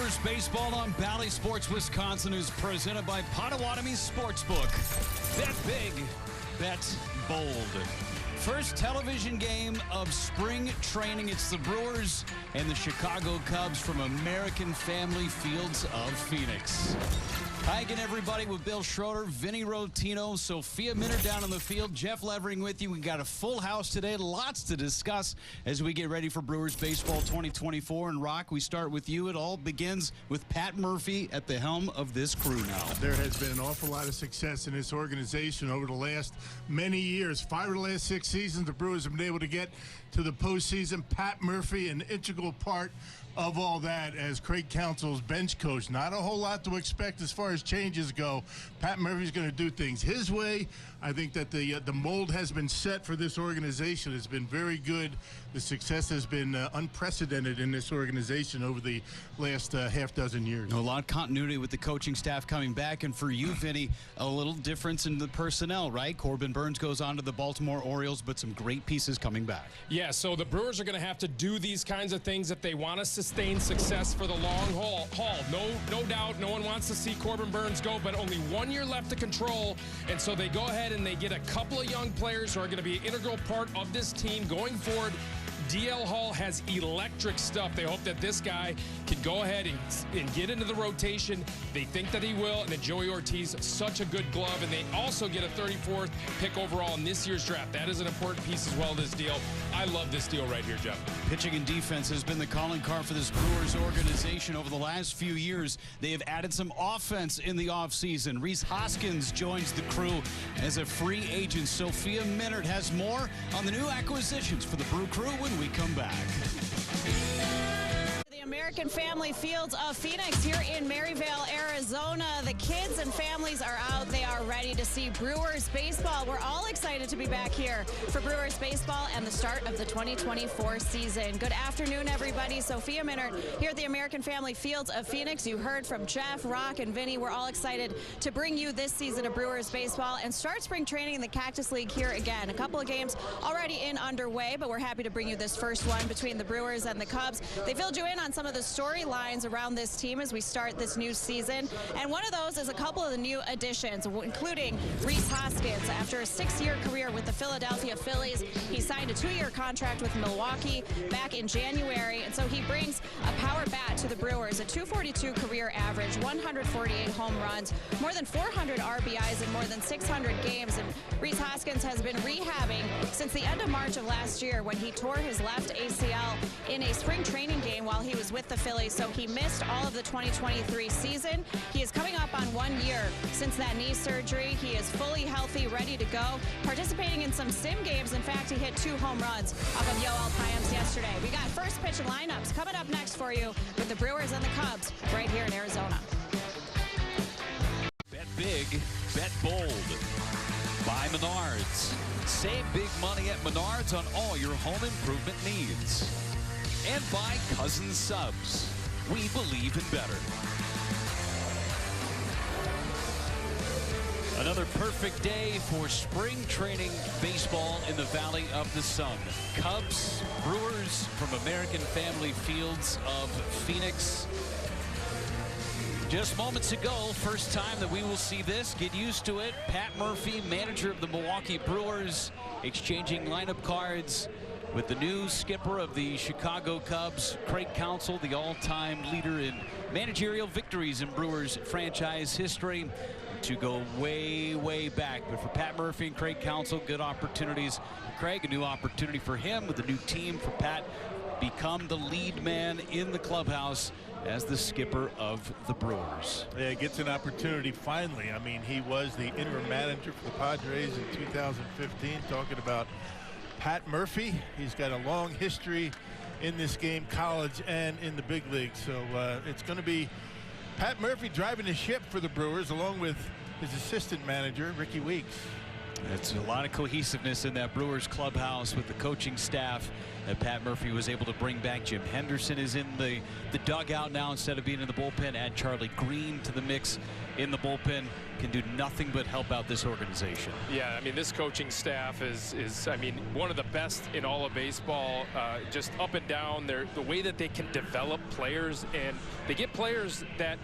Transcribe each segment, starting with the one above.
Brewers baseball on Bally Sports Wisconsin is presented by Potawatomi Sportsbook. Bet big, bet bold. First television game of spring training. It's the Brewers and the Chicago Cubs from American Family Fields of Phoenix. Hi again, everybody, with Bill Schroeder, Vinny Rotino, Sophia Minner down on the field, Jeff Levering with you. We got a full house today, lots to discuss as we get ready for Brewers baseball 2024. And Rock, we start with you. It all begins with Pat Murphy at the helm of this crew now. There has been an awful lot of success in this organization over the last many years. 5 of the last 6 seasons, the Brewers have been able to get to the postseason. Pat Murphy, an integral part of all that as Craig Counsell's bench coach. Not a whole lot to expect as far as changes go. Pat Murphy's going to do things his way. I think that the mold has been set for this organization. It's been very good. The success has been unprecedented in this organization over the last half dozen years. A lot of continuity with the coaching staff coming back. And for you, Vinny, a little difference in the personnel, right? Corbin Burns goes on to the Baltimore Orioles, but some great pieces coming back. Yeah, so the Brewers are going to have to do these kinds of things if they want to sustain success for the long haul. No doubt, no one wants to see Corbin Burns go, but only 1 year left to control. And so they go ahead and they get a couple of young players who are going to be an integral part of this team going forward. DL Hall has electric stuff. They hope that this guy can go ahead and get into the rotation. They think that he will. And then Joey Ortiz, such a good glove. And they also get a 34th pick overall in this year's draft. That is an important piece as well, this deal. I love this deal right here, Jeff. Pitching and defense has been the calling card for this Brewers organization over the last few years. They have added some offense in the offseason. Rhys Hoskins joins the crew as a free agent. Sophia Minner has more on the new acquisitions for the Brew Crew when we come back. The American Family Fields of Phoenix here in Maryvale, Arizona. The kids and families are out. They are ready to see Brewers baseball. We're all excited to be back here for Brewers baseball and the start of the 2024 season. Good afternoon, everybody. Sophia Minner here at the American Family Fields of Phoenix. You heard from Jeff, Rock, and Vinny. We're all excited to bring you this season of Brewers baseball and start spring training in the Cactus League here again. A couple of games already underway, but we're happy to bring you this first one between the Brewers and the Cubs. They filled you in on some of the storylines around this team as we start this new season. And one of those is a couple of the new additions, including Rhys Hoskins. After a 6-year career with the Philadelphia Phillies, he signed a 2-year contract with Milwaukee back in January. And so he brings a power bat to the Brewers, a .242 career average, 148 home runs, more than 400 RBIs in more than 600 games. And Rhys Hoskins has been rehabbing since the end of March of last year when he tore his left ACL in a spring training game while he was with the Phillies, so he missed all of the 2023 season. He is coming up on 1 year since that knee surgery. He is fully healthy, ready to go, participating in some sim games. In fact, he hit 2 home runs off of Yoel Payams yesterday. We got first pitch and lineups coming up next for you with the Brewers and the Cubs right here in Arizona. Bet big, bet bold. By Menards. Save big money at Menards on all your home improvement needs. And by Cousins Subs. We believe in better. Another perfect day for spring training baseball in the Valley of the Sun. Cubs, Brewers from American Family Fields of Phoenix. Just moments ago, first time that we will see this. Get used to it. Pat Murphy, manager of the Milwaukee Brewers, exchanging lineup cards with the new skipper of the Chicago Cubs, Craig Counsell, the all-time leader in managerial victories in Brewers franchise history, to go way, way back. But for Pat Murphy and Craig Counsell, good opportunities. Craig, a new opportunity for him with a new team. For Pat, become the lead man in the clubhouse as the skipper of the Brewers. Yeah, gets an opportunity finally. I mean, he was the interim manager for the Padres in 2015. Talking about Pat Murphy, he's got a long history in this game, college and in the big league. So it's going to be Pat Murphy driving the ship for the Brewers along with his assistant manager, Ricky Weeks. It's a lot of cohesiveness in that Brewers clubhouse with the coaching staff that Pat Murphy was able to bring back. Jim Henderson is in the dugout now instead of being in the bullpen. Add Charlie Green to the mix in the bullpen. Can do nothing but help out this organization. Yeah, I mean, this coaching staff is I mean, one of the best in all of baseball. Just up and down. The way that they can develop players, and they get players that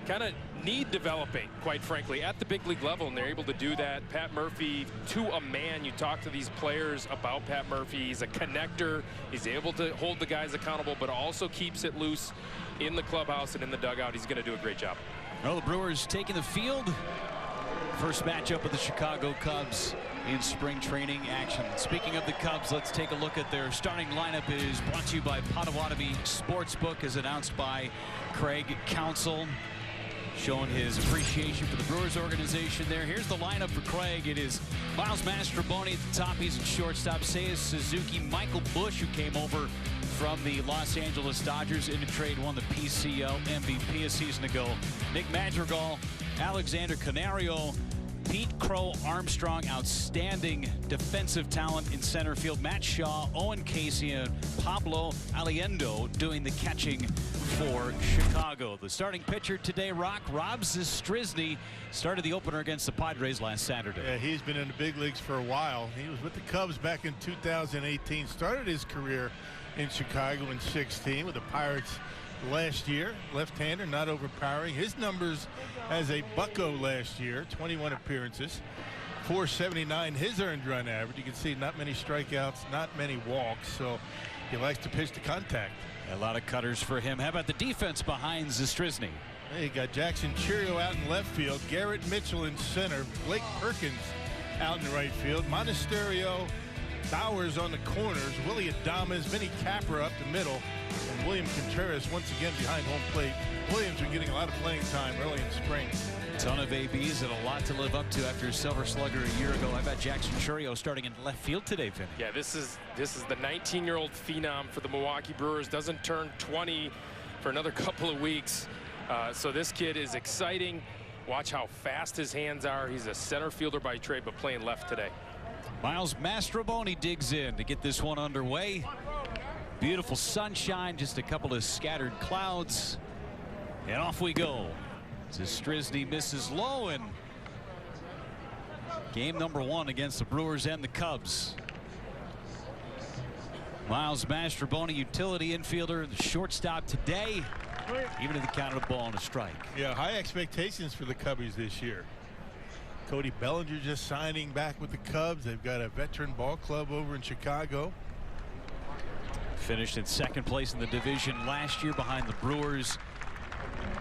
kind of need developing, quite frankly, at the big league level, and they're able to do that. Pat Murphy, to a man, you talk to these players about Pat Murphy. He's a connector. He's able to hold the guys accountable, but also keeps it loose in the clubhouse and in the dugout. He's going to do a great job. Well, the Brewers taking the field. First matchup of the Chicago Cubs in spring training action. Speaking of the Cubs, let's take a look at their starting lineup. It is brought to you by Potawatomi Sportsbook, as announced by Craig Counsell, showing his appreciation for the Brewers organization there. Here's the lineup for Craig. It is Miles Mastrobuoni at the top. He's at shortstop. Seiya Suzuki, Michael Busch, who came over from the Los Angeles Dodgers in a trade, won the PCL MVP a season ago. Nick Madrigal, Alexander Canario, Pete Crow Armstrong, outstanding defensive talent in center field. Matt Shaw, Owen Casey, and Pablo Aliendo doing the catching for Chicago. The starting pitcher today, Rob Zastryzny, started the opener against the Padres last Saturday. Yeah, he's been in the big leagues for a while. He was with the Cubs back in 2018. Started his career in Chicago in 16 with the Pirates last year. Left-hander, not overpowering. His numbers as a Bucco last year, 21 appearances, 479 his earned run average. You can see not many strikeouts, not many walks, so he likes to pitch to contact. A lot of cutters for him. How about the defense behind Zastryzny? Hey, you got Jackson Cheerio out in left field, Garrett Mitchell in center, Blake Perkins out in right field, Monasterio, Bowers on the corners, Willie Adames, Vinny Capra up the middle, and William Contreras once again behind home plate. Williams been getting a lot of playing time early in spring. A ton of ABs and a lot to live up to after Silver Slugger a year ago. How about Jackson Cheerio starting in left field today, Vinny? Yeah, this is the 19-year-old phenom for the Milwaukee Brewers. Doesn't turn 20 for another couple of weeks. So this kid is exciting. Watch how fast his hands are. He's a center fielder by trade, but playing left today. Miles Mastrobuoni digs in to get this one underway. Beautiful sunshine, just a couple of scattered clouds, and off we go. Zastryzny misses low, and game number 1 against the Brewers and the Cubs. Miles Mastrobuoni, utility infielder, the shortstop today, even if the count of the ball and a strike. Yeah, high expectations for the Cubbies this year. Cody Bellinger just signing back with the Cubs. They've got a veteran ball club over in Chicago. Finished in second place in the division last year behind the Brewers.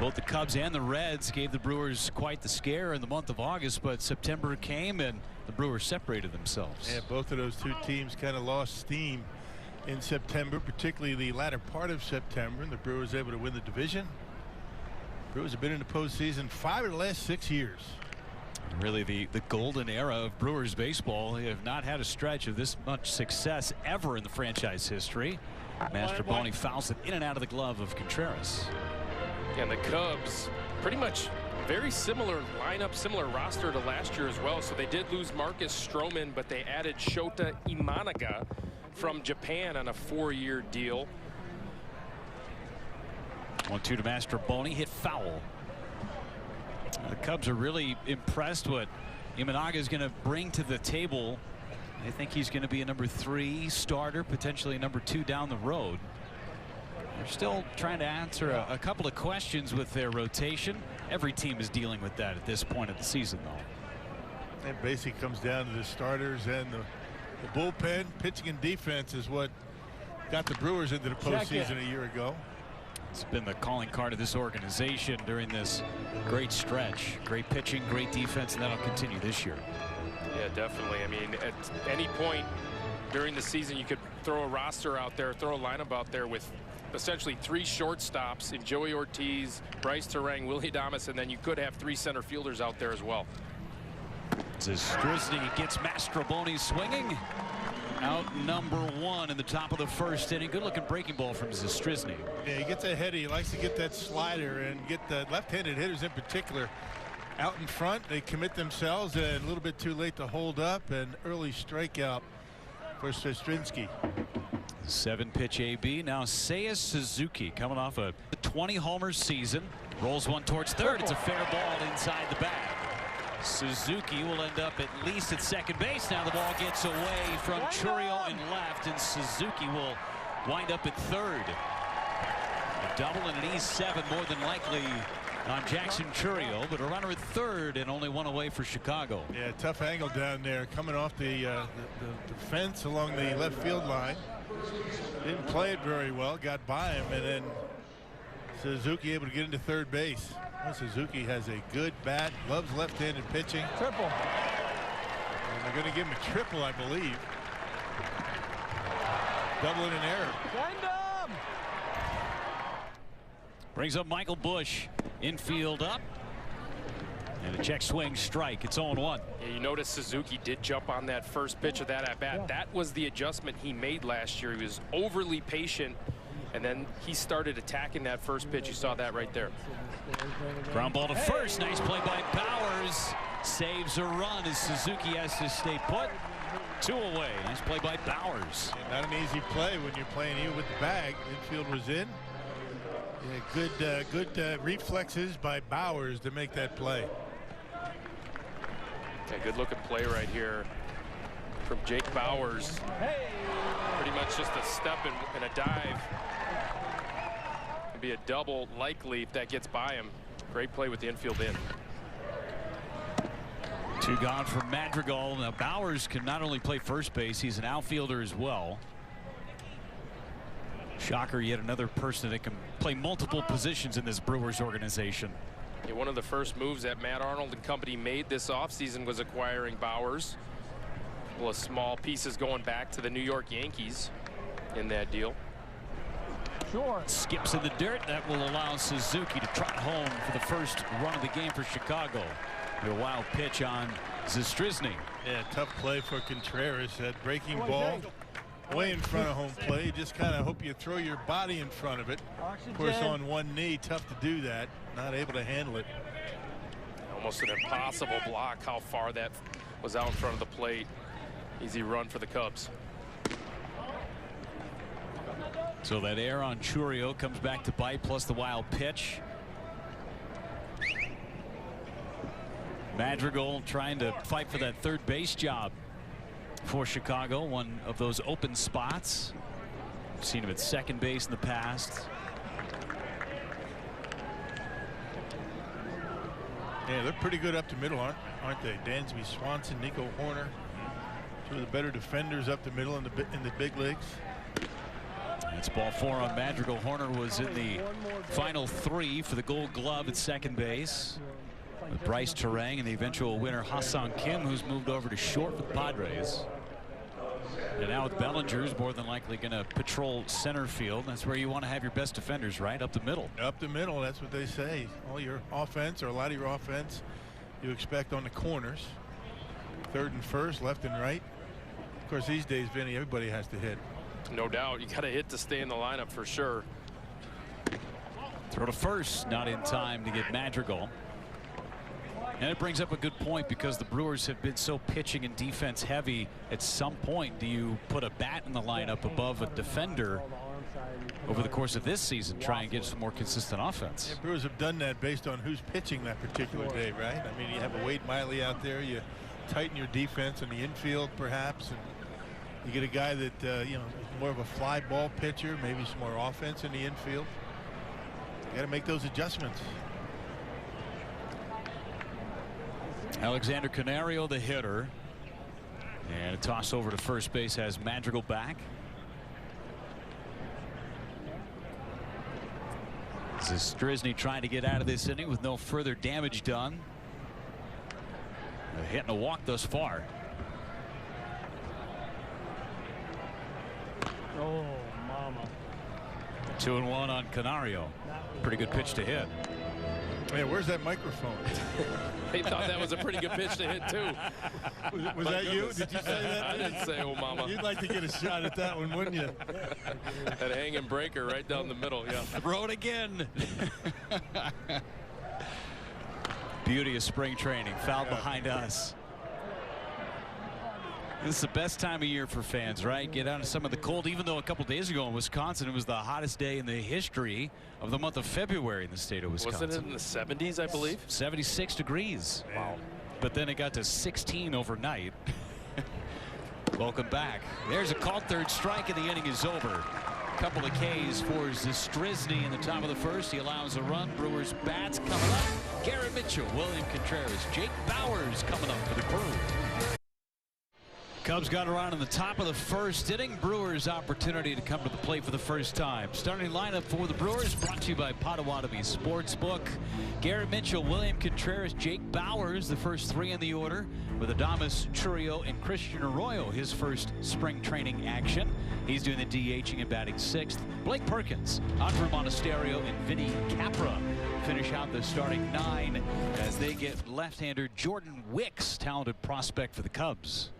Both the Cubs and the Reds gave the Brewers quite the scare in the month of August, but September came and the Brewers separated themselves. Yeah, both of those two teams kind of lost steam in September, particularly the latter part of September, and the Brewers able to win the division. Brewers have been in the postseason 5 of the last 6 years. Really the golden era of Brewers baseball. They have not had a stretch of this much success ever in the franchise history. Mastrobuoni fouls it in and out of the glove of Contreras. And the Cubs pretty much very similar lineup, similar roster to last year as well. So they did lose Marcus Stroman, but they added Shota Imanaga from Japan on a 4-year deal. 1-2 to Mastrobuoni, hit foul. The Cubs are really impressed what Imanaga is going to bring to the table. I think he's going to be a number 3 starter, potentially a number 2 down the road. They're still trying to answer a couple of questions with their rotation. Every team is dealing with that at this point of the season, though. It basically comes down to the starters and the bullpen. Pitching and defense is what got the Brewers into the postseason a year ago. It's been the calling card of this organization during this great stretch. Great pitching, great defense, and that'll continue this year. Yeah, definitely. I mean, at any point during the season, you could throw a roster out there, throw a lineup out there with essentially 3 shortstops in Joey Ortiz, Bryce Terang, Willie Adames, and then you could have 3 center fielders out there as well. Zastryzny gets Mastrobuoni swinging. Out number 1 in the top of the first inning. Good looking breaking ball from Zastryzny. Yeah, he gets ahead. He likes to get that slider and get the left-handed hitters in particular out in front. They commit themselves and a little bit too late to hold up. An early strikeout for Sostrzynski. 7-pitch AB. Now Seiya Suzuki coming off a 20-homer season. Rolls one towards third. It's a fair ball inside the bag. Suzuki will end up at least at second base. Now the ball gets away from Churio in left, and Suzuki will wind up at third. A double and an E7 more than likely on Jackson Churio, but a runner at third and only one away for Chicago. Yeah, tough angle down there, coming off the fence along the left field line. Didn't play it very well, got by him, and then Suzuki able to get into third base. Well, Suzuki has a good bat, loves left-handed pitching. Triple. And they're going to give him a triple, I believe. Double and an error. Send him! Brings up Michael Bush. Infield up. And a check swing strike. It's 0-1. Yeah, you notice Suzuki did jump on that first pitch of that at bat. Yeah. That was the adjustment he made last year. He was overly patient, and then he started attacking that first pitch. You saw that right there. Ground ball to first. Nice play by Bowers. Saves a run as Suzuki has to stay put. 2 away. Nice play by Bowers. Yeah, not an easy play when you're playing even with the bag. Infield was in. Yeah, good reflexes by Bowers to make that play. Yeah, good looking play right here from Jake Bowers. Pretty much just a step and a dive. It'll be a double likely if that gets by him. Great play with the infield in. 2 gone for Madrigal. Now Bowers can not only play first base, he's an outfielder as well. Shocker, yet another person that can play multiple positions in this Brewers organization. Yeah, one of the first moves that Matt Arnold and company made this offseason was acquiring Bowers. A couple of small pieces going back to the New York Yankees in that deal. Sure. Skips in the dirt. That will allow Suzuki to trot home for the first run of the game for Chicago. A wild pitch on Zastryzny. Yeah, tough play for Contreras. That breaking ball way in front of home plate. Just kind of hope you throw your body in front of it. Of course, on one knee, tough to do that. Not able to handle it. Almost an impossible block how far that was out in front of the plate. Easy run for the Cubs. So that error on Churio comes back to bite, plus the wild pitch. Madrigal trying to fight for that third base job for Chicago, one of those open spots. We've seen him at second base in the past. Yeah, they're pretty good up the middle, aren't they? Dansby Swanson, Nico Horner, 2 of the better defenders up the middle in the big leagues. That's ball 4 on Madrigal. Horner was in the final 3 for the Gold Glove at second base, with Bryce Terang and the eventual winner Hassan Kim, who's moved over to short for the Padres. And now with Bellinger's more than likely going to patrol center field. That's where you want to have your best defenders, right? Up the middle. Up the middle, that's what they say. All your offense, or a lot of your offense, you expect on the corners. Third and first, left and right. Of course, these days, Vinny, everybody has to hit. No doubt. You got to hit to stay in the lineup for sure. Throw to first, not in time to get Madrigal. And it brings up a good point, because the Brewers have been so pitching and defense heavy. At some point, do you put a bat in the lineup above a defender over the course of this season, try and get some more consistent offense? Yeah, Brewers have done that based on who's pitching that particular day, right? I mean, you have a Wade Miley out there, you tighten your defense in the infield perhaps, and you get a guy that you know, more of a fly ball pitcher, maybe some more offense in the infield. You got to make those adjustments. Alexander Canario, the hitter, and a toss over to first base has Madrigal back. Zastryzny trying to get out of this inning with no further damage done. A hit and a walk thus far. Oh, mama. 2-1 on Canario. Pretty good pitch to hit. Man, where's that microphone? They thought that was a pretty good pitch to hit too. Was that you? Did you say that? I didn't say, oh mama. You'd like to get a shot at that one, wouldn't you? That hanging breaker right down the middle. Yeah. Throw it again. Beauty of spring training. Foul behind us. This is the best time of year for fans, right? Get out of some of the cold, even though a couple days ago in Wisconsin, it was the hottest day in the history of the month of February in the state of Wisconsin. Wasn't it in the 70s, I believe? 76 degrees. Wow. But then it got to 16 overnight. Welcome back. There's a called third strike, and the inning is over. Couple of Ks for Zastryzny in the top of the first. He allows a run. Brewers bats coming up. Garrett Mitchell, William Contreras, Jake Bowers coming up for the Crew. Cubs got around in the top of the first inning. Brewers opportunity to come to the plate for the first time. Starting lineup for the Brewers brought to you by Potawatomi Sportsbook. Garrett Mitchell, William Contreras, Jake Bowers, the first three in the order, with Adames Churio and Christian Arroyo, his first spring training action. He's doing the DHing and batting sixth. Blake Perkins, Andre Monasterio, and Vinny Capra finish out the starting nine as they get left-hander Jordan Wicks, talented prospect for the Cubs.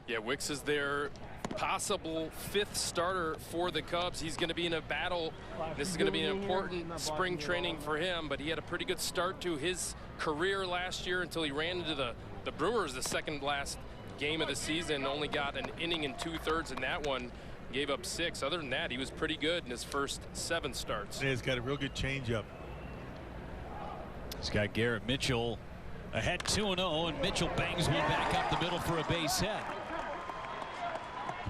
Yeah, Wicks is their possible fifth starter for the Cubs. He's going to be in a battle. This is going to be an important spring training for him, but he had a pretty good start to his career last year until he ran into the Brewers the second last game of the season. Only got an inning and 2/3 in that one. Gave up 6. Other than that, he was pretty good in his first 7 starts. Yeah, he's got a real good changeup. He's got Garrett Mitchell ahead 2-0, and Mitchell bangs one back up the middle for a base hit.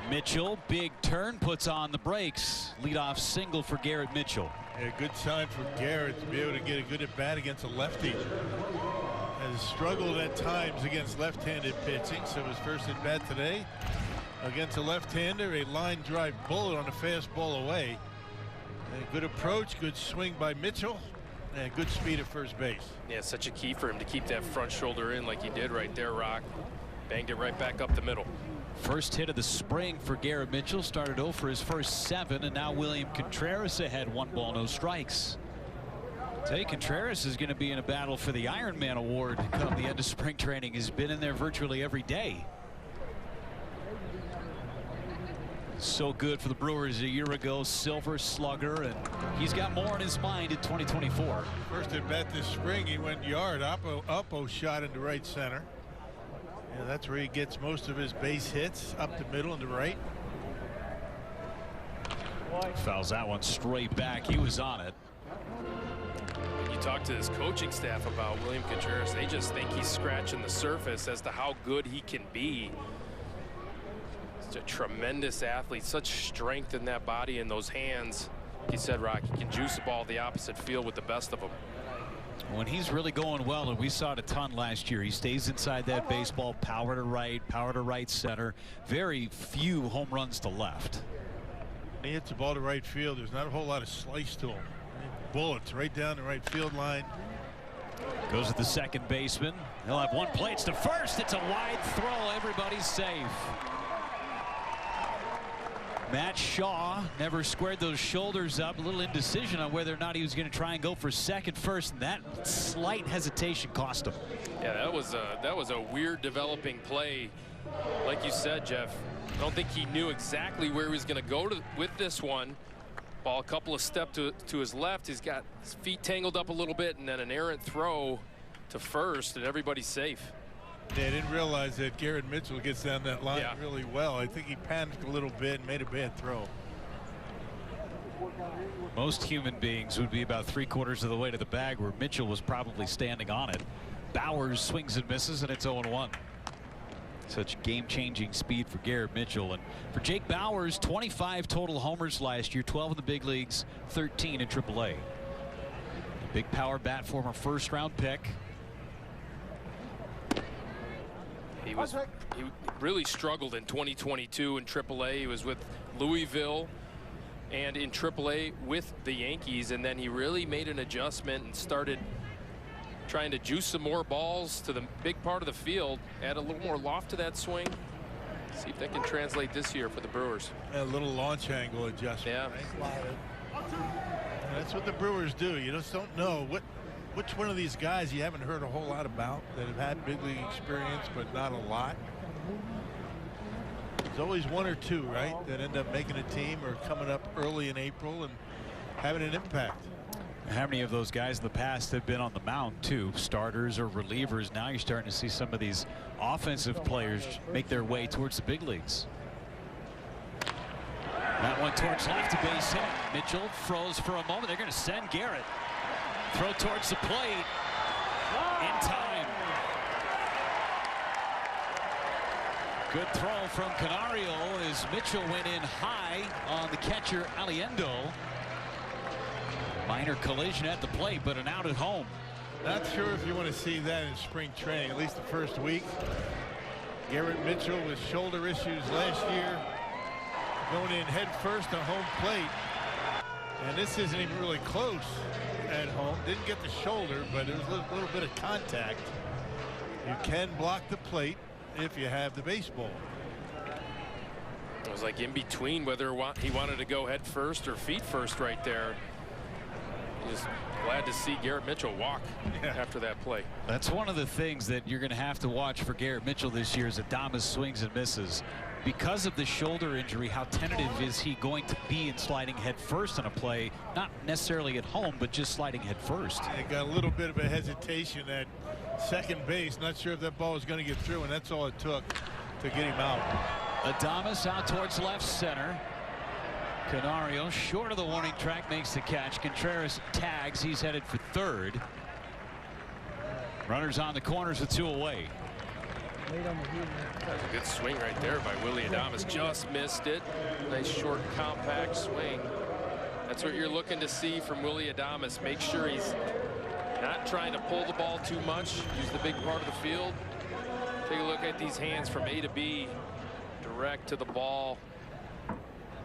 Mitchell, big turn, puts on the brakes. Leadoff single for Garrett Mitchell. A good sign for Garrett to be able to get a good at bat against a lefty. Has struggled at times against left-handed pitching, so his first at bat today against a left-hander, a line drive bullet on a fastball away. And a good approach, good swing by Mitchell, and good speed at first base. Yeah, such a key for him to keep that front shoulder in like he did right there, Rock. Banged it right back up the middle. First hit of the spring for Garrett Mitchell. Started 0 for his first 7, and now William Contreras ahead, 1 ball, no strikes. Tell Contreras is going to be in a battle for the Ironman Award come the end of spring training. He's been in there virtually every day. So good for the Brewers a year ago, Silver Slugger, and he's got more in his mind in 2024. First at bat this spring, he went yard. Oppo shot into right center. Yeah, that's where he gets most of his base hits, up the middle and the right. Fouls that one straight back. He was on it. When you talk to his coaching staff about William Contreras, they just think he's scratching the surface as to how good he can be. He's a tremendous athlete, such strength in that body and those hands. He said, Rock, he can juice the ball the opposite field with the best of them. When he's really going well, and we saw it a ton last year, he stays inside that baseball, power to right center. Very few home runs to left. He hits the ball to right field. There's not a whole lot of slice to him. Bullets right down the right field line. Goes to the second baseman. He'll have one play. It's to first. It's a wide throw. Everybody's safe. Matt Shaw never squared those shoulders up. A little indecision on whether or not he was going to try and go for second first, and that slight hesitation cost him. Yeah, that was a weird developing play. Like you said, Jeff, I don't think he knew exactly where he was going to go with this one. Ball a couple of steps to his left. He's got his feet tangled up a little bit, and then an errant throw to first, and everybody's safe. Yeah, I didn't realize that Garrett Mitchell gets down that line really well. I think he panicked a little bit and made a bad throw. Most human beings would be about 3/4 of the way to the bag, where Mitchell was probably standing on it. Bowers swings and misses, and it's 0-1. Such game-changing speed for Garrett Mitchell. And for Jake Bowers, 25 total homers last year, 12 in the big leagues, 13 in AAA. A big power bat, former first-round pick. He really struggled in 2022 in AAA. He was with Louisville and in AAA with the Yankees, and then he really made an adjustment and started trying to juice some more balls to the big part of the field, add a little more loft to that swing. See if that can translate this year for the Brewers. A little launch angle adjustment. Yeah. Right? That's what the Brewers do. You just don't know which one of these guys you haven't heard a whole lot about that have had big league experience, but not a lot. There's always one or two, right, that end up making a team or coming up early in April and having an impact. How many of those guys in the past have been on the mound too, starters or relievers? Now you're starting to see some of these offensive players make their way towards the big leagues. That one towards left, a base hit. Mitchell froze for a moment. They're going to send Garrett. Throw towards the plate in time. Good throw from Canario as Mitchell went in high on the catcher Aliendo. Minor collision at the plate, but an out at home. Not sure if you want to see that in spring training, at least the first week. Garrett Mitchell with shoulder issues last year, going in head first on home plate. And this isn't even really close at home. Didn't get the shoulder, but it was a little bit of contact. You can block the plate if you have the baseball. It was like in between whether he wanted to go head first or feet first right there. Just glad to see Garrett Mitchell walk after that play. That's one of the things that you're going to have to watch for Garrett Mitchell this year is Adames swings and misses. Because of the shoulder injury, how tentative is he going to be in sliding head first on a play? Not necessarily at home, but just sliding head first. He got a little bit of a hesitation at second base. Not sure if that ball was going to get through, and that's all it took to get him out. Adames out towards left center. Canario short of the warning track makes the catch. Contreras tags. He's headed for third. Runners on the corners with 2 away. That was a good swing right there by Willie Adames. Just missed it. Nice short compact swing. That's what you're looking to see from Willie Adames. Make sure he's not trying to pull the ball too much. Use the big part of the field. Take a look at these hands from A to B. Direct to the ball.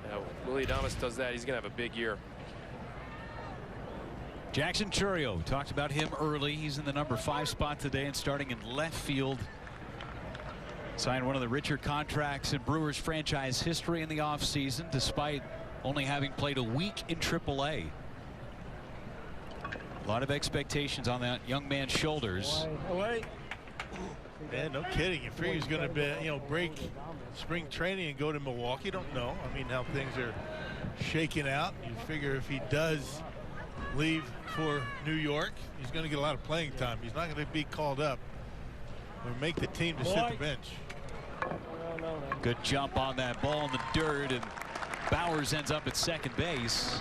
Now, Willie Adames does that, he's going to have a big year. Jackson Chourio, talked about him early. He's in the number 5 spot today and starting in left field. Signed one of the richer contracts in Brewers franchise history in the offseason, despite only having played a week in AAA. A lot of expectations on that young man's shoulders. Man, no kidding. You figure he's going to be, break spring training and go to Milwaukee. Don't know. I mean, how things are shaking out. You figure if he does leave for New York, he's going to get a lot of playing time. He's not going to be called up or make the team to sit the bench. Good jump on that ball in the dirt, and Bowers ends up at second base.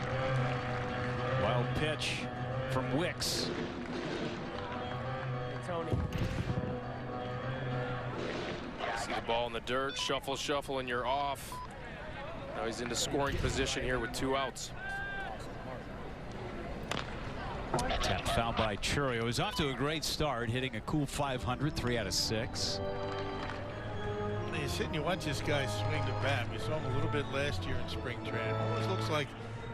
Wild pitch from Wicks. See the ball in the dirt, shuffle, shuffle, and you're off. Now he's into scoring position here with 2 outs. Tap foul by Chourio. He's off to a great start, hitting a cool .500, 3 out of 6. You sit and you watch this guy swing the bat. We saw him a little bit last year in spring training. Almost looks like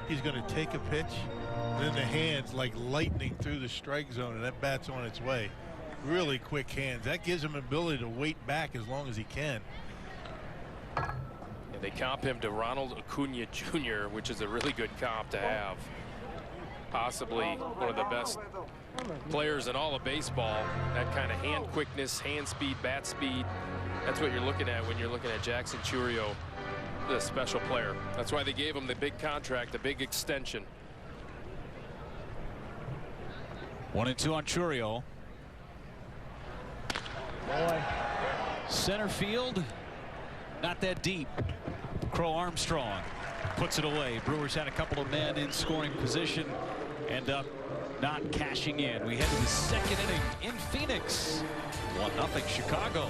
he's going to take a pitch, and then the hands like lightning through the strike zone, and that bat's on its way. Really quick hands. That gives him ability to wait back as long as he can. Yeah, they comp him to Ronald Acuna Jr., which is a really good comp to have. Possibly one of the best players in all of baseball. That kind of hand quickness, hand speed, bat speed. That's what you're looking at when you're looking at Jackson Chourio, the special player. That's why they gave him the big contract, the big extension. 1-2 on Chourio. Center field, not that deep. Crow Armstrong puts it away. Brewers had a couple of men in scoring position, end up not cashing in. We head to the second inning in Phoenix. 1-0 Chicago.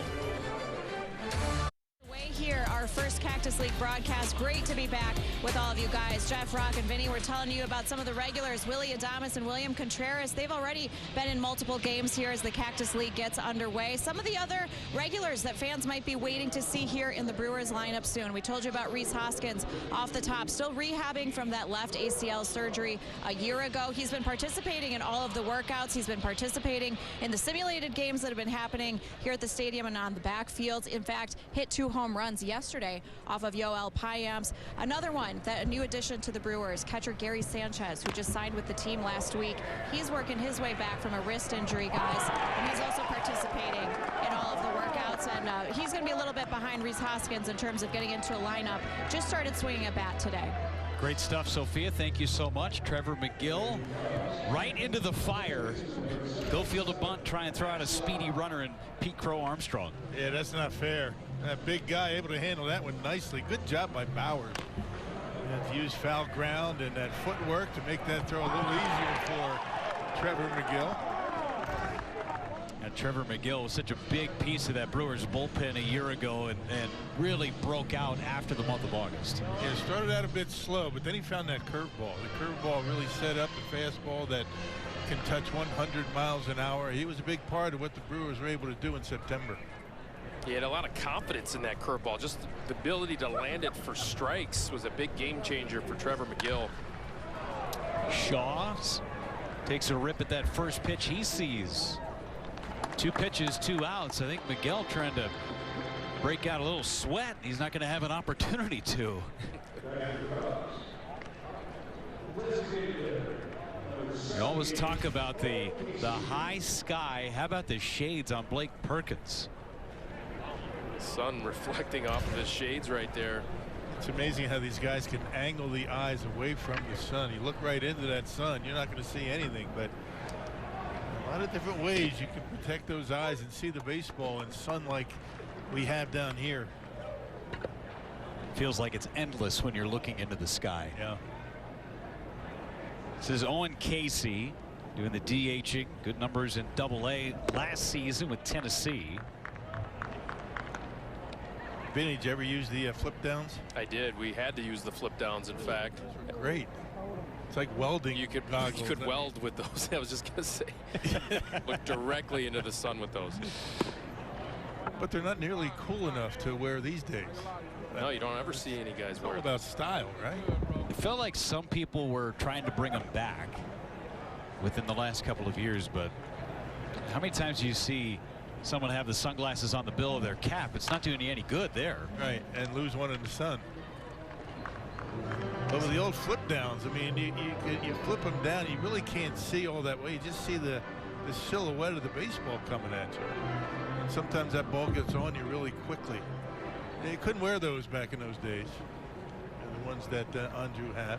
Here, our first Cactus League broadcast. Great to be back with all of you guys. Jeff, Rock, and Vinny, we're telling you about some of the regulars. Willie Adames and William Contreras. They've already been in multiple games here as the Cactus League gets underway. Some of the other regulars that fans might be waiting to see here in the Brewers lineup soon. We told you about Rhys Hoskins off the top, still rehabbing from that left ACL surgery a year ago. He's been participating in all of the workouts. He's been participating in the simulated games that have been happening here at the stadium and on the backfields. In fact, hit 2 home runs yesterday off of Yoel Payamps. Another one, a new addition to the Brewers, catcher Gary Sanchez, who just signed with the team last week. He's working his way back from a wrist injury, guys, and he's also participating in all of the workouts, and he's going to be a little bit behind Rhys Hoskins in terms of getting into a lineup. Just started swinging a bat today. Great stuff, Sophia. Thank you so much. Trevor McGill right into the fire. Go field a bunt, try and throw out a speedy runner, and Pete Crow Armstrong. Yeah, that's not fair. That big guy able to handle that one nicely. Good job by Bowers. And to use foul ground and that footwork to make that throw a little easier for Trevor McGill. And Trevor McGill was such a big piece of that Brewers bullpen a year ago and really broke out after the month of August. Yeah, started out a bit slow, but then he found that curveball. The curveball really set up the fastball that can touch 100 miles an hour. He was a big part of what the Brewers were able to do in September. He had a lot of confidence in that curveball. Just the ability to land it for strikes was a big game changer for Trevor McGill. Shaw takes a rip at that first pitch he sees. 2 pitches, 2 outs. I think McGill trying to break out a little sweat. He's not going to have an opportunity to. We always talk about the high sky. How about the shades on Blake Perkins? Sun reflecting off of his shades right there. It's amazing how these guys can angle the eyes away from the sun. You look right into that sun, you're not going to see anything, but a lot of different ways you can protect those eyes and see the baseball in sun like we have down here. Feels like it's endless when you're looking into the sky. Yeah. This is Owen Casey doing the DHing. Good numbers in Double-A last season with Tennessee. Vinny, did you ever use the flip downs? I did. We had to use the flip downs, in fact. Great. It's like welding. You could weld with those. I was just going to say. Look directly into the sun with those. But they're not nearly cool enough to wear these days. No, you don't ever see any guys It's all wear it. about style, right? It felt like some people were trying to bring them back within the last couple of years, but how many times do you see someone have the sunglasses on the bill of their cap? It's not doing you any good there. Right, and lose one in the sun. But with the old flip downs, I mean, you flip them down, you really can't see all that way. You just see the silhouette of the baseball coming at you. And sometimes that ball gets on you really quickly. You couldn't wear those back in those days. The ones that Andrew had.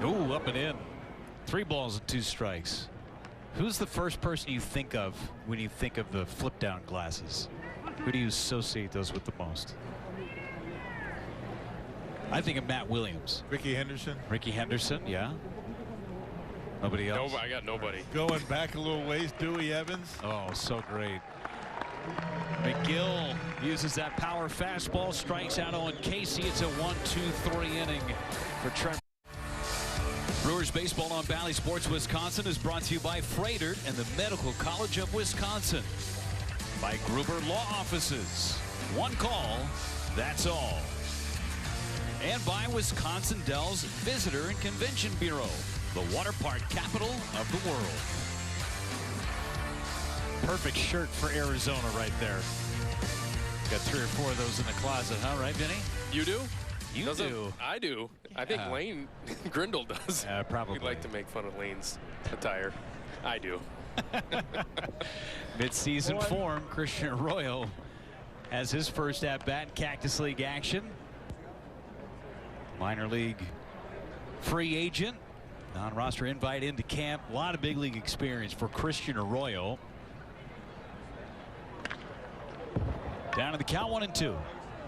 Ooh, up and in. 3 balls and 2 strikes. Who's the first person you think of when you think of the flip down glasses? Who do you associate those with the most? I think of Matt Williams. Ricky Henderson. Ricky Henderson, yeah. Nobody else? No, I got nobody. Going back a little ways, Dewey Evans. Oh, so great. McGill uses that power fastball, strikes out Owen Casey. It's a 1-2-3 inning for Trevor. Brewers baseball on Bally Sports Wisconsin is brought to you by Freighter and the Medical College of Wisconsin. By Gruber Law Offices. One call, that's all. And by Wisconsin Dells Visitor and Convention Bureau, the water park capital of the world. Perfect shirt for Arizona right there. Got 3 or 4 of those in the closet, huh, right, Vinny? You do? You do. I do. I think Lane Grindle does. Probably. We'd like to make fun of Lane's attire. I do. Mid-season form, Christian Arroyo has his first at-bat in Cactus League action. Minor league free agent, non-roster invite into camp. A lot of big league experience for Christian Arroyo. Down to the count, 1-2.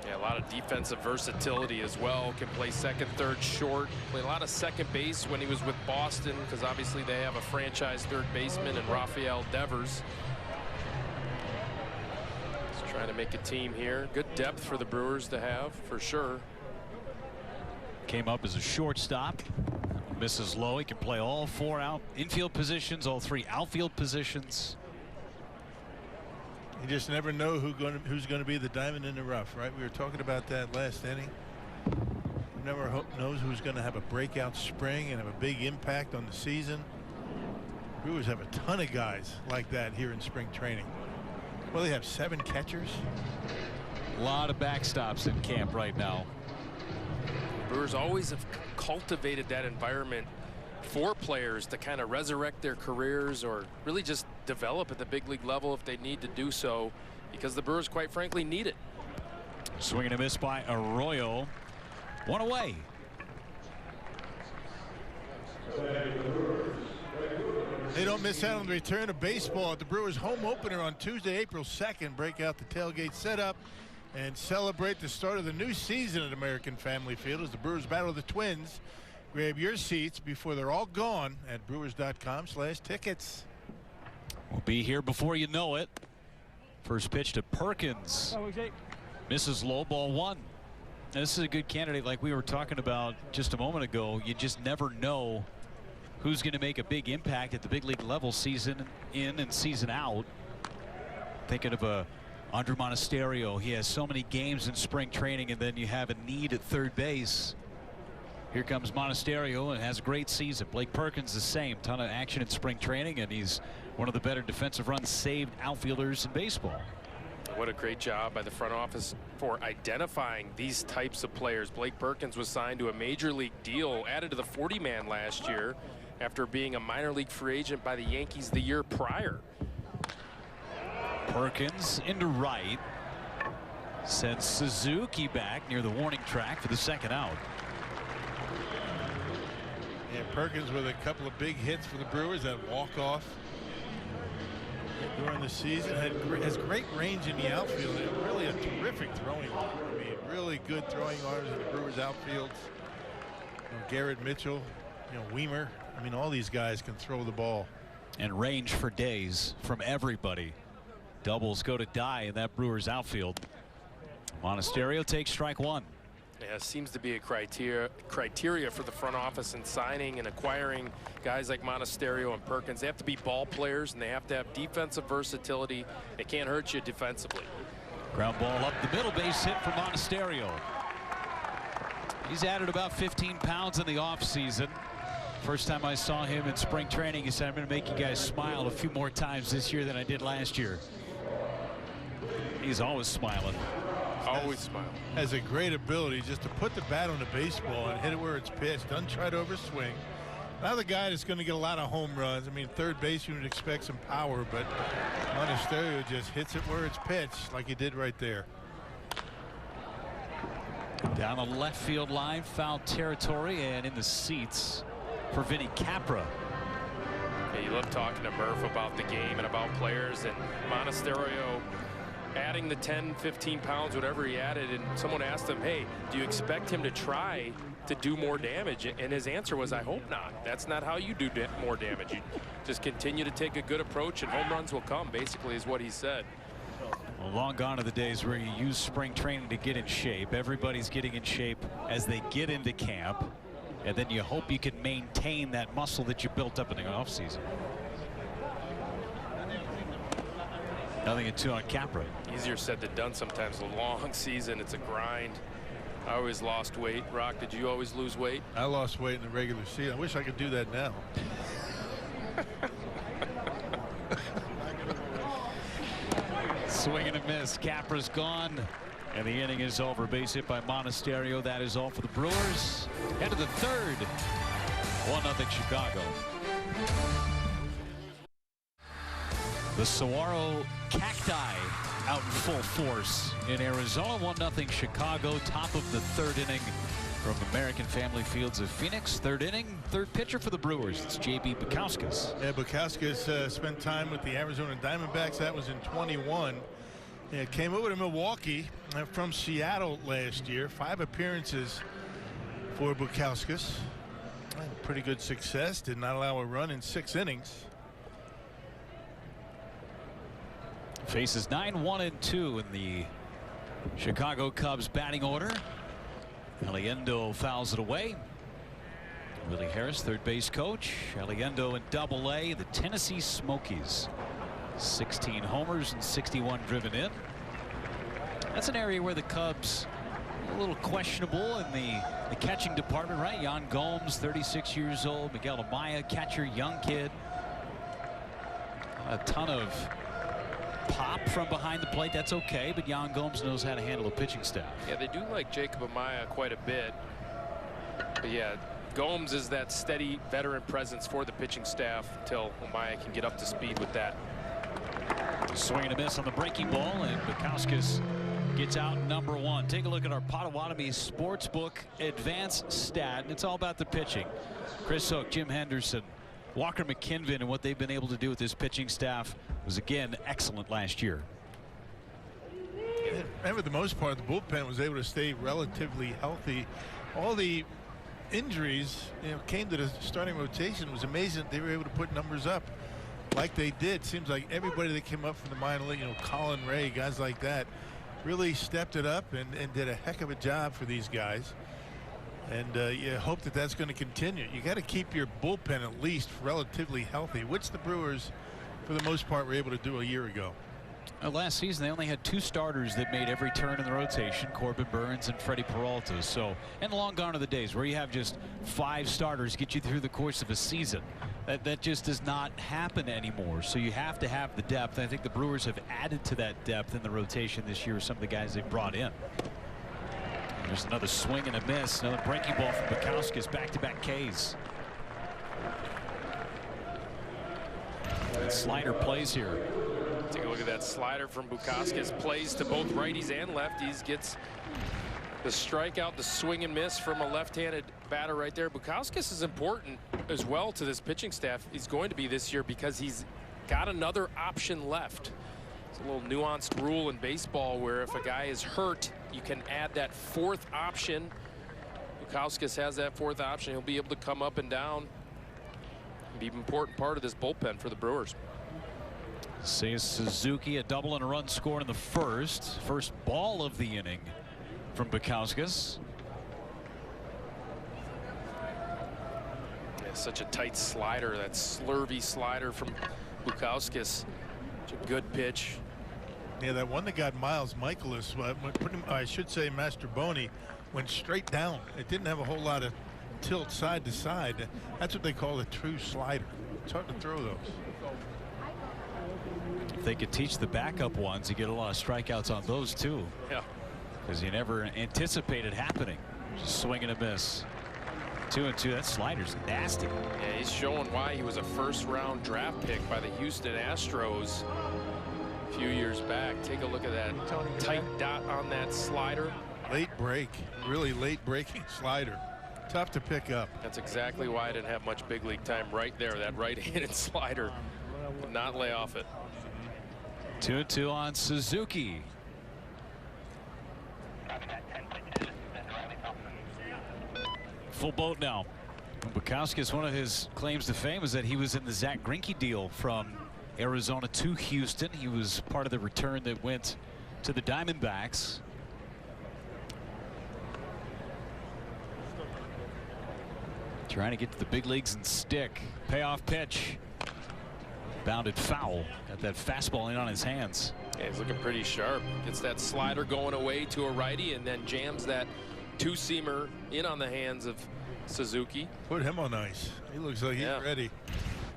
Yeah, a lot of defensive versatility as well. Can play second, third, short. Played a lot of second base when he was with Boston, because obviously they have a franchise third baseman in Rafael Devers. Just trying to make a team here. Good depth for the Brewers to have, for sure. Came up as a shortstop. Misses low. He can play all 4 infield positions, all 3 outfield positions. You just never know who's going to be the diamond in the rough, right? We were talking about that last inning. You never knows who's going to have a breakout spring and have a big impact on the season. Brewers have a ton of guys like that here in spring training. Well, they have 7 catchers. A lot of backstops in camp right now. Brewers always have cultivated that environment for players to kind of resurrect their careers or really just develop at the big league level if they need to do so, because the Brewers quite frankly need it. Swing and a miss by Arroyo. One away. They don't miss out on the return of baseball at the Brewers home opener on Tuesday, April 2nd. Break out the tailgate setup and celebrate the start of the new season at American Family Field as the Brewers battle the Twins. Grab your seats before they're all gone at brewers.com/tickets. We'll be here before you know it. First pitch to Perkins. Misses low, ball one. Now, this is a good candidate like we were talking about just a moment ago. You just never know who's going to make a big impact at the big league level season in and season out. Thinking of Andre Monasterio. He has so many games in spring training, and then you have a need at third base. Here comes Monasterio and has a great season. Blake Perkins the same. Ton of action in spring training, and he's one of the better defensive runs saved outfielders in baseball. What a great job by the front office for identifying these types of players. Blake Perkins was signed to a major league deal, added to the 40-man last year after being a minor league free agent by the Yankees the year prior. Perkins into right. Sends Suzuki back near the warning track for the second out. Yeah, Perkins with a couple of big hits for the Brewers. That walk-off during the season has great range in the outfield and really a terrific throwing arm. I mean, really good throwing arms in the Brewers outfield. Garrett Mitchell, Weimer. I mean, all these guys can throw the ball. And range for days from everybody. Doubles go to die in that Brewers outfield. Monasterio takes strike one. Yeah, seems to be a criteria for the front office in signing and acquiring guys like Monasterio and Perkins. They have to be ball players and they have to have defensive versatility. They can't hurt you defensively. Ground ball up the middle, base hit for Monasterio. He's added about 15 pounds in the offseason. First time I saw him in spring training, he said, I'm going to make you guys smile a few more times this year than I did last year. He's always smiling. Always smile. Has a great ability just to put the bat on the baseball and hit it where it's pitched. Doesn't try to overswing. Another guy that's going to get a lot of home runs. I mean, third base you would expect some power, but Monasterio just hits it where it's pitched like he did right there. Down the left field line, foul territory, and in the seats for Vinny Capra. Yeah, you love talking to Murph about the game and about players, and Monasterio adding the 10, 15 pounds, whatever he added, and someone asked him, hey, do you expect him to try to do more damage? And his answer was, I hope not. That's not how you do more damage. You just continue to take a good approach and home runs will come, basically, is what he said. Well, long gone are the days where you use spring training to get in shape. Everybody's getting in shape as they get into camp, and then you hope you can maintain that muscle that you built up in the offseason. 0-2 on Capra. Easier said than done sometimes. A long season, it's a grind. I always lost weight. Rock, did you always lose weight? I lost weight in the regular season. I wish I could do that now. Swing and a miss. Capra's gone, and the inning is over. Base hit by Monasterio. That is all for the Brewers. Head to the third. 1-0 Chicago. The saguaro cacti out in full force in Arizona. 1-0 Chicago. Top of the third inning from American Family Fields of Phoenix. Third inning, third pitcher for the Brewers. It's J.B. Bukowskis. Yeah, Bukowskis spent time with the Arizona Diamondbacks. That was in 21. Yeah, came over to Milwaukee from Seattle last year. 5 appearances for Bukowskis. Pretty good success. Did not allow a run in 6 innings. Faces 9-1-2 in the Chicago Cubs batting order. Aliendo fouls it away. Willie Harris, third base coach. Aliendo in Double-A, the Tennessee Smokies. 16 homers and 61 driven in. That's an area where the Cubs a little questionable in the catching department, right? Yan Gomes, 36 years old. Miguel Amaya, catcher, young kid. A ton of pop from behind the plate. That's okay, but Yan Gomes knows how to handle a pitching staff. Yeah, they do like Jacob Amaya quite a bit. But yeah, Gomes is that steady veteran presence for the pitching staff until Amaya can get up to speed with that. Swing and a miss on the breaking ball, and Bukowskis gets out number 1. Take a look at our Potawatomi Sportsbook Advanced Stat. It's all about the pitching. Chris Hook, Jim Henderson, Walker McKinven, and what they've been able to do with this pitching staff was again excellent last year. And for the most part, the bullpen was able to stay relatively healthy. All the injuries, came to the starting rotation. It was amazing they were able to put numbers up like they did. Seems like everybody that came up from the minor league, Colin Ray, guys like that, really stepped it up and did a heck of a job for these guys. And you hope that that's going to continue. You got to keep your bullpen at least relatively healthy, which the Brewers, for the most part, were able to do a year ago. Last season, they only had 2 starters that made every turn in the rotation, Corbin Burns and Freddie Peralta. So, and long gone are the days where you have just 5 starters get you through the course of a season. That just does not happen anymore. So you have to have the depth. I think the Brewers have added to that depth in the rotation this year with some of the guys they've brought in. There's another swing and a miss. Another breaking ball from Bukowskis. Back-to-back Ks. And slider plays here. Take a look at that slider from Bukowskis. Plays to both righties and lefties. Gets the strikeout, the swing and miss from a left-handed batter right there. Bukowskis is important as well to this pitching staff. He's going to be this year because he's got another option left. It's a little nuanced rule in baseball where if a guy is hurt, you can add that 4th option. Bukowskis has that 4th option. He'll be able to come up and down. Be an important part of this bullpen for the Brewers. Seiya Suzuki, a double and a run scored in the first ball of the inning from Bukowskis. Yeah, such a tight slider, that slurvy slider from Bukowskis. Such a good pitch. Yeah, that one that got Miles Michaelis, I should say Mastroboni, went straight down. It didn't have a whole lot of tilt side to side. That's what they call a true slider. It's hard to throw those. If they could teach the backup ones, you get a lot of strikeouts on those too. Yeah. Because you never anticipate it happening. Just swing and a miss. 2-2. That slider's nasty. Yeah, he's showing why he was a 1st-round draft pick by the Houston Astros a few years back. Take a look at that tight dot on that slider. Late break, really late breaking slider. Tough to pick up. That's exactly why I didn't have much big league time right there. That right-handed slider did not lay off it. 2-2 on Suzuki. Full boat now. Bukowskis, one of his claims to fame is that he was in the Zach Greinke deal from Arizona to Houston. He was part of the return that went to the Diamondbacks. Trying to get to the big leagues and stick. Payoff pitch. Bounded foul. Got that fastball in on his hands. Yeah, he's looking pretty sharp. Gets that slider going away to a righty and then jams that 2-seamer in on the hands of Suzuki. Put him on ice. He looks like he's ready.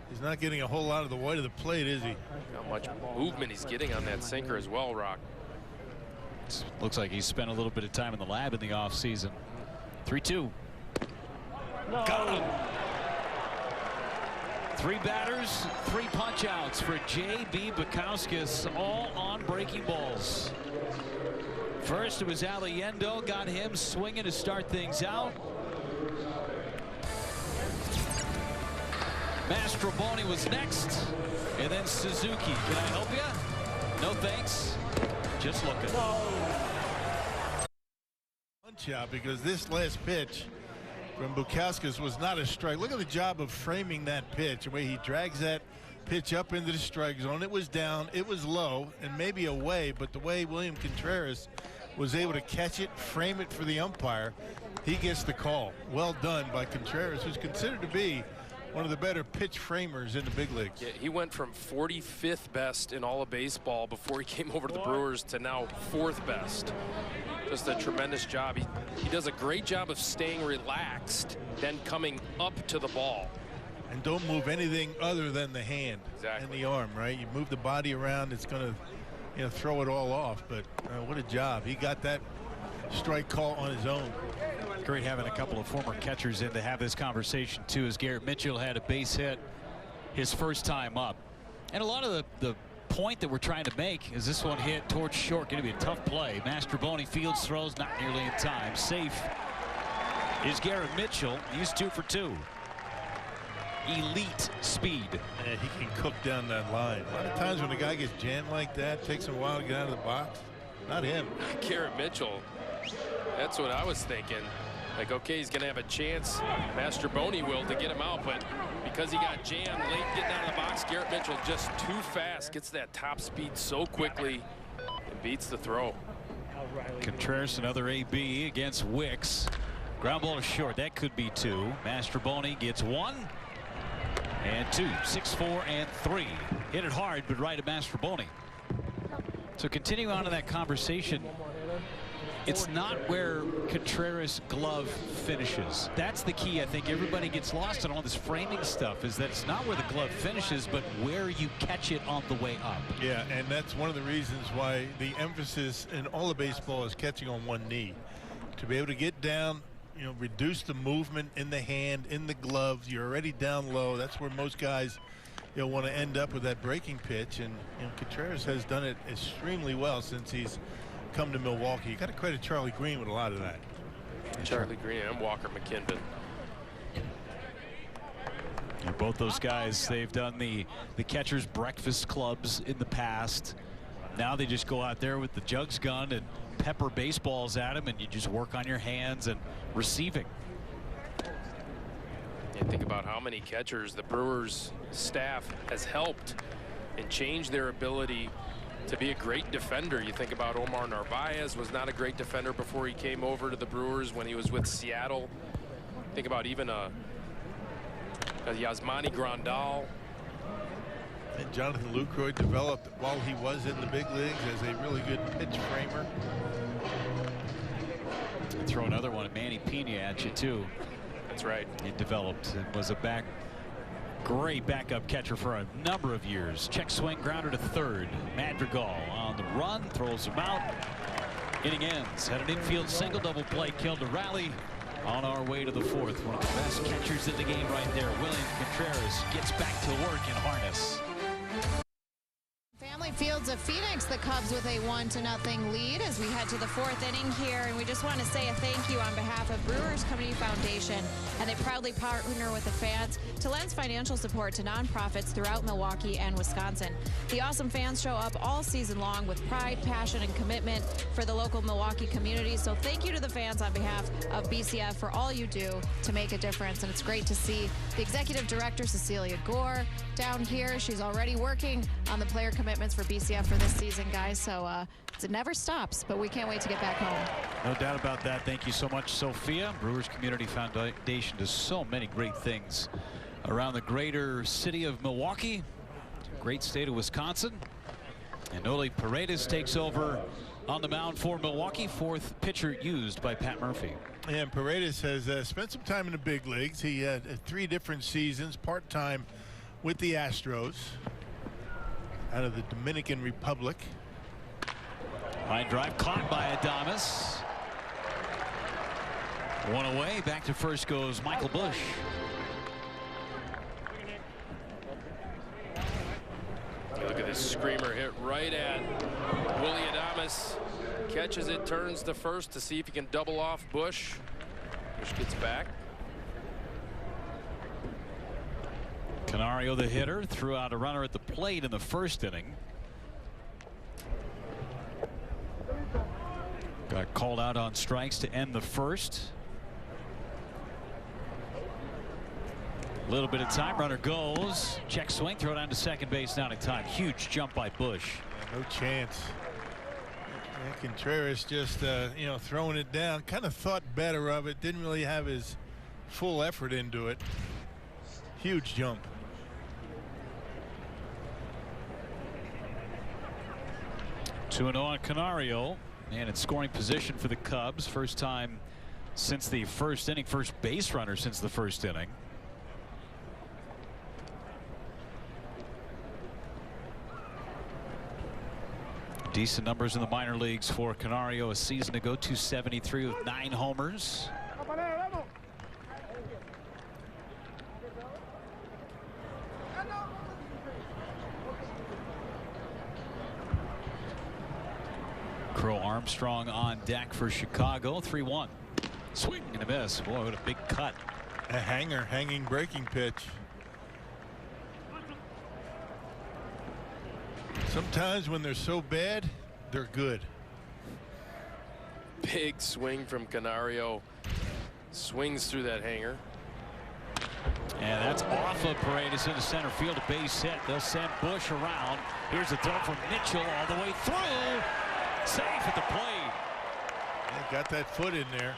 He's not getting a whole lot of the white of the plate, is he? How much movement he's getting on that sinker as well, Rock. Looks like he spent a little bit of time in the lab in the offseason. 3-2. No. Got him. 3 batters, 3 punch outs for J.B. Bukowskis, all on breaking balls. First it was Aliendo, got him swinging to start things out. Mastroboni was next, and then Suzuki. Can I help you? No thanks. Just looking. Punch out, because this last pitch from Bukowskis was not a strike. Look at the job of framing that pitch, the way he drags that pitch up into the strike zone. It was down, it was low, and maybe away, but the way William Contreras was able to catch it, frame it for the umpire, he gets the call. Well done by Contreras, who's considered to be one of the better pitch framers in the big leagues. Yeah, he went from 45th best in all of baseball before he came over to the Brewers to now 4th best. Just a tremendous job. He does a great job of staying relaxed, then coming up to the ball. And don't move anything other than the hand and Exactly. the arm, right? You move the body around, it's going to throw it all off. But what a job. He got that strike call on his own. Great having a couple of former catchers in to have this conversation too, as Garrett Mitchell had a base hit his first time up. And a lot of the point that we're trying to make is this one hit towards short. Going to be a tough play. Mastroboni fields throws, not nearly in time. Safe is Garrett Mitchell. He's 2 for 2. Elite speed. Yeah, he can cook down that line. A lot of times when a guy gets jammed like that, it takes him a while to get out of the box. Not him. Garrett Mitchell. That's what I was thinking. Like, okay, he's going to have a chance. Mastroboni will to get him out, but because he got jammed late getting out of the box, Garrett Mitchell just too fast, gets that top speed so quickly and beats the throw. Contreras, another AB against Wicks. Ground ball to short. That could be 2. Mastroboni gets 1 and 2. 6, 4, and 3. Hit it hard, but right at Mastroboni. So continuing on to that conversation, it's not where Contreras' glove finishes. That's the key. I think everybody gets lost on all this framing stuff, is that it's not where the glove finishes, but where you catch it on the way up. Yeah, and that's one of the reasons why the emphasis in all of baseball is catching on one knee. To be able to get down, you know, reduce the movement in the hand, in the glove. You're already down low. That's where most guys, you know, want to end up with that breaking pitch. And you know, Contreras has done it extremely well since he's come to Milwaukee. You got to credit Charlie Green with a lot of that. Charlie Green and Walker McKinnon. Yeah, both those guys, they've done the catcher's breakfast clubs in the past. Now they just go out there with the jugs gun and pepper baseballs at him, and you just work on your hands and receiving. And think about how many catchers the Brewers staff has helped and changed their ability to be a great defender. You think about Omar Narvaez was not a great defender before he came over to the Brewers when he was with Seattle. Think about even a Yasmani Grandal. And Jonathan Lucroy developed while he was in the big leagues as a really good pitch framer. Throw another one at Manny Pena at you too. That's right. He developed and was a great backup catcher for a number of years. Check swing, grounder to third. Madrigal on the run, throws him out. Inning ends. Had an infield single, double play, killed a rally. On our way to the fourth. One of the best catchers in the game right there. William Contreras gets back to work in harness. Family Fields of Phoenix, the Cubs with a 1-0 lead as we head to the fourth inning here. And we just want to say a thank you on behalf of Brewers Community Foundation. And they proudly partner with the fans to lend financial support to nonprofits throughout Milwaukee and Wisconsin. The awesome fans show up all season long with pride, passion, and commitment for the local Milwaukee community. So thank you to the fans on behalf of BCF for all you do to make a difference. And it's great to see the executive director, Cecilia Gore, down here. She's already working on the player commitments for BCF for this season, guys. So it never stops, but we can't wait to get back home. No doubt about that. Thank you so much, Sophia. Brewers Community Foundation does so many great things around the greater city of Milwaukee, great state of Wisconsin. And Noli Paredes takes over on the mound for Milwaukee, fourth pitcher used by Pat Murphy. And Paredes has spent some time in the big leagues. He had 3 different seasons, part-time with the Astros out of the Dominican Republic. Line drive caught by Adames. One away. Back to first goes Michael Bush. Look at this screamer hit right at Willie Adames. Catches it, turns to first to see if he can double off Bush. Bush gets back. Canario, the hitter, threw out a runner at the plate in the first inning. Got called out on strikes to end the first. A little bit of time. Runner goes. Check swing. Throw down to second base. Down in time. Huge jump by Bush. Yeah, no chance. Yeah, Contreras just you know, throwing it down. Kind of thought better of it. Didn't really have his full effort into it. Huge jump. Two and 0 on Canario, and in scoring position for the Cubs. First time since the first inning. First base runner since the first inning. Decent numbers in the minor leagues for Canario a season ago. 273 with 9 homers. Crow Armstrong on deck for Chicago. 3-1. Swing and a miss. Boy, what a big cut. A hanging breaking pitch. Sometimes when they're so bad, they're good. Big swing from Canario. Swings through that hanger. And that's off of Paredes into center field. A base hit. They'll send Bush around. Here's a throw from Mitchell all the way through. Safe at the plate. They got that foot in there.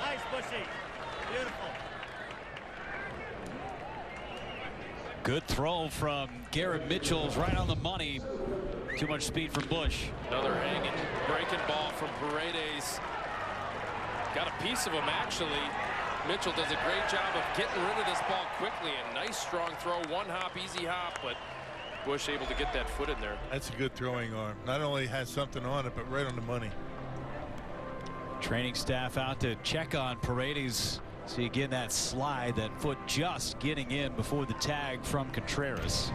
Nice, Bushy. Beautiful. Good throw from Garrett Mitchell's right on the money. Too much speed for Bush. Another hanging, breaking ball from Paredes. Got a piece of him, actually. Mitchell does a great job of getting rid of this ball quickly. A nice, strong throw. One hop, easy hop, but Bush able to get that foot in there. That's a good throwing arm. Not only has something on it, but right on the money. Training staff out to check on Paredes. See again that slide, that foot just getting in before the tag from Contreras.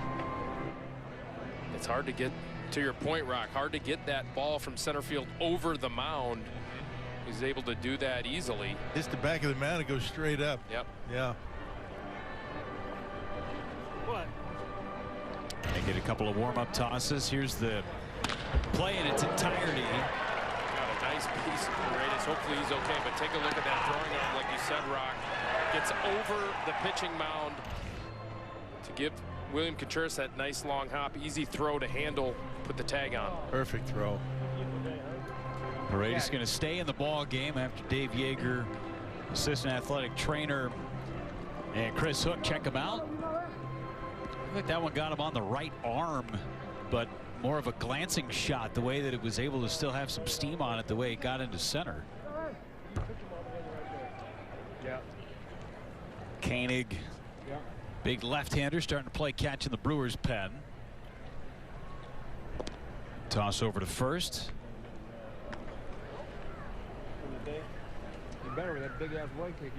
It's hard to get, to your point, Rock, hard to get that ball from center field over the mound. He's able to do that easily. It's the back of the mound. It goes straight up. Yep. Yeah. What? They get a couple of warm-up tosses. Here's the play in its entirety. Got a nice piece of Paredes. Hopefully he's okay, but take a look at that throwing arm, like you said, Rock. Gets over the pitching mound to give William Contreras that nice long hop. Easy throw to handle, put the tag on. Perfect throw. Paredes going to stay in the ball game after Dave Yeager, assistant athletic trainer, and Chris Hook check him out. I think that one got him on the right arm, but more of a glancing shot, the way that it was able to still have some steam on it, the way it got into center. Koenig, big left-hander, starting to play catch in the Brewers' pen. Toss over to first.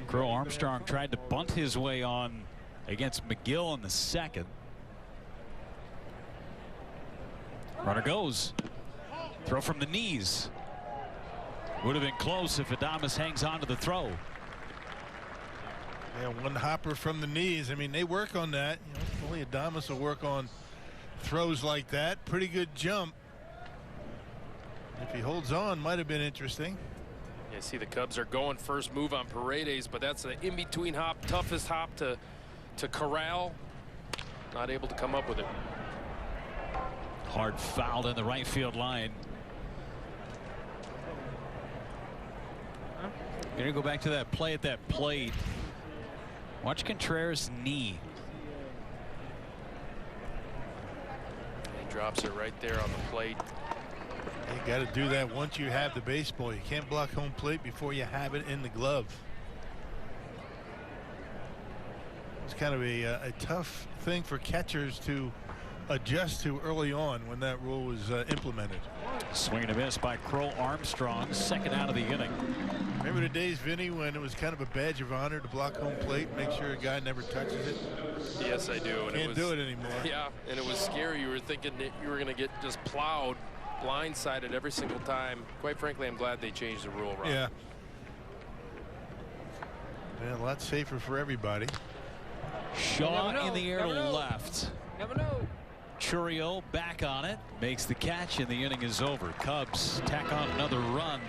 Crow Armstrong tried to bunt his way on against McGill in the second. Runner goes. Throw from the knees. Would have been close if Adames hangs on to the throw. Yeah, one hopper from the knees. I mean, they work on that. You know, only Adames will work on throws like that. Pretty good jump. If he holds on, might have been interesting. Yeah, see the Cubs are going first move on Paredes, but that's an in-between hop, toughest hop to corral. Not able to come up with it. Hard fouled in the right field line. You're going to go back to that play at that plate. Watch Contreras' knee. He drops it right there on the plate. You got to do that once you have the baseball. You can't block home plate before you have it in the glove. It's kind of a tough thing for catchers to adjust to early on when that rule was implemented. Swing and a miss by Crow Armstrong, second out of the inning. Remember the days, Vinny, when it was kind of a badge of honor to block home plate, make sure a guy never touches it? Yes, I do. And Can't do it anymore. Yeah, and it was scary. You were thinking that you were going to get just plowed, blindsided every single time. Quite frankly, I'm glad they changed the rule, Rob. Yeah. Yeah, a lot safer for everybody. Shaw in the air to left. Never know. Churio back on it, makes the catch, and the inning is over. Cubs tack on another run.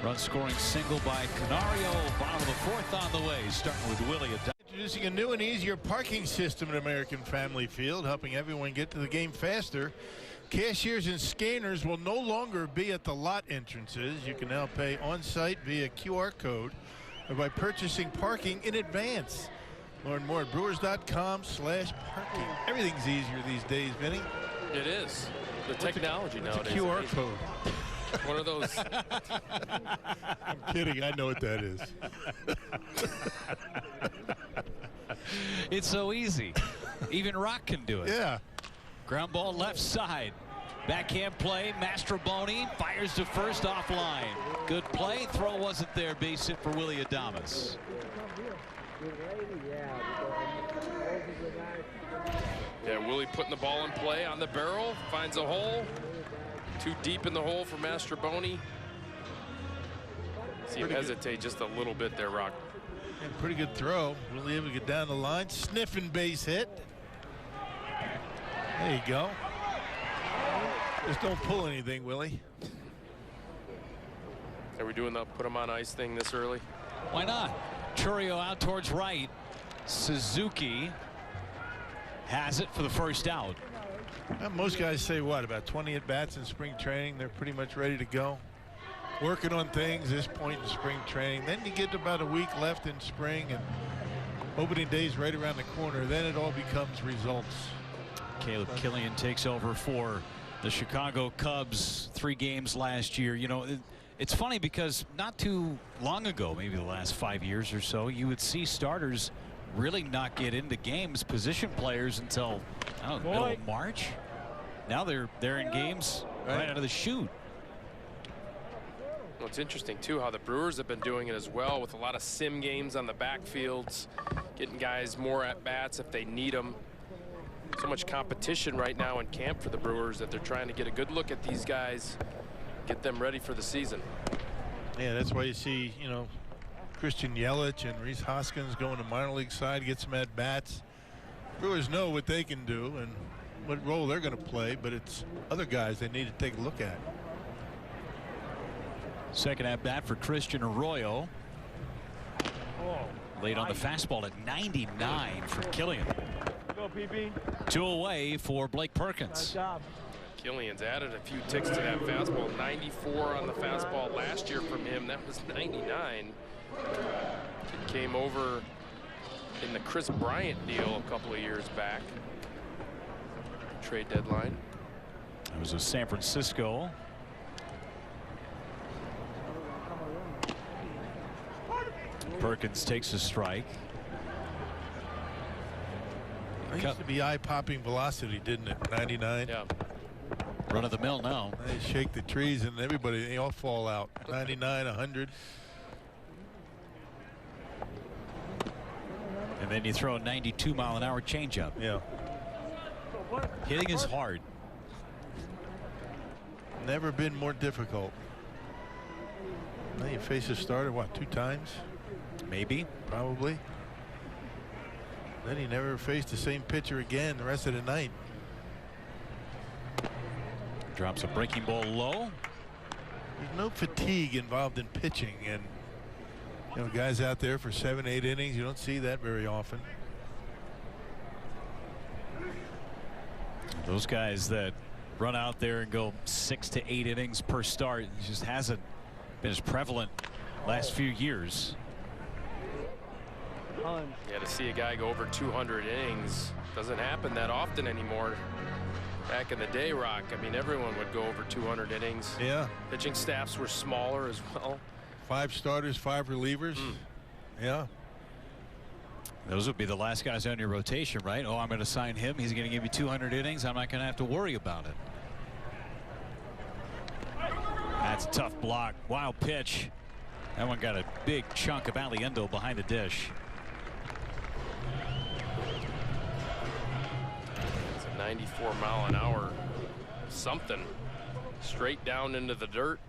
Run scoring single by Canario. Bottom of the fourth on the way, starting with Willie Adames. Introducing a new and easier parking system at American Family Field, helping everyone get to the game faster. Cashiers and scanners will no longer be at the lot entrances. You can now pay on site via QR code or by purchasing parking in advance. Learn more at brewers.com/parking. Everything's easier these days, Vinny. It is. The technology It's nowadays. a QR code. One of those. I'm kidding. I know what that is. It's so easy. Even Rock can do it. Yeah. Ground ball left side. Backhand play. Mastroboni fires to first offline. Good play. Throw wasn't there. Base hit for Willie Adames. Yeah, Willie putting the ball in play on the barrel, finds a hole. Too deep in the hole for Mastroboni. See him hesitate just a little bit there, Rock. Yeah, pretty good throw. Willie able to get down the line. Sniffing base hit. There you go. Just don't pull anything, Willie. Are we doing the put him on ice thing this early? Why not? Churio out towards right. Suzuki has it for the first out. Most guys say what, about 20 at-bats in spring training? They're pretty much ready to go. Working on things this point in spring training. Then you get about a week left in spring, and opening day's right around the corner. Then it all becomes results. Caleb Killian takes over for the Chicago Cubs. 3 games last year. You know, it's funny because not too long ago, maybe the last 5 years or so, you would see starters really not get into games, position players, until I don't know, middle of March. Now they're in games right out of the chute. Well, it's interesting too how the Brewers have been doing it as well, with a lot of sim games on the backfields, getting guys more at bats if they need them. So much competition right now in camp for the Brewers that they're trying to get a good look at these guys, get them ready for the season. Yeah, that's why you see, you know, Christian Yelich and Rhys Hoskins going to minor league side, get some at bats. Brewers know what they can do and what role they're going to play, but it's other guys they need to take a look at. Second at bat for Christian Arroyo. Late on the fastball at 99 for Killian. Go, PB. 2 away for Blake Perkins. Nice job. Killian's added a few ticks to that fastball. 94 on the fastball last year from him. That was 99. It came over in the Chris Bryant deal a couple of years back. Trade deadline. It was a San Francisco. Perkins takes a strike. It used to be eye-popping velocity, didn't it? 99. Yeah. Run of the mill now. They shake the trees and everybody, they all fall out. 99, 100. And then you throw a 92-mile-an-hour changeup. Yeah. Hitting is hard. Never been more difficult. Now you face a starter, what, 2 times? Maybe. Probably. Then he never faced the same pitcher again the rest of the night. Drops a breaking ball low. There's no fatigue involved in pitching, and you know, guys out there for 7, 8 innings, you don't see that very often. Those guys that run out there and go 6 to 8 innings per start, it just hasn't been as prevalent last few years. Yeah, to see a guy go over 200 innings doesn't happen that often anymore. Back in the day, Rock, I mean, everyone would go over 200 innings. Yeah. Pitching staffs were smaller as well. 5 starters, 5 relievers. Yeah. Those would be the last guys on your rotation, right? Oh, I'm going to sign him. He's going to give you 200 innings. I'm not going to have to worry about it. That's a tough block. Wild pitch. That one got a big chunk of Aliendo behind the dish. It's a 94-mile-an-hour something straight down into the dirt.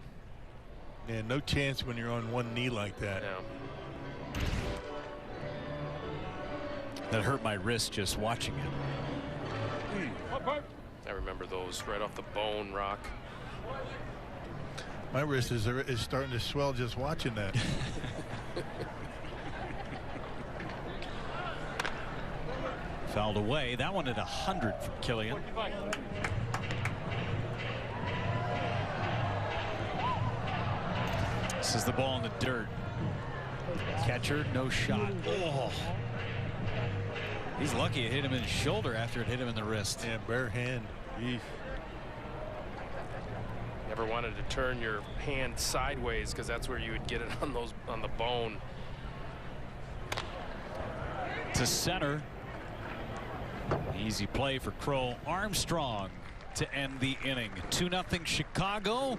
Yeah, no chance when you're on one knee like that. Yeah. That hurt my wrist just watching it. I remember those right off the bone, Rock. My wrist is starting to swell just watching that. Fouled away. That one at 100 from Killian. This is the ball in the dirt. Catcher, no shot. Oh. He's lucky it hit him in his shoulder after it hit him in the wrist. Yeah, bare hand. Jeez. Never wanted to turn your hand sideways because that's where you would get it on the bone. To center. Easy play for Crow Armstrong to end the inning. 2-0 Chicago.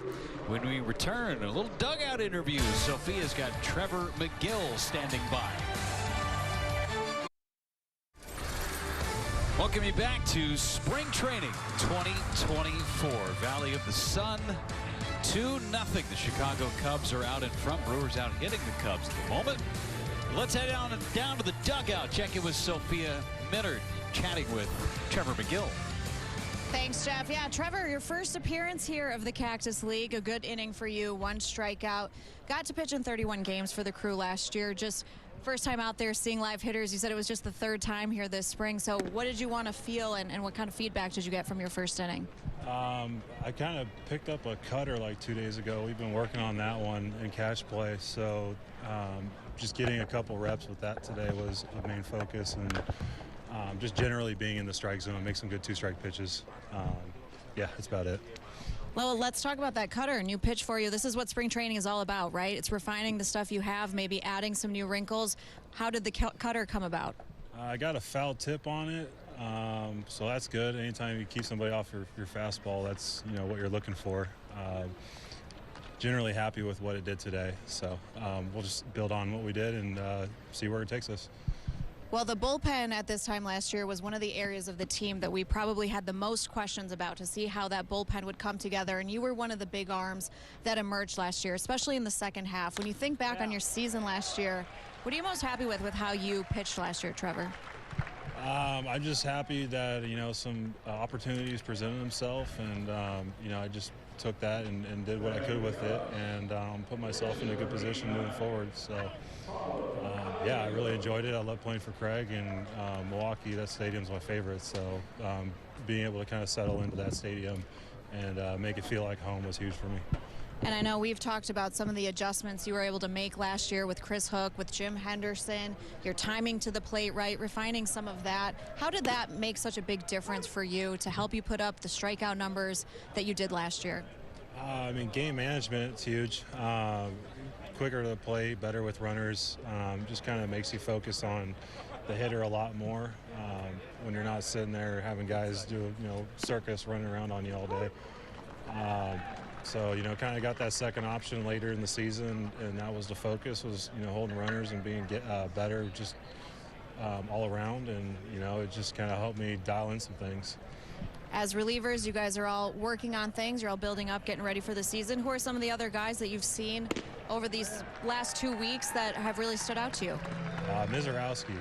When we return, a little dugout interview. Sophia's got Trevor McGill standing by. Welcome Welcome you back to Spring Training 2024. Valley of the Sun, 2-0. The Chicago Cubs are out in front. Brewers out hitting the Cubs at the moment. Let's head down to the dugout. Check in with Sophia Minard, chatting with Trevor McGill. Thanks, Jeff. Yeah, Trevor, your first appearance here of the Cactus League. A good inning for you, 1 strikeout. Got to pitch in 31 games for the Crew last year. Just first time out there seeing live hitters. You said it was just the 3rd time here this spring. So what did you want to feel, and what kind of feedback did you get from your first inning? I kind of picked up a cutter like 2 days ago. We've been working on that one in catch play. So just getting a couple reps with that today was a main focus, and just generally being in the strike zone, make some good 2-strike pitches. Yeah, that's about it. Well, let's talk about that cutter. New pitch for you. This is what spring training is all about, right? It's refining the stuff you have, maybe adding some new wrinkles. How did the cutter come about? I got a foul tip on it, so that's good. Anytime you keep somebody off your fastball, that's what you're looking for. Generally happy with what it did today, so we'll just build on what we did and see where it takes us. Well, the bullpen at this time last year was one of the areas of the team that we probably had the most questions about, to see how that bullpen would come together. And you were one of the big arms that emerged last year, especially in the second half. When you think back on your season last year, what are you most happy with how you pitched last year, Trevor? I'm just happy that, some opportunities presented themselves, and, I just took that and did what I could with it, and put myself in a good position moving forward. So, yeah, I really enjoyed it. I love playing for Craig, and Milwaukee, that stadium's my favorite. So being able to kind of settle into that stadium and make it feel like home was huge for me. And I know we've talked about some of the adjustments you were able to make last year with Chris Hook, with Jim Henderson, your timing to the plate, right, refining some of that. How did that make such a big difference for you to help you put up the strikeout numbers that you did last year? Game management's huge. Quicker to the plate, better with runners. Just kind of makes you focus on the hitter a lot more when you're not sitting there having guys do, circus running around on you all day. So, kind of got that second option later in the season, and that was the focus, was, holding runners and being better just all around. And, it just kind of helped me dial in some things. As relievers, you guys are all working on things. You're all building up, getting ready for the season. Who are some of the other guys that you've seen over these last 2 weeks that have really stood out to you? Mizorowski.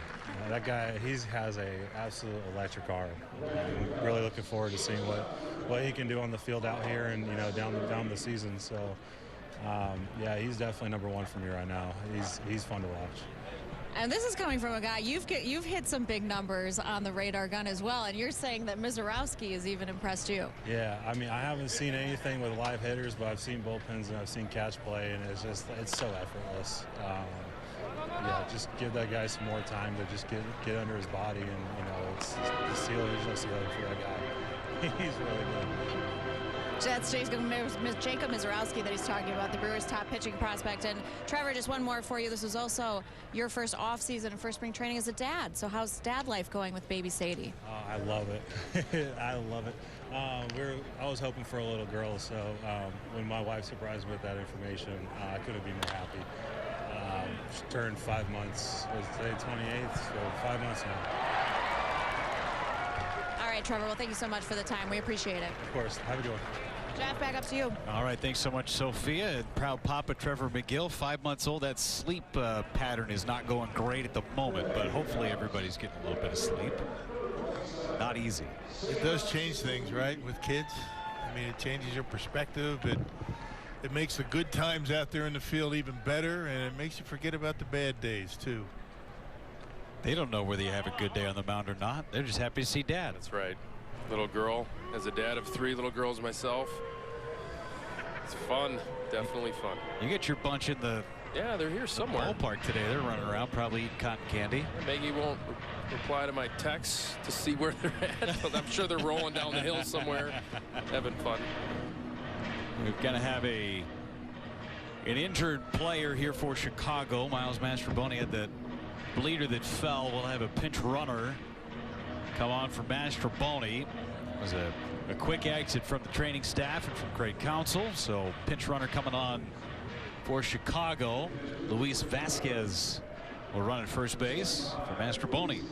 That guy, he has a absolute electric arm. I'm really looking forward to seeing what he can do on the field out here and down the season. So yeah, he's definitely number 1 for me right now. He's fun to watch. And this is coming from a guy, you've hit some big numbers on the radar gun as well, and you're saying that Mizorowski has even impressed you. Yeah, I haven't seen anything with live hitters, but I've seen bullpens and I've seen catch play, and it's so effortless. Yeah, just give that guy some more time to just get under his body, and it's the ceiling is just the ceiling for that guy. He's really good. That's Jacob Mizorowski that he's talking about, the Brewers' top pitching prospect. And Trevor, just one more for you. This was also your first off season and first spring training as a dad. So how's dad life going with baby Sadie? I love it. I love it. I was hoping for a little girl, so when my wife surprised me with that information, I couldn't be more happy. She turned 5 months. It was today 28th, so 5 months now. All right, Trevor, well, thank you so much for the time. We appreciate it. Of course. Have a good one. Jeff, back up to you. All right, thanks so much, Sophia. And proud papa Trevor McGill, 5 months old. That sleep pattern is not going great at the moment, but hopefully everybody's getting a little bit of sleep. Not easy. It does change things, right, with kids. It changes your perspective. It makes the good times out there in the field even better, and it makes you forget about the bad days, too. They don't know whether you have a good day on the mound or not. They're just happy to see Dad. That's right. Little girl. As a dad of 3 little girls myself, it's fun. Definitely fun. You get your bunch in the they're here somewhere. Ballpark today. They're running around, probably eating cotton candy. Maggie won't reply to my texts to see where they're at, but I'm sure they're rolling down the hill somewhere, having fun. We're going to have an injured player here for Chicago. Miles Mastrobuoni had that bleeder that fell. We'll have a pinch runner come on for Mastrobuoni. It was a quick exit from the training staff and from Craig Counsell. So pinch runner coming on for Chicago. Luis Vasquez will run at first base for Mastrobuoni.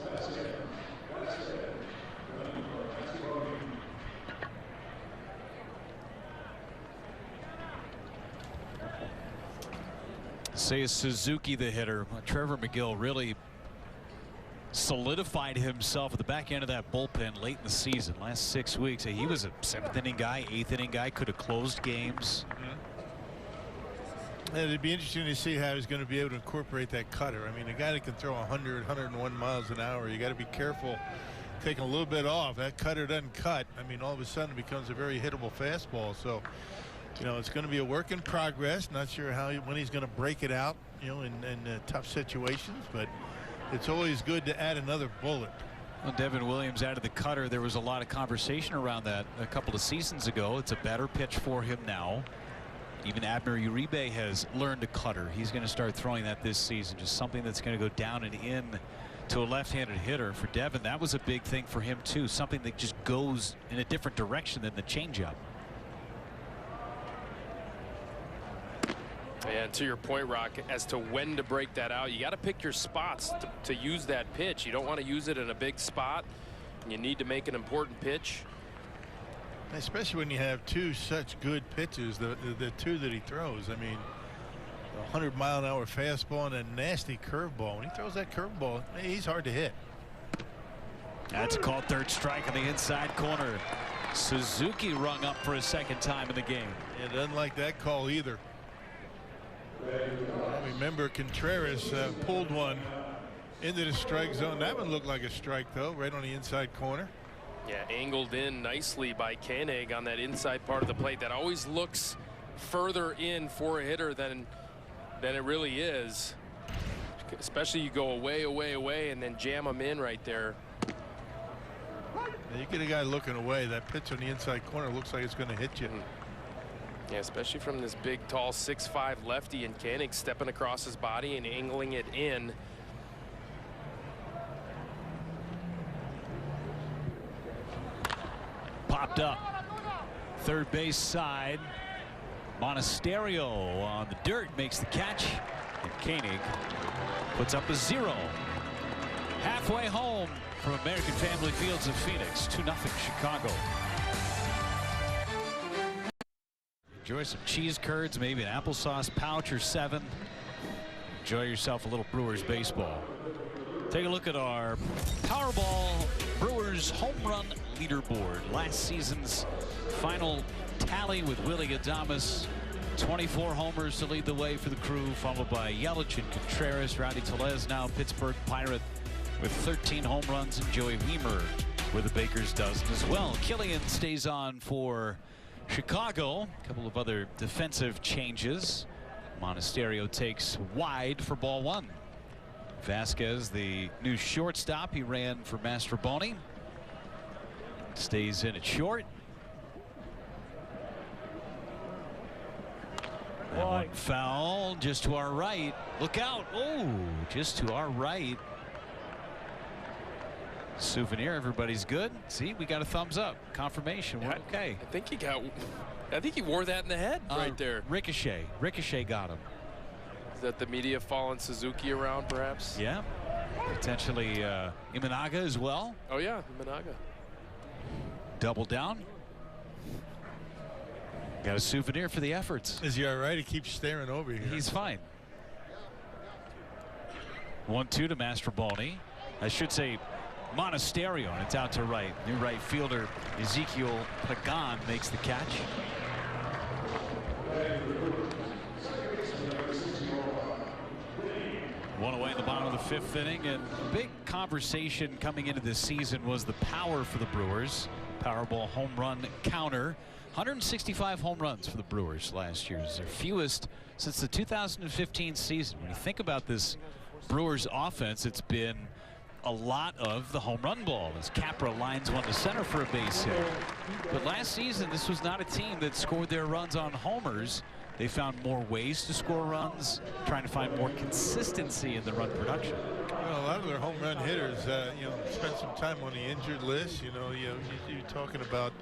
Seiya Suzuki, the hitter. Trevor McGill really solidified himself at the back end of that bullpen late in the season. Last 6 weeks, he was a 7th inning guy, 8th inning guy, could have closed games. And it'd be interesting to see how he's going to be able to incorporate that cutter. I mean, a guy that can throw 100, 101 miles an hour, you got to be careful taking a little bit off. That cutter doesn't cut. I mean, all of a sudden it becomes a very hittable fastball. So, you know, it's going to be a work in progress. Not sure when he's going to break it out, you know, in tough situations, but it's always good to add another bullet. Well, Devin Williams added the cutter. There was a lot of conversation around that a couple of seasons ago. It's a better pitch for him now. Even Abner Uribe has learned a cutter. He's going to start throwing that this season. Just something that's going to go down and in to a left-handed hitter. For Devin, that was a big thing for him too. Something that just goes in a different direction than the changeup. And to your point, Rock, as to when to break that out, you got to pick your spots to use that pitch. You don't want to use it in a big spot. You need to make an important pitch. Especially when you have two such good pitches, the two that he throws. I mean, a 100-mile-an-hour fastball and a nasty curveball. When he throws that curveball, he's hard to hit. That's a called third strike on the inside corner. Suzuki rung up for a second time in the game. Yeah, doesn't like that call either. I remember Contreras pulled one into the strike zone. That one looked like a strike, though, right on the inside corner. Yeah, angled in nicely by Koenig on that inside part of the plate. That always looks further in for a hitter than it really is. Especially you go away, away, away, and then jam them in right there. Now you get a guy looking away. That pitch on the inside corner looks like it's going to hit you. Yeah, especially from this big, tall 6'5" lefty, and Koenig stepping across his body and angling it in. Popped up. Third base side. Monasterio on the dirt makes the catch. And Koenig puts up a 0. Halfway home from American Family Fields of Phoenix. 2-0 Chicago. Enjoy some cheese curds, maybe an applesauce pouch or 7. Enjoy yourself a little Brewers baseball. Take a look at our Powerball Brewers home run leaderboard. Last season's final tally with Willie Adames. 24 homers to lead the way for the crew, followed by Yelich and Contreras. Rowdy Tellez, now Pittsburgh Pirate, with 13 home runs, and Joey Wiemer with a baker's dozen as well. Killian stays on for Chicago. A couple of other defensive changes. Monasterio takes wide for ball 1. Vasquez, the new shortstop, he ran for Mastroboni. Stays in at short. That one foul just to our right. Look out. Oh, just to our right. Souvenir, everybody's good. See, we got a thumbs up. Confirmation, we're okay. I think he wore that in the head right there. Ricochet got him. Is that the media following Suzuki around, perhaps? Yeah. Potentially Imanaga as well. Oh, yeah, Imanaga. Double down. Got a souvenir for the efforts. Is he all right? He keeps staring over here. He's fine. 1-2 to Mastroboni. I should say Monasterio, and it's out to right. New right fielder Ezekiel Pagan makes the catch. One away in the bottom of the 5th inning, and big conversation coming into this season was the power for the Brewers. Powerball home run counter. 165 home runs for the Brewers last year. It's their fewest since the 2015 season. When you think about this Brewers offense, it's been a lot of the home run ball as Capra lines one to center for a base hit. But last season, this was not a team that scored their runs on homers. They found more ways to score runs, trying to find more consistency in the run production. Well, a lot of their home run hitters, spent some time on the injured list. You're talking about,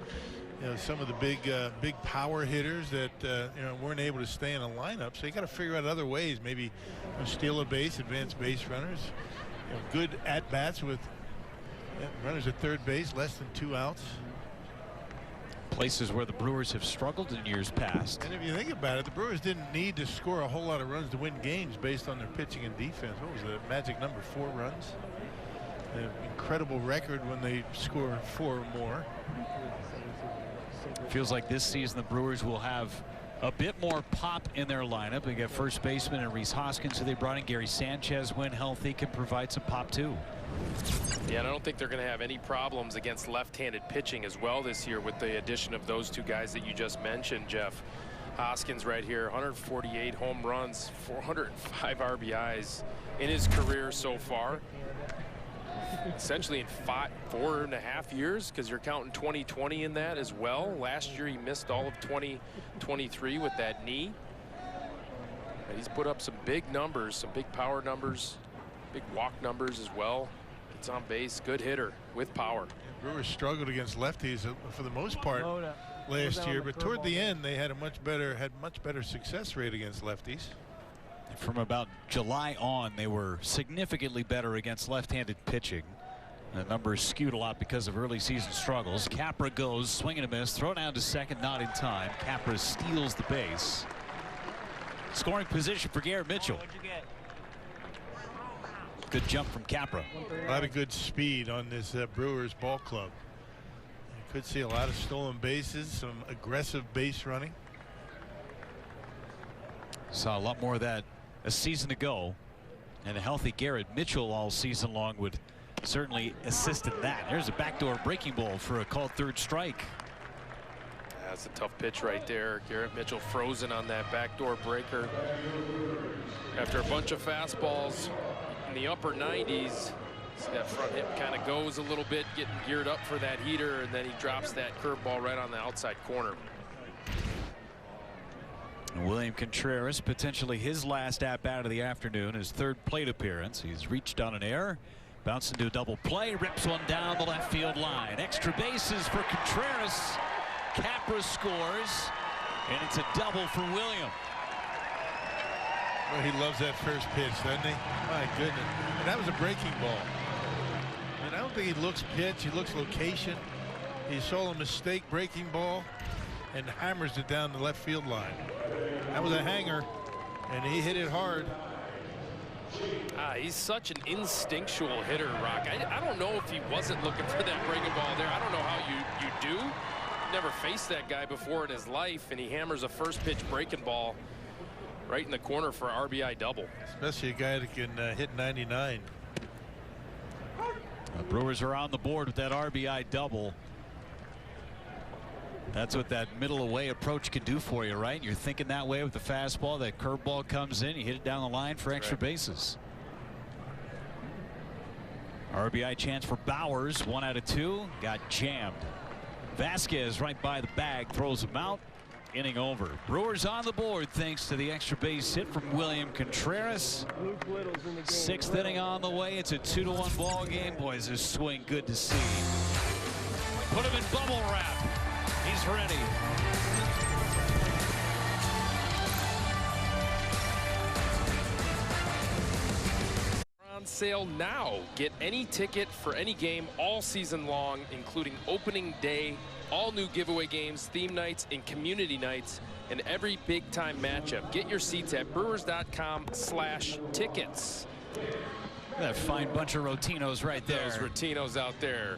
some of the big power hitters that weren't able to stay in a lineup. So you got to figure out other ways, maybe steal a base, advanced base runners. Good at bats with runners at third base, less than 2 outs. places where the Brewers have struggled in years past. And if you think about it, the Brewers didn't need to score a whole lot of runs to win games based on their pitching and defense. What was the magic number? 4 runs. An incredible record when they score 4 or more. Feels like this season the Brewers will have a bit more pop in their lineup. They got first baseman and Rhys Hoskins, who they brought in. Gary Sanchez, when healthy, can provide some pop too. Yeah, and I don't think they're going to have any problems against left-handed pitching as well this year with the addition of those 2 guys that you just mentioned, Jeff. Hoskins right here, 148 home runs, 405 RBIs in his career so far. Essentially in 4.5 years, because you're counting 2020 in that as well. Last year he missed all of 2023 with that knee. And he's put up some big numbers, some big power numbers, big walk numbers as well. Gets on base, good hitter with power. Brewers struggled against lefties for the most part last year, but toward the end they had much better success rate against lefties. From about July on, they were significantly better against left-handed pitching. The numbers skewed a lot because of early season struggles. Capra goes, swing and a miss, throw down to second, not in time. Capra steals the base. Scoring position for Garrett Mitchell. Good jump from Capra. A lot of good speed on this Brewers ball club. You could see a lot of stolen bases, some aggressive base running. Saw a lot more of that a season ago, and a healthy Garrett Mitchell all season long would certainly assist in that. There's a backdoor breaking ball for a called third strike. That's a tough pitch right there. Garrett Mitchell frozen on that backdoor breaker. After a bunch of fastballs in the upper 90s, see that front hip kind of goes a little bit, getting geared up for that heater, and then he drops that curveball right on the outside corner. William Contreras, potentially his last at-bat of the afternoon, his 3rd plate appearance. He's reached on an error, bounced into a double play, rips one down the left field line. Extra bases for Contreras. Capra scores, and it's a double for William. Well, he loves that first pitch, doesn't he? My goodness. And that was a breaking ball. And I don't think he looks pitch, he looks location. He saw a mistake breaking ball and hammers it down the left field line. That was a hanger, and he hit it hard. He's such an instinctual hitter, Rock. I don't know if he wasn't looking for that breaking ball there. I don't know how you do. Never faced that guy before in his life, and he hammers a first pitch breaking ball right in the corner for an RBI double. Especially a guy that can hit 99. The Brewers are on the board with that RBI double. That's what that middle away approach can do for you, right? You're thinking that way with the fastball. That curveball comes in, you hit it down the line for extra bases. RBI chance for Bowers, 1 out of 2, got jammed. Vasquez right by the bag, throws him out. Inning over. Brewers on the board thanks to the extra base hit from William Contreras. 6th inning on the way. It's a 2-1 ball game. Boys, this swing good to see. Put him in bubble wrap. He's ready. On sale now. Get any ticket for any game all season long, including opening day, all new giveaway games, theme nights, and community nights, and every big-time matchup. Get your seats at brewers.com/tickets. That fine bunch of Rotinos right there. Those Rotinos out there.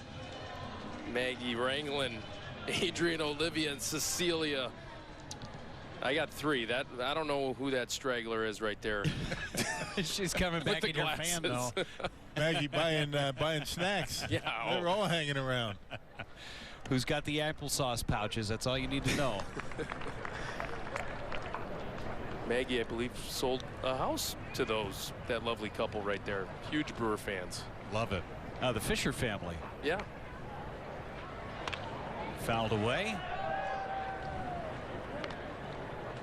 Maggie Ranglin, Adrian Olivia, and Cecilia. I got 3. I don't know who that straggler is right there. She's coming back in your fan, though. Maggie buying snacks. Yeah, they're all hanging around. Who's got the applesauce pouches? That's all you need to know. Maggie, I believe, sold a house to that lovely couple right there. Huge Brewer fans. Love it. The Fisher family. Yeah. Fouled away.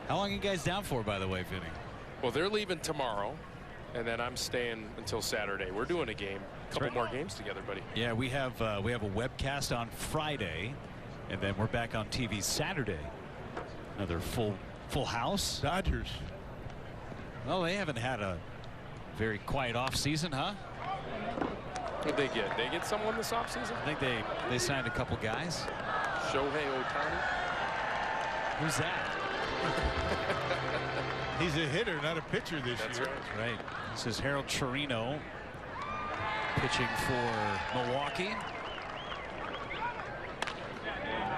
How long are you guys down for, by the way, Vinny? Well, they're leaving tomorrow, and then I'm staying until Saturday. We're doing a game, a couple more games together, buddy. Yeah, we have a webcast on Friday, and then we're back on TV Saturday. Another full house. Dodgers. Well, they haven't had a very quiet off season, huh? What'd they get? They get someone this offseason? I think they signed a couple guys. Shohei Ohtani. Who's that? He's a hitter, not a pitcher this That's year. right. Right. This is Harold Chirino pitching for Milwaukee.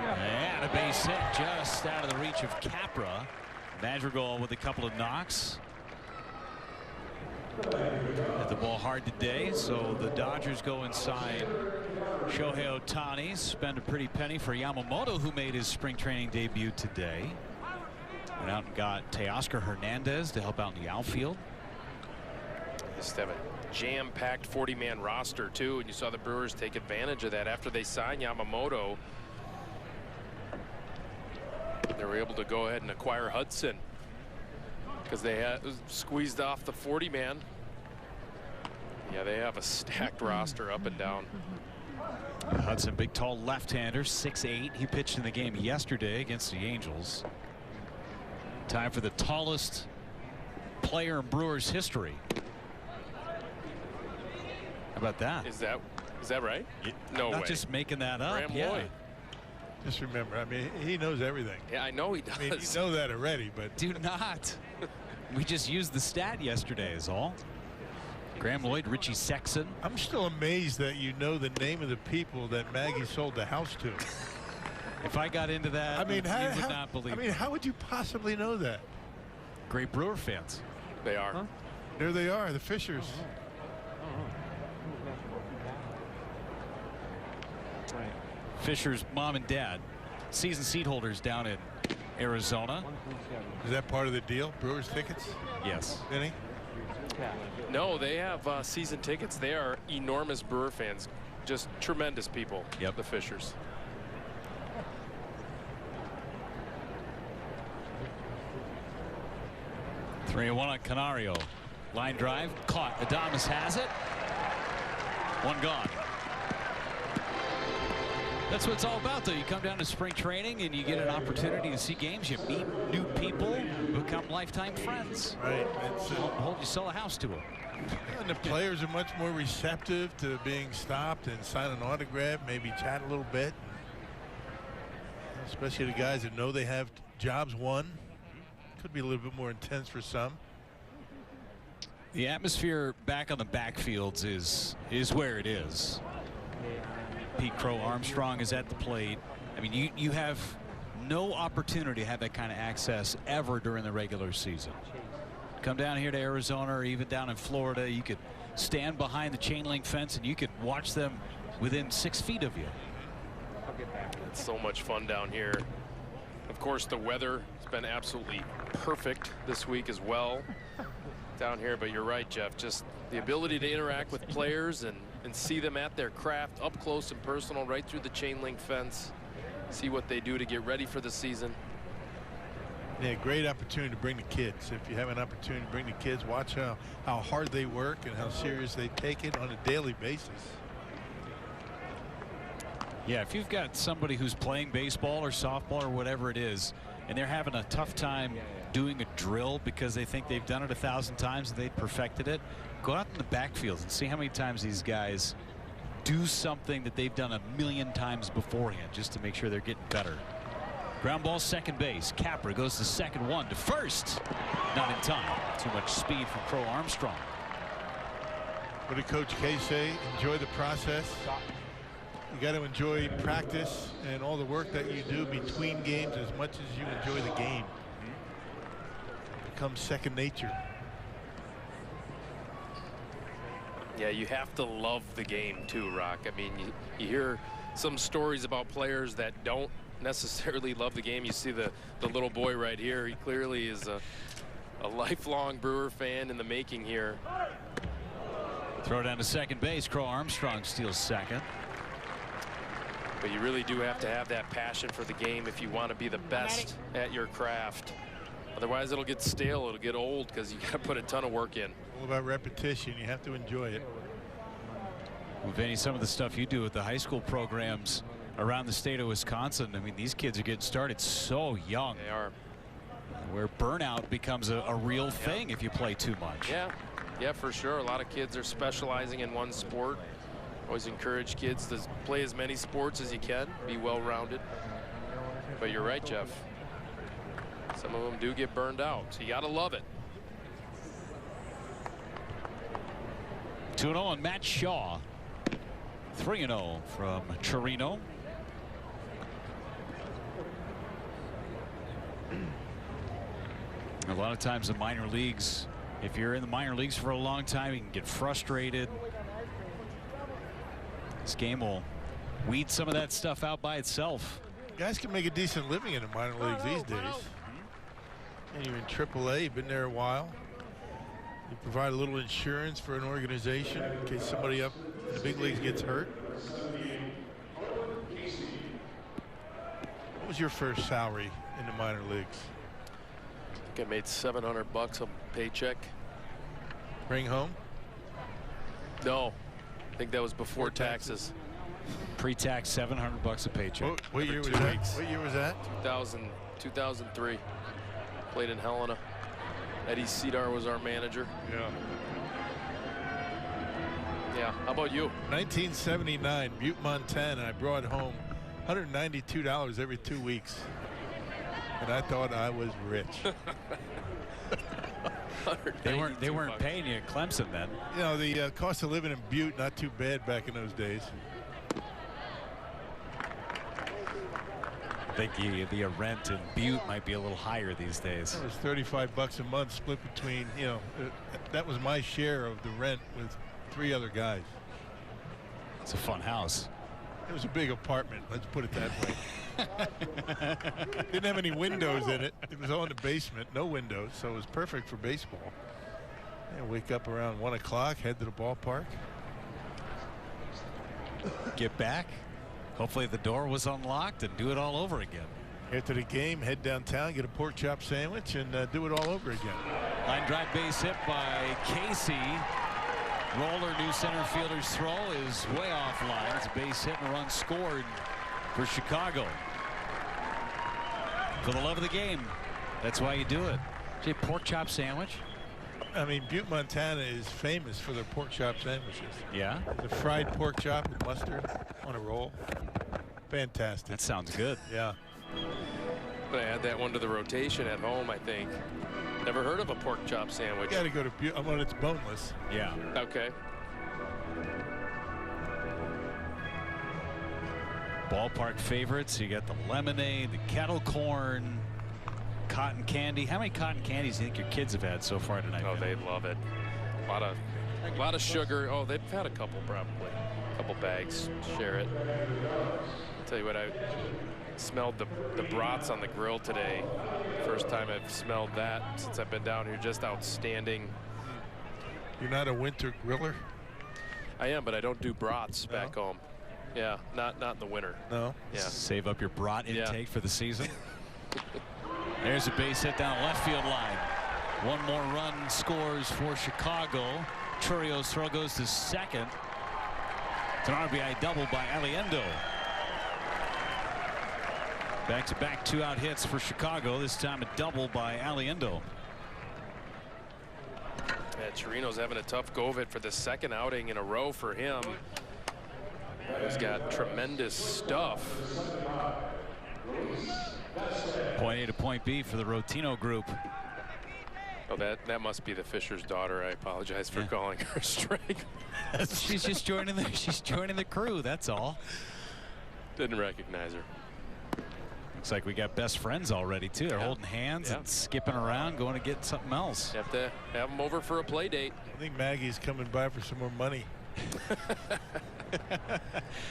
And a base hit just out of the reach of Capra. Madrigal with a couple of knocks. Hit the ball hard today, so the Dodgers go inside Shohei Ohtani. Spend a pretty penny for Yamamoto, who made his spring training debut today. Went out and got Teoscar Hernandez to help out in the outfield. Just have a jam-packed 40-man roster too, and you saw the Brewers take advantage of that after they signed Yamamoto. They were able to go ahead and acquire Hudson because they had squeezed off the 40-man. Yeah, they have a stacked roster up and down. Hudson, big tall left-hander, 6'8". He pitched in the game yesterday against the Angels. Time for the tallest player in Brewers history. How about that? Is that right? No Not way. just making that up. Graham Yeah. Lloyd. Just remember, I mean, he knows everything. Yeah, I know he does. I mean, you know that already, but Do not. We just used the stat yesterday is all. Graham Lloyd, Richie Sexson. I'm still amazed that you know the name of the people that Maggie sold the house to. If I got into that, I mean, you would not believe it. how would you possibly know that? Great Brewer fans. They are. There they are, the Fishers. Fisher's mom and dad, season seat holders down in Arizona. Is that part of the deal? Brewers tickets? Yes. Vinny? No, they have season tickets. They are enormous Brewer fans. Just tremendous people. Yep. The Fishers. Three and one on Canario. Line drive caught. Adames has it. One gone. That's what it's all about, though. You come down to spring training and you get an opportunity to see games. You meet new people, become lifetime friends. Right. It's, Hold you sell a house to them. and the players are much more receptive to being stopped and sign an autograph, maybe chat a little bit. Especially the guys that know they have jobs won. Could be a little bit more intense for some. The atmosphere back on the backfields is where it is. Pete Crow Armstrong is at the plate. I mean, you have no opportunity to have that kind of access ever during the regular season. Come down here to Arizona or even down in Florida, you could stand behind the chain link fence and you could watch them within 6 feet of you. It's so much fun down here. Of course, the weather has been absolutely perfect this week as well down here. But you're right, Jeff. Just the ability to interact with players and see them at their craft up close and personal right through the chain link fence. See what they do to get ready for the season. Yeah, great opportunity to bring the kids. If you have an opportunity to bring the kids, watch how hard they work and how serious they take it on a daily basis. Yeah, if you've got somebody who's playing baseball or softball or whatever it is, and they're having a tough time doing a drill because they think they've done it 1,000 times and they've perfected it, go out in the backfield and see how many times these guys do something that they've done 1,000,000 times beforehand just to make sure they're getting better. Ground ball, second base. Capra goes to second, one to first. Not in time. Too much speed from Crow Armstrong. What did Coach K say? Enjoy the process. You got to enjoy practice and all the work that you do between games as much as you enjoy the game. It becomes second nature. Yeah, you have to love the game too, Rock. I mean, you hear some stories about players that don't necessarily love the game. You see the little boy right here. He clearly is a lifelong Brewer fan in the making here. Throw down to second base. Crow Armstrong steals second. But you really do have to have that passion for the game if you want to be the best at your craft. Otherwise, it'll get stale. It'll get old because you got to put a ton of work in. All about repetition. You have to enjoy it. Well, Vinny, some of the stuff you do with the high school programs around the state of Wisconsin, I mean, these kids are getting started so young. They are. Where burnout becomes a real thing if you play too much. Yeah, for sure. A lot of kids are specializing in one sport. Always encourage kids to play as many sports as you can, be well-rounded. But you're right, Jeff. Some of them do get burned out, so you got to love it. 2-0 on Matt Shaw. 3-0 from Chirino. A lot of times in minor leagues, if you're in the minor leagues for a long time, you can get frustrated. This game will weed some of that stuff out by itself. Guys can make a decent living in the minor leagues these days. And you're in AAA, you've been there a while. You provide a little insurance for an organization in case somebody up in the big leagues gets hurt. What was your first salary in the minor leagues? I think I made $700 a paycheck. Bring home? No, I think that was before taxes. Pre-tax $700 a paycheck. What year was that? What year was that? 2003. Played in Helena. Eddie Cedar was our manager. Yeah. Yeah. How about you? 1979, Butte, Montana. I brought home $192 every 2 weeks. And I thought I was rich. They weren't paying you at Clemson then. You know, the cost of living in Butte, not too bad back in those days. I think the rent in Butte might be a little higher these days. It was $35 a month split between, you know, that was my share of the rent with 3 other guys. It's a fun house. It was a big apartment, let's put it that way. Didn't have any windows in it. It was all in the basement, no windows, so it was perfect for baseball. And wake up around 1 o'clock, head to the ballpark. Get back. Hopefully the door was unlocked and do it all over again. After the game, head downtown, get a pork chop sandwich, and do it all over again. Line drive base hit by Casey. Roller, new center fielder's throw is way off line. It's a base hit and a run scored for Chicago. For the love of the game, that's why you do it. Say pork chop sandwich. I mean, Butte, Montana is famous for their pork chop sandwiches. Yeah. The fried pork chop with mustard on a roll. Fantastic. That sounds good. Yeah. But I add that one to the rotation at home, I think. Never heard of a pork chop sandwich. You got to go to Butte. Well, it's boneless. Yeah. Okay. Ballpark favorites. You got the lemonade, the kettle corn, cotton candy. How many cotton candies do you think your kids have had so far tonight? Oh, they love it. A lot of sugar. Oh, they've had a couple probably. A couple bags. Share it. Tell you what, I smelled the brats on the grill today. First time I've smelled that since I've been down here. Just outstanding. You're not a winter griller? I am, but I don't do brats back home. Yeah, not in the winter. No. Yeah. Save up your brat intake for the season. There's a base hit down the left field line. One more run scores for Chicago. Churrio's throw goes to second. It's an RBI double by Aliendo. Back-to-back 2-out hits for Chicago. This time a double by Aliendo. Yeah, Chirino's having a tough go of it for the second outing in a row for him. He's got tremendous stuff. Point A to point B for the Rotino group. Oh, that must be the Fisher's daughter. I apologize for calling her strike. She's just joining the crew. That's all. Didn't recognize her. Looks like we got best friends already too. They're holding hands and skipping around, going to get something else. You have to have them over for a play date. I think Maggie's coming by for some more money.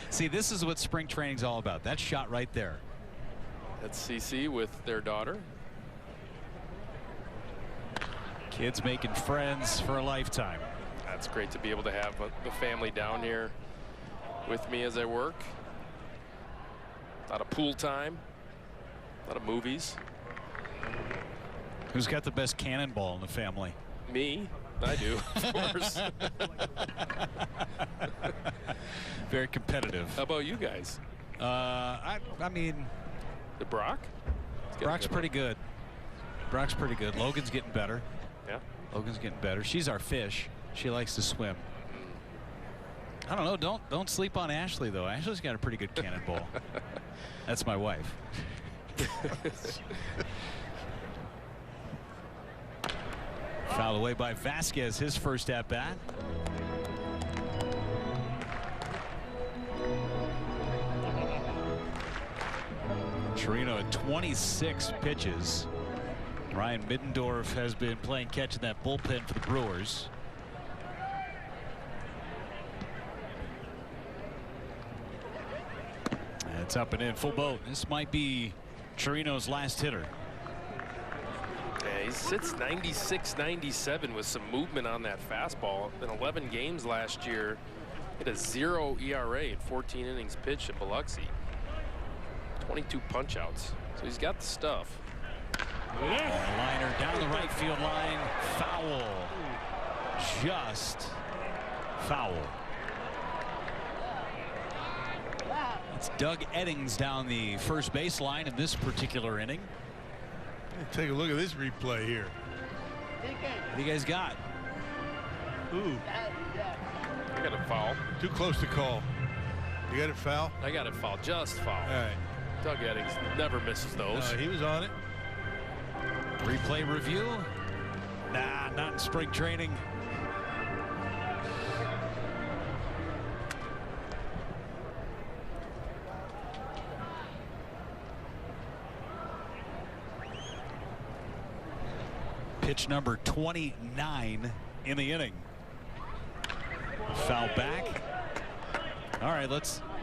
See, this is what spring training's all about. That shot right there. That's CC with their daughter. Kids making friends for a lifetime. That's great to be able to have the family down here with me as I work. A lot of pool time. A lot of movies. Who's got the best cannonball in the family? Me. I do, of course. Very competitive. How about you guys? I mean, the Brock? Brock's pretty good. Brock's pretty good. Logan's getting better. Yeah. Logan's getting better. She's our fish. She likes to swim. I don't know. Don't sleep on Ashley though. Ashley's got a pretty good cannonball. That's my wife. Fouled away by Vasquez, his first at bat. Chirino at 26 pitches. Ryan Middendorf has been playing catch in that bullpen for the Brewers. And it's up and in, full boat. This might be Chirino's last hitter. Yeah, he sits 96, 97 with some movement on that fastball. In 11 games last year, hit a 0 ERA in 14 innings pitched in Biloxi. 22 punch-outs. So he's got the stuff. Liner down the right field line. Foul. Just foul. It's Doug Eddings down the first baseline in this particular inning. Take a look at this replay here. What do you guys got? Ooh. I got it foul. Too close to call. You got it foul? I got it foul. Just foul. All right. Doug Eddings never misses those. He was on it. Replay review? Nah, not in spring training. Pitch number 29 in the inning. Foul back. All right,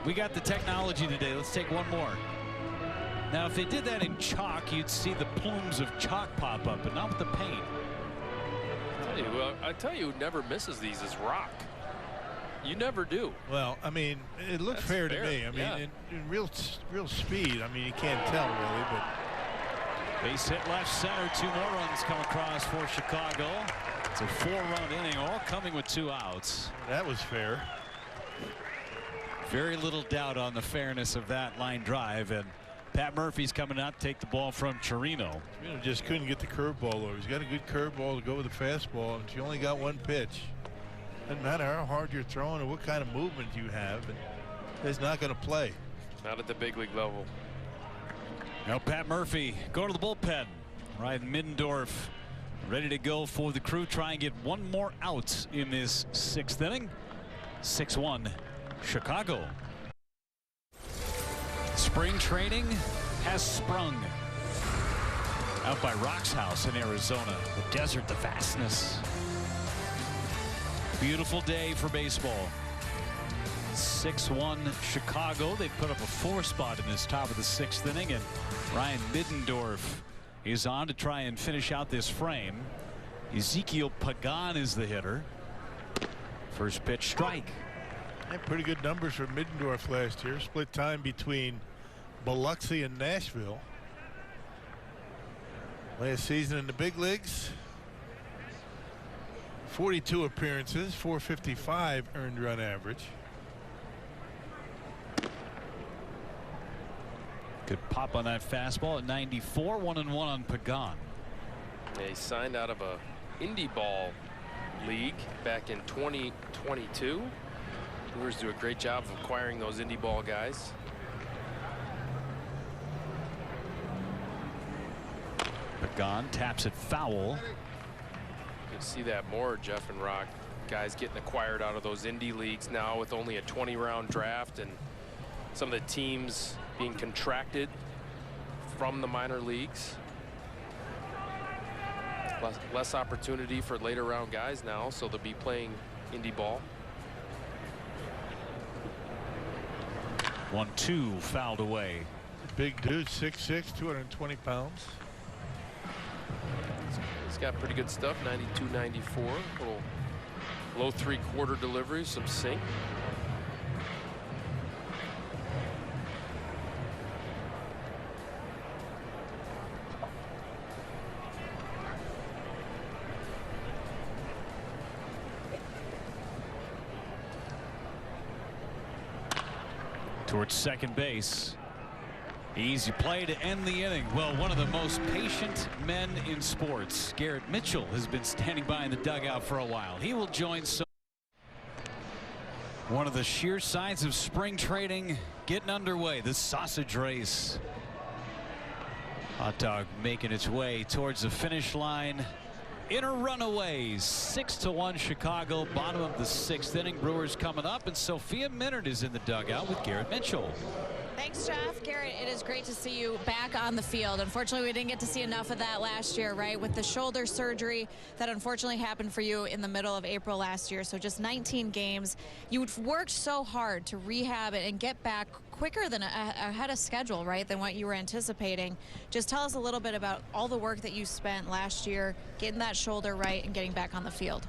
we got the technology today. Let's take one more. Now, if they did that in chalk, you'd see the plumes of chalk pop up, but not with the paint. I tell you who never misses these is Rock. You never do. Well, I mean, it looked fair to me. I mean, yeah. in real speed, I mean, you can't tell really, but. Base hit left center. 2 more runs come across for Chicago. It's a 4-run inning, all coming with 2 outs. That was fair. Very little doubt on the fairness of that line drive, and Pat Murphy's coming out to take the ball from Chirino. Chirino just couldn't get the curveball over. He's got a good curveball to go with the fastball, and you only got 1 pitch. Doesn't matter how hard you're throwing or what kind of movement you have, it's not going to play. Not at the big league level. Now Pat Murphy going to the bullpen. Ryan Middendorf ready to go for the Crew. Try and get 1 more out in this 6th inning. 6-1 Chicago. Spring training has sprung out by Rock's house in Arizona. The desert, the vastness. Beautiful day for baseball. 6-1 Chicago. They put up a 4 spot in this top of the 6th inning, and Ryan Middendorf is on to try and finish out this frame. Ezekiel Pagan is the hitter. First pitch strike. Had pretty good numbers for Middendorf last year. Split time between Biloxi and Nashville. Last season in the big leagues, 42 appearances, 455 earned run average. Good pop on that fastball at 94. 1-1 on Pagan. Yeah, he signed out of a indie ball league back in 2022. Brewers do a great job of acquiring those indie ball guys. Pagan taps it foul. You can see that more, Jeff and Rock. Guys getting acquired out of those indie leagues now with only a 20-round draft, and some of the teams being contracted from the minor leagues. Less opportunity for later round guys now, so they'll be playing indie ball. 1-2 fouled away. Big dude, 6'6", 220 pounds. He's got pretty good stuff, 92, 94. Little low 3/4 delivery, some sink. Towards second base. Easy play to end the inning. Well, one of the most patient men in sports, Garrett Mitchell, has been standing by in the dugout for a while. He will join. So one of the sheer signs of spring training getting underway. The sausage race. Hot dog making its way towards the finish line in a runaway 6-1 Chicago, bottom of the 6th inning. Brewers coming up, and Sophia Minard is in the dugout with Garrett Mitchell. Thanks, Jeff. Garrett, it is great to see you back on the field. Unfortunately, we didn't get to see enough of that last year, right? With the shoulder surgery that unfortunately happened for you in the middle of April last year. So just 19 games. You worked so hard to rehab it and get back quicker than ahead of schedule, right, than what you were anticipating. Just tell us a little bit about all the work that you spent last year, getting that shoulder right and getting back on the field.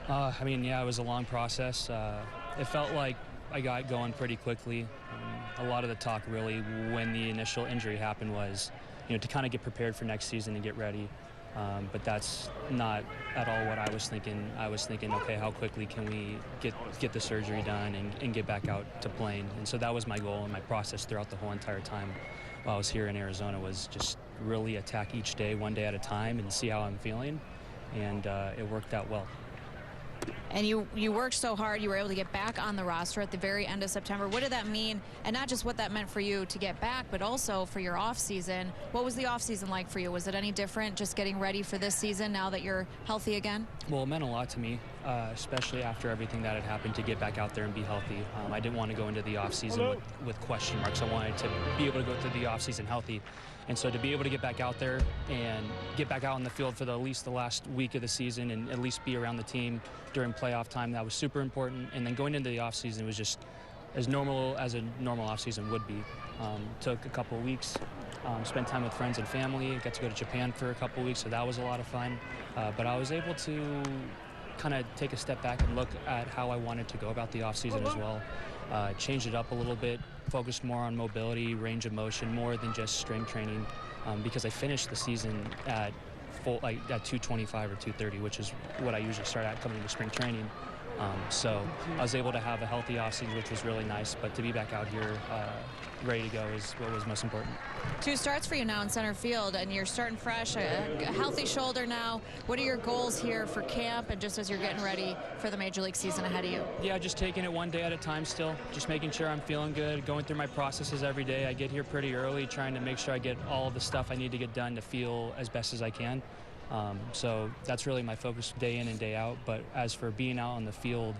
I mean, yeah, it was a long process. It felt like I got going pretty quickly. A lot of the talk really when the initial injury happened was, to kind of get prepared for next season and get ready. But that's not at all what I was thinking. I was thinking, okay, how quickly can we get the surgery done and get back out to playing? And so that was my goal, and my process throughout the whole entire time while I was here in Arizona was just really attack each day, one day at a time, and see how I'm feeling. And it worked out well. And you worked so hard, you were able to get back on the roster at the very end of September. What did that mean? And not just what that meant for you to get back, but also for your off season. What was the off season like for you? Was it any different just getting ready for this season now that you're healthy again? Well, it meant a lot to me, especially after everything that had happened, to get back out there and be healthy. I didn't want to go into the off season with question marks. I wanted to be able to go through the off season healthy. And so to be able to get back out there and get back out on the field for at least the last week of the season and at least be around the team during playoff time, that was super important. And then going into the offseason was just as normal as a normal offseason would be. Took a couple of weeks, spent time with friends and family, got to go to Japan for a couple of weeks, so that was a lot of fun. But I was able to kind of take a step back and look at how I wanted to go about the offseason as well. Changed it up a little bit, focused more on mobility, range of motion, more than just strength training, because I finished the season at at 225 or 230, which is what I usually start at coming into spring training. So I was able to have a healthy offseason, which was really nice, but to be back out here ready to go is what was most important. 2 starts for you now in center field, and you're starting fresh, a healthy shoulder now. What are your goals here for camp and just as you're getting ready for the Major League season ahead of you? Yeah, just taking it one day at a time still, just making sure I'm feeling good, going through my processes every day. I get here pretty early, trying to make sure I get all the stuff I need to get done to feel as best as I can. So that's really my focus day in and day out. But as for being out on the field,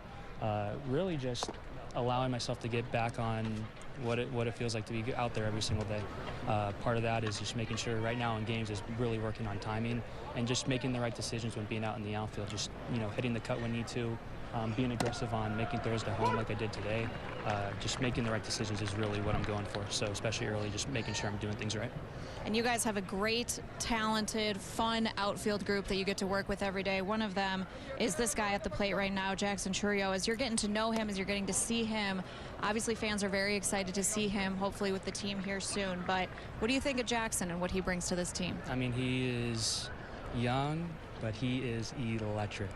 really just allowing myself to get back on what it feels like to be out there every single day. Part of that is just making sure right now in games is really working on timing and just making the right decisions when being out in the outfield. Just hitting the cut when need to, being aggressive on making throws to home like I did today. Just making the right decisions is really what I'm going for. So especially early, just making sure I'm doing things right. And you guys have a great, talented, fun outfield group that you get to work with every day. One of them is this guy at the plate right now, Jackson Chourio. As you're getting to know him, as you're getting to see him, obviously fans are very excited to see him, hopefully with the team here soon. But what do you think of Jackson and what he brings to this team? I mean, he is young, but he is electric.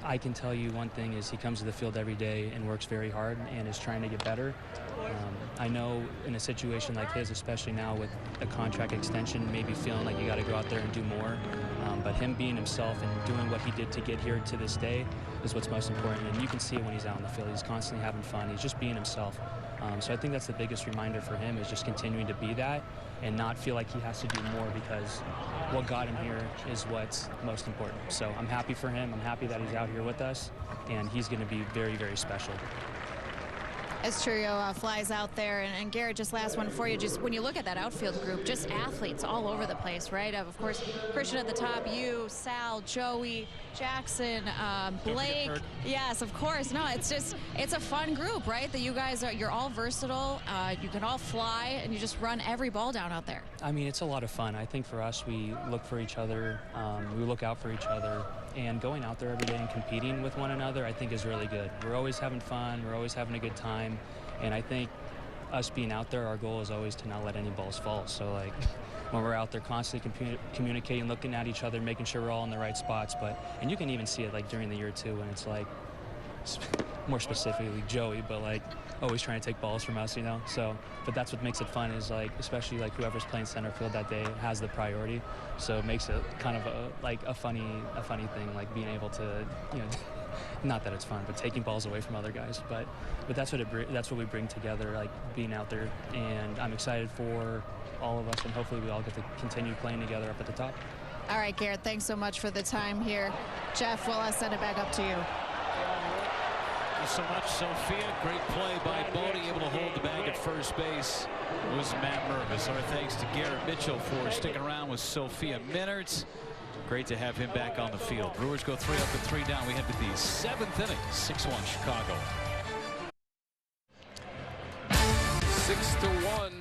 I can tell you one thing is he comes to the field every day and works very hard and is trying to get better. I know in a situation like his, especially now with a contract extension, maybe feeling like you got to go out there and do more. But him being himself and doing what he did to get here to this day is what's most important. And you can see it when he's out in the field. He's constantly having fun. He's just being himself. So I think that's the biggest reminder for him is just continuing to be that and not feel like he has to do more because what got him here is what's most important. So I'm happy for him. I'm happy that he's out here with us, and he's going to be very, very special. As Chourio flies out there, and Garrett, just last one for you. Just when you look at that outfield group, just athletes all over the place, right? Of course, Christian at the top, you, Sal, Joey, Jackson, Blake. Yes, of course. No, it's a fun group, right? That you guys you're all versatile. You can all fly, and you just run every ball down out there. I mean, it's a lot of fun. I think for us, we look for each other. We look out for each other. And going out there every day and competing with one another, I think is really good. We're always having fun. We're always having a good time. And I think us being out there, our goal is always to not let any balls fall. So, like, when we're out there constantly communicating, looking at each other, making sure we're all in the right spots. And you can even see it, like, during the year, too, when it's, like, more specifically Joey, but, like, always trying to take balls from us, So, but that's what makes it fun is, like, especially, like, whoever's playing center field that day has the priority. So it makes it kind of a funny thing, like being able to, not that it's fun, but taking balls away from other guys. But that's what we bring together, like being out there. And I'm excited for all of us, and hopefully we all get to continue playing together up at the top. All right, Garrett, thanks so much for the time here. Jeff, we'll send it back up to you. Thank you so much, Sophia. Great play by Bodie, able to hold the bag at first base. It was Matt Mervis. Our thanks to Garrett Mitchell for sticking around with Sophia Minards. Great to have him back on the field. Brewers go 3 up and 3 down. We head to the 7th inning, 6-1 Chicago. 6-1.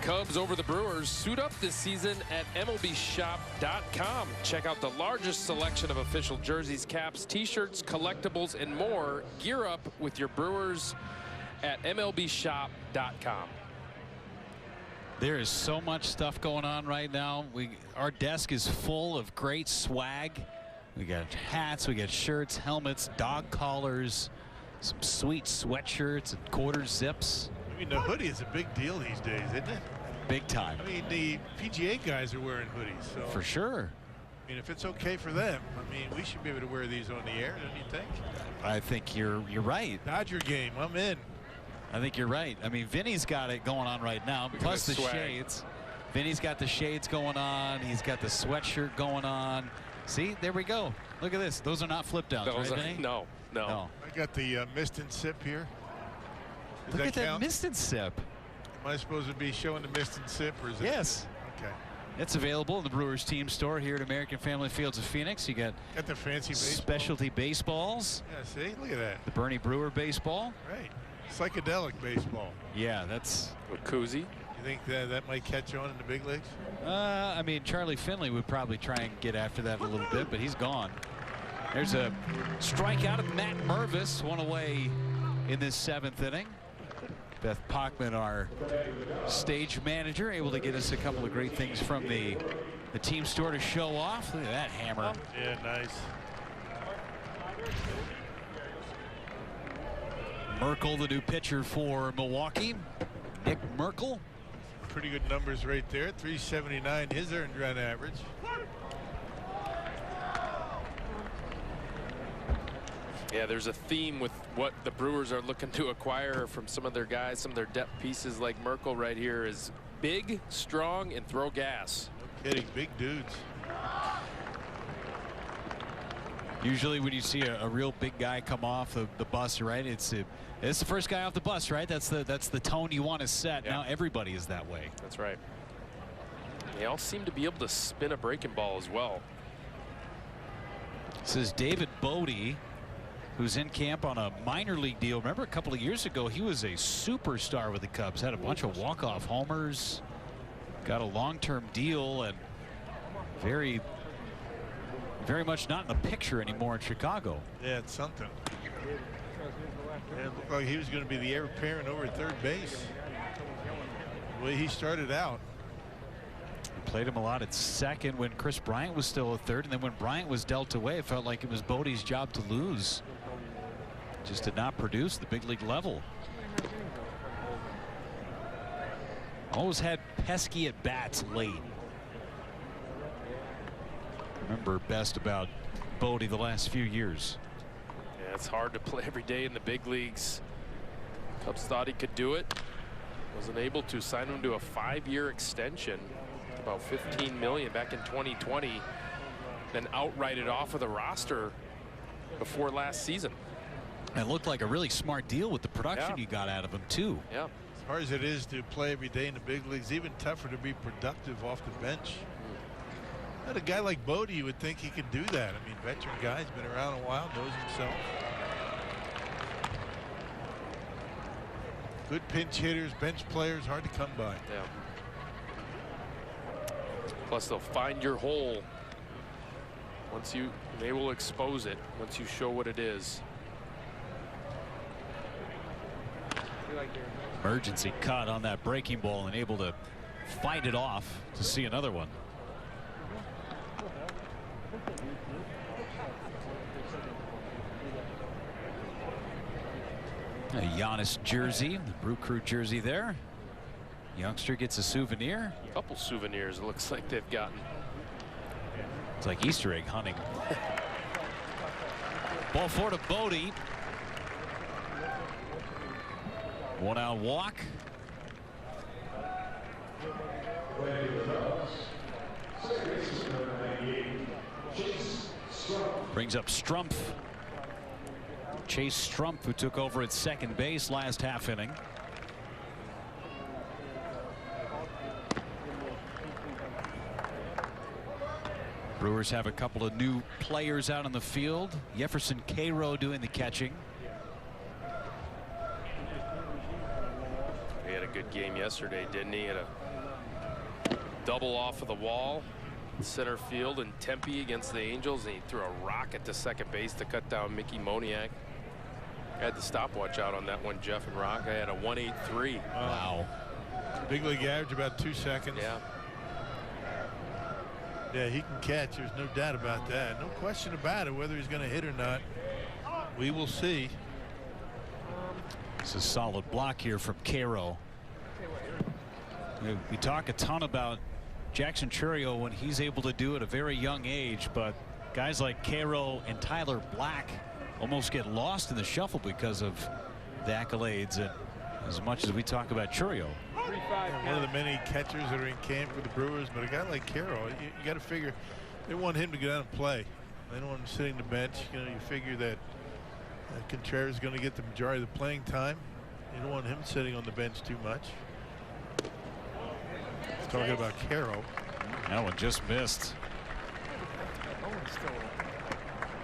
Cubs over the Brewers. Suit up this season at MLBShop.com. Check out the largest selection of official jerseys, caps, t-shirts, collectibles, and more. Gear up with your Brewers at MLBShop.com. There is so much stuff going on right now. Our desk is full of great swag. We got hats, we got shirts, helmets, dog collars, some sweet sweatshirts and quarter zips. I mean, the hoodie is a big deal these days, isn't it? Big time. I mean, the PGA guys are wearing hoodies. So, for sure. I mean, if it's okay for them, I mean, we should be able to wear these on the air, don't you think? I think you're right. Dodger game, I'm in. I think you're right. I mean, Vinny's got it going on right now, plus the shades. Vinny's got the shades going on. He's got the sweatshirt going on. See, there we go. Look at this. Those are not flip downs, right, Vinny? No. I got the mist and sip here. Look at that mist and sip. Am I supposed to be showing the mist and sip, or is it? Yes. Okay. It's available in the Brewers team store here at American Family Fields of Phoenix. You got the fancy specialty baseballs. Yeah, see, look at that. The Bernie Brewer baseball. Right. Psychedelic baseball. Yeah, that's with koozie. You think that might catch on in the big leagues? I mean, Charlie Finley would probably try and get after that a little bit, but he's gone. There's a strikeout of Matt Mervis, one away in this 7th inning. Beth Pockman, our stage manager, able to get us a couple of great things from the team store to show off. Look at that hammer. Yeah, nice. Merkel, the new pitcher for Milwaukee. Nick Merkel. Pretty good numbers right there. 379 his earned run average. Yeah, there's a theme with what the Brewers are looking to acquire from some of their guys. Some of their depth pieces, like Merkel right here, is big, strong, and throw gas. No kidding, big dudes. Usually when you see a real big guy come off the bus, right, it's the first guy off the bus, right? That's the tone you want to set. Yeah. Now everybody is that way. That's right. They all seem to be able to spin a breaking ball as well. This is David Bodie, who's in camp on a minor league deal. Remember a couple of years ago, he was a superstar with the Cubs, had a bunch of walk-off homers, got a long-term deal, and very much not in the picture anymore in Chicago. Yeah, it's something. Yeah, it looked like he was going to be the heir apparent over at third base. The way he started out. We played him a lot at second when Chris Bryant was still at third, and then when Bryant was dealt away, it felt like it was Bodie's job to lose. Just did not produce the big league level. Always had pesky at bats late. Remember best about Bodie the last few years. Yeah, it's hard to play every day in the big leagues. Cubs thought he could do it. Wasn't able to. Sign him to a 5-year extension, about $15 million back in 2020. Then outrighted off of the roster before last season. And it looked like a really smart deal with the production you got out of him too. Yeah. As hard as it is to play every day in the big leagues, even tougher to be productive off the bench. But a guy like Bodie, you would think he could do that. I mean, veteran guy's been around a while, knows himself. Good pinch hitters, bench players, hard to come by. Yeah. Plus, they'll find your hole once they will expose it once you show what it is. Emergency cut on that breaking ball and able to fight it off to see another one. A Giannis jersey, the Brew Crew jersey there. Youngster gets a souvenir. A couple souvenirs it looks like they've gotten. It's like Easter egg hunting. Ball four to Bodie. 1 out walk. Brings up Strumpf. Chase Strumpf, who took over at second base last half inning. Brewers have a couple of new players out on the field. Jefferson Cairo doing the catching. He had a good game yesterday, didn't he? Had a double off of the wall, center field in Tempe against the Angels, and he threw a rocket to second base to cut down Mickey Moniak. I had the stopwatch out on that one, Jeff and Rock. I had a 1.83. Wow. Big league average about 2 seconds. Yeah. Yeah, he can catch. There's no doubt about that. No question about it. Whether he's going to hit or not, we will see. It's a solid block here from Cairo. We talk a ton about Jackson Chourio when he's able to do it at a very young age, but guys like Cairo and Tyler Black almost get lost in the shuffle because of the accolades. And as much as we talk about Chourio, one of the many catchers that are in camp for the Brewers, but a guy like Cairo, you got to figure they want him to get out and play. They don't want him sitting on the bench. You figure that Contreras is going to get the majority of the playing time. You don't want him sitting on the bench too much. Talking about Cairo. That one just missed.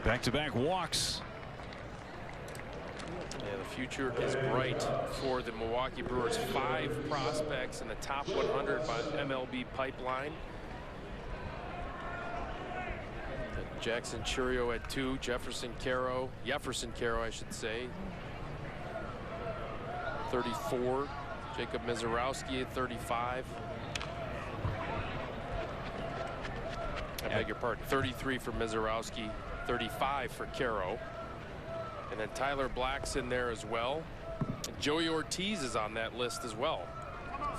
Back-to-back walks. Yeah, the future is bright for the Milwaukee Brewers. 5 prospects in the top 100 by MLB Pipeline. Jackson Chourio had 2. Jefferson Cairo, I should say, 34. Jacob Mizorowski at 35. I beg your pardon. 33 for Mizorowski, 35 for Cairo. And then Tyler Black's in there as well. And Joey Ortiz is on that list as well.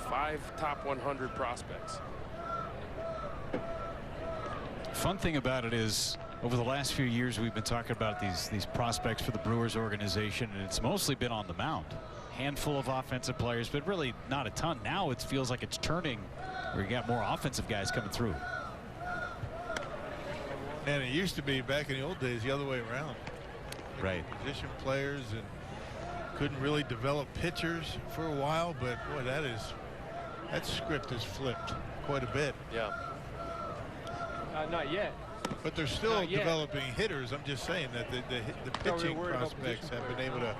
5 top 100 prospects. Fun thing about it is, over the last few years, we've been talking about these prospects for the Brewers organization, and it's mostly been on the mound. Handful of offensive players, but really not a ton. Now it feels like it's turning, where you got more offensive guys coming through. And it used to be back in the old days the other way around. Right. Position players and couldn't really develop pitchers for a while, but boy, that script has flipped quite a bit. Yeah. Not yet. But they're still developing hitters. I'm just saying that the pitching prospects have been able to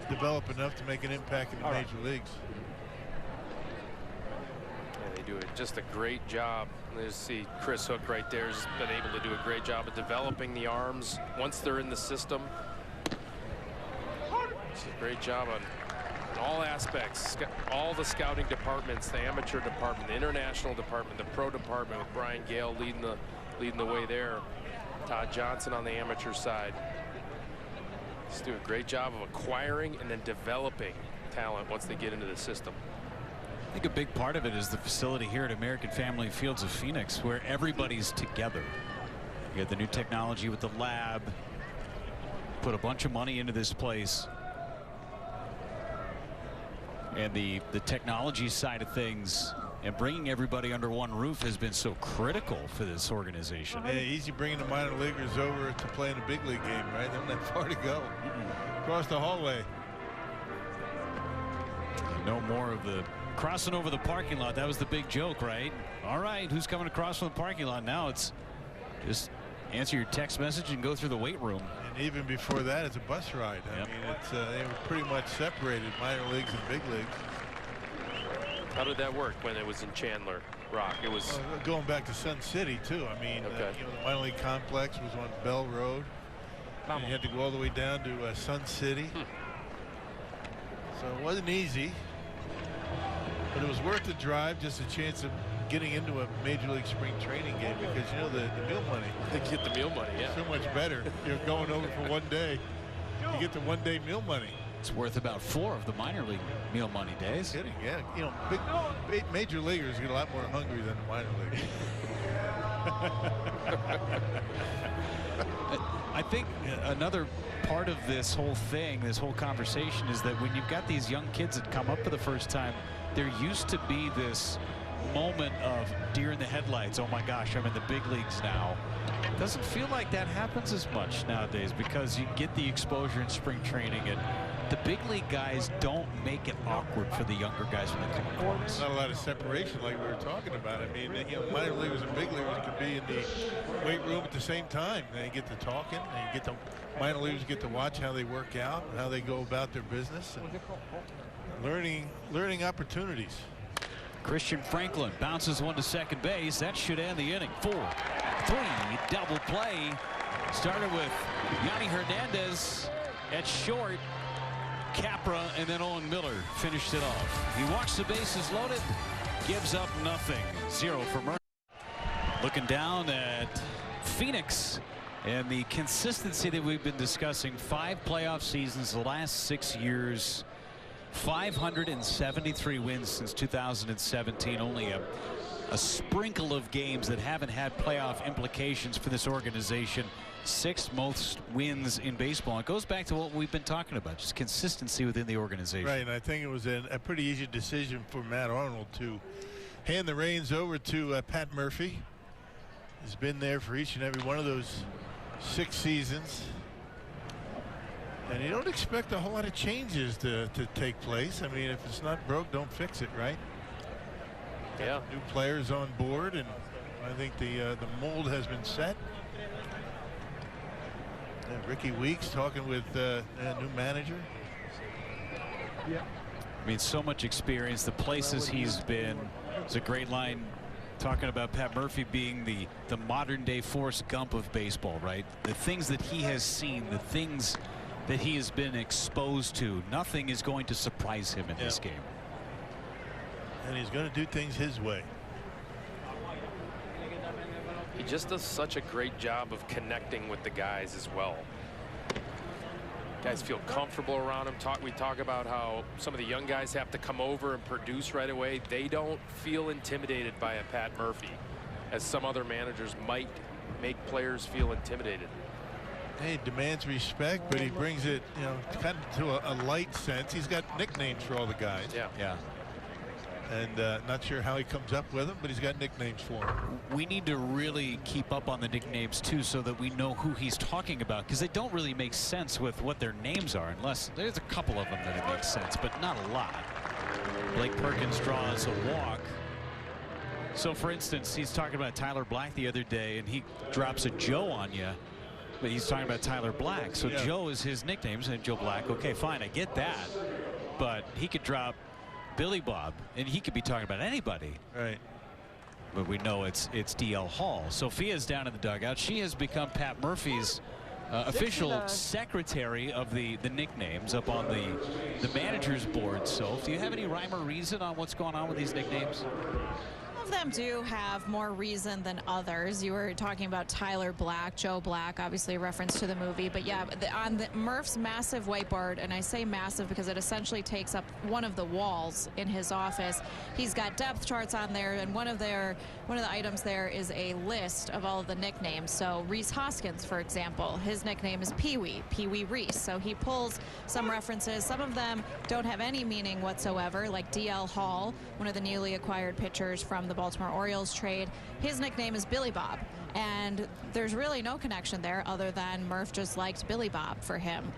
develop enough to make an impact in the major leagues. Yeah, they do just a great job. Let's see, Chris Hook right there has been able to do a great job of developing the arms once they're in the system. It's a great job on all aspects, all the scouting departments, the amateur department, the international department, the pro department, with Brian Gale leading the way there. Todd Johnson on the amateur side. Just do a great job of acquiring and then developing talent once they get into the system. I think a big part of it is the facility here at American Family Fields of Phoenix, where everybody's together. You got the new technology with the lab. Put a bunch of money into this place. And the technology side of things and bringing everybody under one roof has been so critical for this organization. Yeah, easy bringing the minor leaguers over to play in a big league game, right? They don't have far to go. Across the hallway. No more of the crossing over the parking lot. That was the big joke, right? All right, who's coming across from the parking lot? Now it's just answer your text message and go through the weight room. And even before that, it's a bus ride. I mean, it's they were pretty much separated, minor leagues and big leagues. How did that work when it was in Chandler, Rock? It was going back to Sun City too. I mean, you know, the minor league complex was on Bell Road. And you had to go all the way down to Sun City. So it wasn't easy, but it was worth the drive. Just a chance of getting into a major league spring training game, because you know the meal money. They get the meal money, yeah. So much better. You're going over for one day. You get the one-day meal money. It's worth about 4 of the minor league meal money days. Kidding, yeah. You know, big major leaguers get a lot more hungry than the minor league. I think another part of this whole thing, this whole conversation, is that when you've got these young kids that come up for the first time, there used to be this moment of deer in the headlights. Oh my gosh, I'm in the big leagues now. It doesn't feel like that happens as much nowadays because you get the exposure in spring training, and the big league guys don't make it awkward for the younger guys when they come across. Not a lot of separation like we were talking about. I mean, you know, minor leaguers and big leaguers could be in the weight room at the same time. They get to talking, and you get to, minor leaguers get to watch how they work out and how they go about their business, and learning opportunities. Christian Franklin bounces one to second base. That should end the inning. 4-3 double play. Started with Yanni Hernandez at short. Capra and then Owen Miller finished it off. He walks the bases loaded, gives up nothing. 0 for Murphy. Looking down at Phoenix and the consistency that we've been discussing. 5 playoff seasons the last 6 years. 573 wins since 2017. Only a sprinkle of games that haven't had playoff implications for this organization. 6th most wins in baseball. It goes back to what we've been talking about, just consistency within the organization. Right, and I think it was a pretty easy decision for Matt Arnold to hand the reins over to Pat Murphy. He's been there for each and every one of those 6 seasons. And you don't expect a whole lot of changes to take place. I mean, if it's not broke, don't fix it, right? Yeah. New players on board, and I think the mold has been set. And Ricky Weeks talking with a new manager. Yeah. I mean, so much experience, the places he's been. It's a great line talking about Pat Murphy being the modern day Forrest Gump of baseball, right? The things that he has seen, the things that he has been exposed to, nothing is going to surprise him in this game. And he's going to do things his way. He just does such a great job of connecting with the guys as well. Guys feel comfortable around him. We talk about how some of the young guys have to come over and produce right away. They don't feel intimidated by a Pat Murphy, as some other managers might make players feel intimidated. He demands respect, but he brings it, you know, kind of to a light sense. He's got nicknames for all the guys. Yeah. And not sure how he comes up with them, but he's got nicknames for them. We need to really keep up on the nicknames too, so that we know who he's talking about, because they don't really make sense with what their names are, unless there's a couple of them that it makes sense, but not a lot. Blake Perkins draws a walk. So for instance, he's talking about Tyler Black the other day, and he drops a Joe on you. But he's talking about Tyler Black, so yeah. Joe is his nickname, and Joe Black. Okay, fine, I get that, but he could drop Billy Bob, and he could be talking about anybody. Right. But we know it's DL Hall. Sophia's down in the dugout. She has become Pat Murphy's official secretary of the nicknames up on the manager's board. So, do you have any rhyme or reason on what's going on with these nicknames? Of them do have more reason than others. You were talking about Tyler Black, Joe Black, obviously a reference to the movie. But yeah, on Murph's massive whiteboard, and I say massive because it essentially takes up one of the walls in his office, he's got depth charts on there, and one of the items there is a list of all of the nicknames. So Rhys Hoskins, for example, his nickname is Pee-wee Reese. So he pulls some references. Some of them don't have any meaning whatsoever, like DL Hall, one of the newly acquired pitchers from the Baltimore Orioles trade. His nickname is Billy Bob, and there's really no connection there other than Murph just liked Billy Bob for him.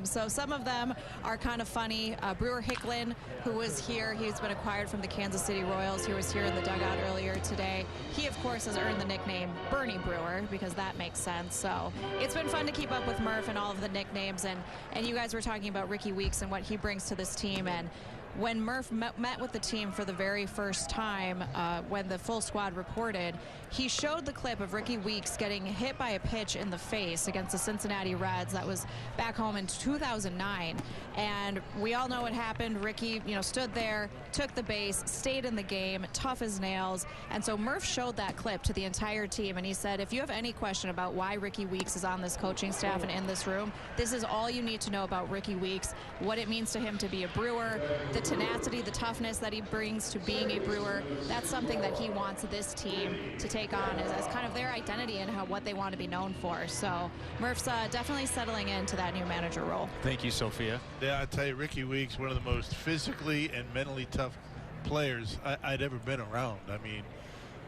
So some of them are kind of funny. Brewer Hicklin, who was here, he's been acquired from the Kansas City Royals. He was here in the dugout earlier today. He, of course, has earned the nickname Bernie Brewer because that makes sense. So it's been fun to keep up with Murph and all of the nicknames. And you guys were talking about Ricky Weeks and what he brings to this team. And when Murph met with the team for the very first time, when the full squad reported, he showed the clip of Ricky Weeks getting hit by a pitch in the face against the Cincinnati Reds. That was back home in 2009. And we all know what happened. Ricky, stood there, took the base, stayed in the game, tough as nails. And so Murph showed that clip to the entire team, and he said, if you have any question about why Ricky Weeks is on this coaching staff and in this room, this is all you need to know about Ricky Weeks, what it means to him to be a Brewer, the tenacity, the toughness that he brings to being a Brewer, that's something that he wants this team to take on as kind of their identity and what they want to be known for. So Murph's definitely settling into that new manager role. Thank you, Sophia. Yeah, I tell you, Ricky Weeks, one of the most physically and mentally tough players I'd ever been around. I mean,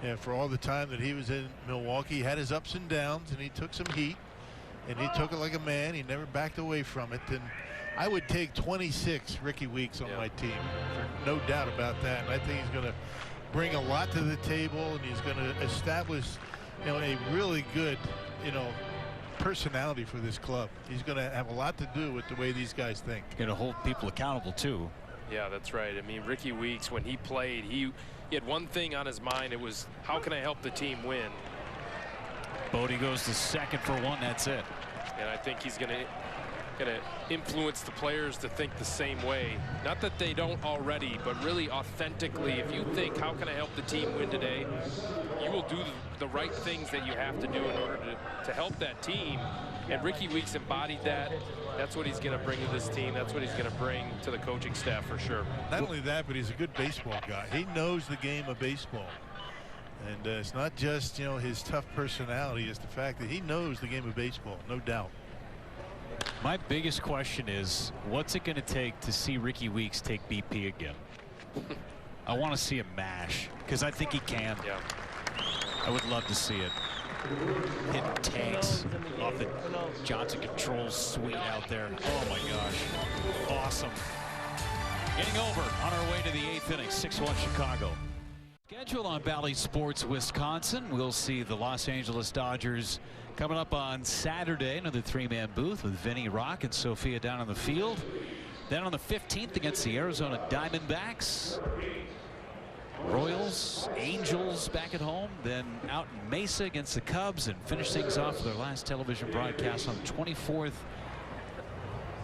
yeah, for all the time that he was in Milwaukee, he had his ups and downs, and he took some heat, and he took it like a man. He never backed away from it. And I would take 26 Ricky Weeks on my team, no doubt about that. And I think he's going to bring a lot to the table, and he's going to establish, you know, a really good, you know, personality for this club. He's going to have a lot to do with the way these guys think. Going to hold people accountable too. Yeah, that's right. I mean, Ricky Weeks, when he played, he had one thing on his mind. It was, how can I help the team win? Bodie goes to second for one. That's it. And I think he's going to influence the players to think the same way. Not that they don't already, but really authentically. If you think, how can I help the team win today, you will do the right things that you have to do in order to help that team. And Ricky Weeks embodied that. That's what he's going to bring to this team. That's what he's going to bring to the coaching staff for sure. Not only that, but he's a good baseball guy. He knows the game of baseball. And it's not just, you know, his tough personality. It's the fact that he knows the game of baseball, no doubt. My biggest question is, what's it going to take to see Ricky Weeks take BP again? I want to see him mash, because I think he can. Yeah. I would love to see it. Hitting tanks off the Johnson Controls suite out there. Oh my gosh. Awesome. Getting over on our way to the 8th inning. 6-1 Chicago. Scheduled on Valley Sports Wisconsin. We'll see the Los Angeles Dodgers coming up on Saturday. Another 3-man booth with Vinny Rock and Sophia down on the field. Then on the 15th against the Arizona Diamondbacks. Royals, Angels back at home, then out in Mesa against the Cubs, and finish things off with their last television broadcast on the 24th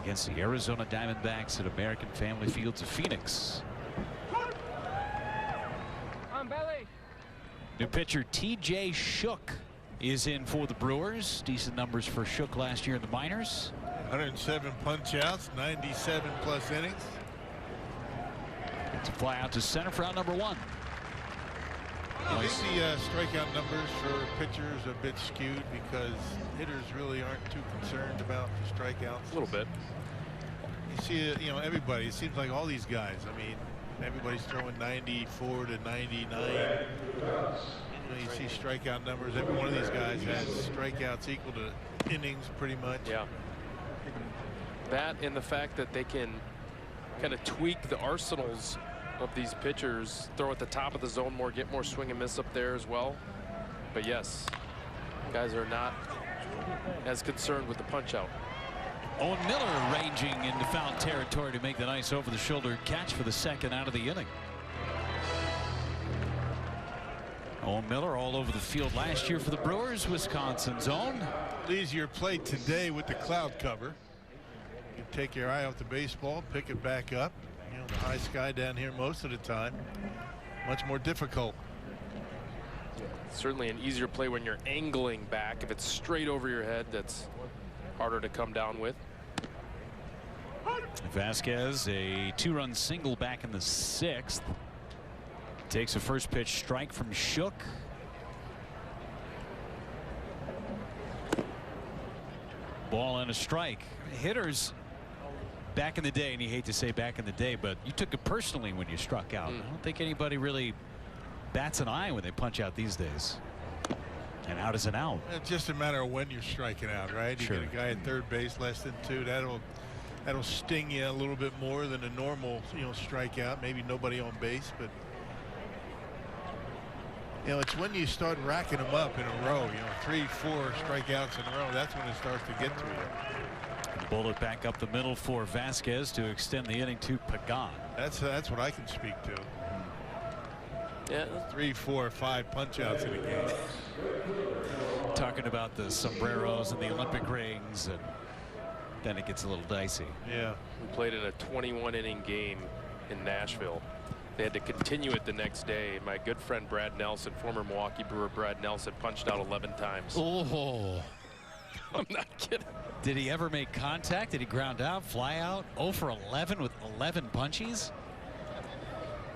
against the Arizona Diamondbacks at American Family Fields of Phoenix. New pitcher T.J. Shook is in for the Brewers. Decent numbers for Shook last year in the minors. 107 punch outs, 97 plus innings. To fly out to center for out number 1. I think the strikeout numbers for pitchers are a bit skewed because hitters really aren't too concerned about the strikeouts. A little bit. You see, you know, everybody. It seems like all these guys. I mean, everybody's throwing 94 to 99. You see strikeout numbers. Every one of these guys has strikeouts equal to innings, pretty much. Yeah. That and the fact that they can kind of tweak the arsenals of these pitchers, throw at the top of the zone more, get more swing and miss up there as well. But yes, guys are not as concerned with the punch out. Owen Miller ranging into foul territory to make the nice over the shoulder catch for the second out of the inning. Owen Miller all over the field last year for the Brewers, Wisconsin's own. Easier play today with the cloud cover. You can take your eye off the baseball, pick it back up. You know, the high sky down here most of the time. Much more difficult. Certainly an easier play when you're angling back. If it's straight over your head, that's harder to come down with. Vasquez, a 2-run single back in the 6th. Takes a first pitch strike from Shook. Ball and a strike. Hitters back in the day, and you hate to say back in the day, but you took it personally when you struck out. I don't think anybody really bats an eye when they punch out these days. And out is an out. It's just a matter of when you're striking out, right? You Sure. get a guy at third base less than 2. That'll sting you a little bit more than a normal, you know, strikeout. Maybe nobody on base, but you know, it's when you start racking them up in a row, you know, 3, 4 strikeouts in a row. That's when it starts to get to you. Bullet back up the middle for Vasquez to extend the inning to Pagan. That's what I can speak to. Yeah. 3, 4, 5 punch outs in a game. Talking about the sombreros and the Olympic rings, and then it gets a little dicey. Yeah. We played in a 21-inning game in Nashville. They had to continue it the next day. My good friend Brad Nelson, former Milwaukee Brewer Brad Nelson, punched out 11 times. Oh. I'm not kidding. Did he ever make contact? Did he ground out, fly out? 0 for 11 with 11 punchies?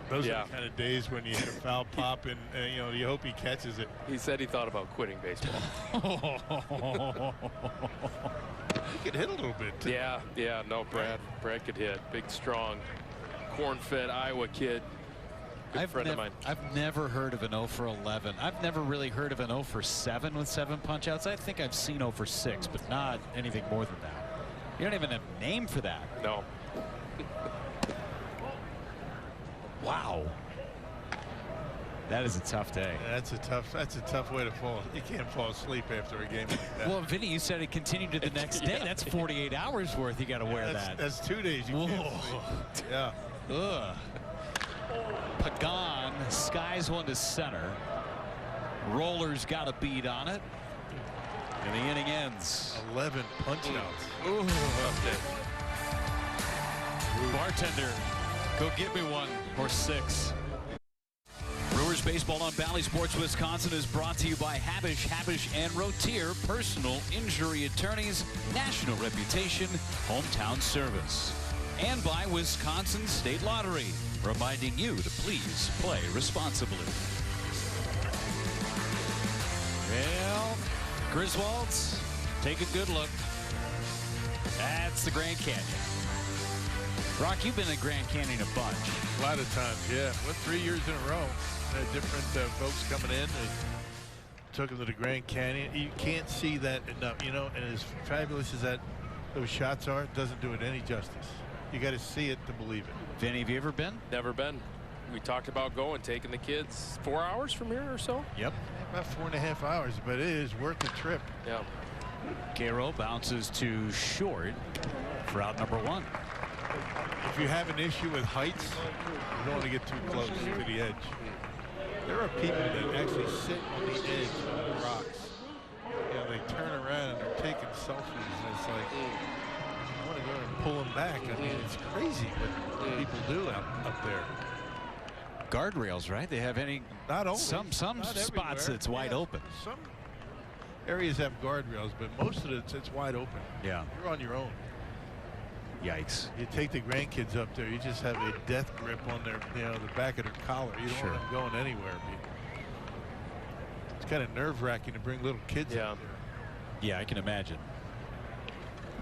Those are the kind of days when you hit a foul pop and you know, you hope he catches it. He said he thought about quitting baseball. He could hit a little bit too. Yeah, no, Brad could hit. Big, strong, corn-fed Iowa kid. Good friend of mine. I've never heard of an 0 for 11. I've never really heard of an 0 for 7 with 7 punch-outs. I think I've seen 0 for 6, but not anything more than that. You don't even have a name for that. No. Wow. That is a tough day. That's a tough way to fall. You can't fall asleep after a game like that. Well, Vinny, you said it continued to the next day. That's 48 hours worth. You got to wear that. That's 2 days. You can't sleep. Yeah. Ugh. Pagan skies one to center. Roller's got a beat on it. And the inning ends. 11 punch-outs. Ooh. Bartender, go get me one or 6. Brewers baseball on Bally Sports Wisconsin is brought to you by Habish and Rotier, personal injury attorneys, national reputation, hometown service. And by Wisconsin State Lottery, reminding you to please play responsibly. Well, Griswolds, take a good look. That's the Grand Canyon. Brock, you've been in Grand Canyon a bunch. A lot of times, yeah. What, 3 years in a row? Different folks coming in. They took them to the Grand Canyon. You can't see that enough, you know. And as fabulous as those shots are, it doesn't do it any justice. You got to see it to believe it. Vinny, have you ever been? Never been. We talked about taking the kids 4 hours from here or so. Yep. About 4.5 hours, but it is worth the trip. Yeah. Caro bounces to short for out number 1. If you have an issue with heights, you don't want to get too close to the edge. There are people that actually sit on the edge of the rocks. You know, they turn around and they're taking selfies, and it's like, I want to go and pull them back. I mean, it's crazy what people do up there. Guardrails, right? They have any? Not only. Some spots it's wide open. Some areas have guardrails, but most of it's wide open. Yeah. You're on your own. Yikes. You take the grandkids up there, you just have a death grip on their, you know, the back of their collar. You don't want them going anywhere. It's kind of nerve-wracking to bring little kids up there. Yeah, I can imagine.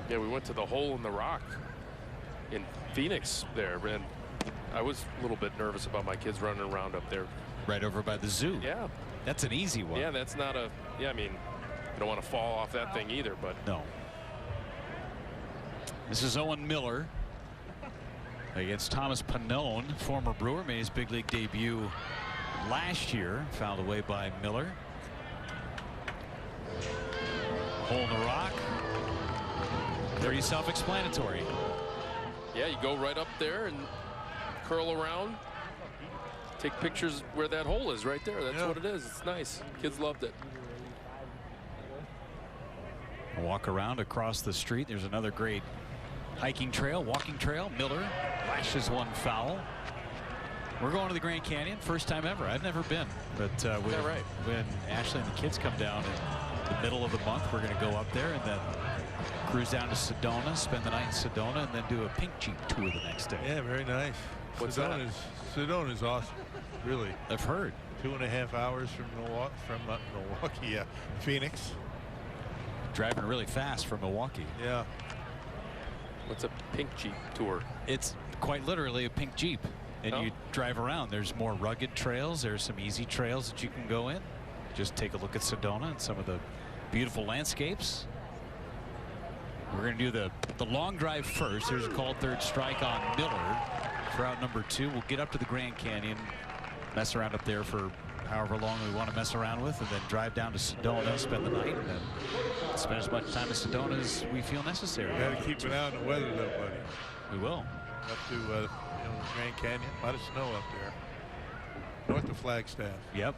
Yeah, we went to the hole in the rock in Phoenix there, and I was a little bit nervous about my kids running around up there. Right over by the zoo. Yeah. That's an easy one. Yeah, that's not a, I mean, you don't want to fall off that thing either, but. No. This is Owen Miller against Thomas Pannone, former Brewer, made his big league debut last year, fouled away by Miller. Hole in the rock. Pretty self-explanatory. Yeah, you go right up there and curl around, take pictures where that hole is right there. That's what it is. It's nice. Kids loved it. Walk around across the street. There's another great hiking trail, walking trail. Miller lashes one foul. We're going to the Grand Canyon. First time ever. I've never been. But when Ashley and the kids come down in the middle of the month, we're going to go up there and then cruise down to Sedona, spend the night in Sedona, and then do a pink Jeep tour the next day. Yeah, very nice. Sedona is awesome. Really. I've heard. 2.5 hours from Milwaukee, Phoenix. Driving really fast from Milwaukee. Yeah. What's a pink Jeep tour? It's quite literally a pink Jeep. And you drive around. There's more rugged trails. There's some easy trails that you can go in. Just take a look at Sedona and some of the beautiful landscapes. We're going to do the long drive first. There's a called third strike on Miller for out number 2. We'll get up to the Grand Canyon, mess around up there for however long we want to mess around with, and then drive down to Sedona, spend the night, and then spend as much time in Sedona as we feel necessary. You got to keep it out in the weather, though, buddy. We will. Up to Grand Canyon. A lot of snow up there. North of Flagstaff. Yep.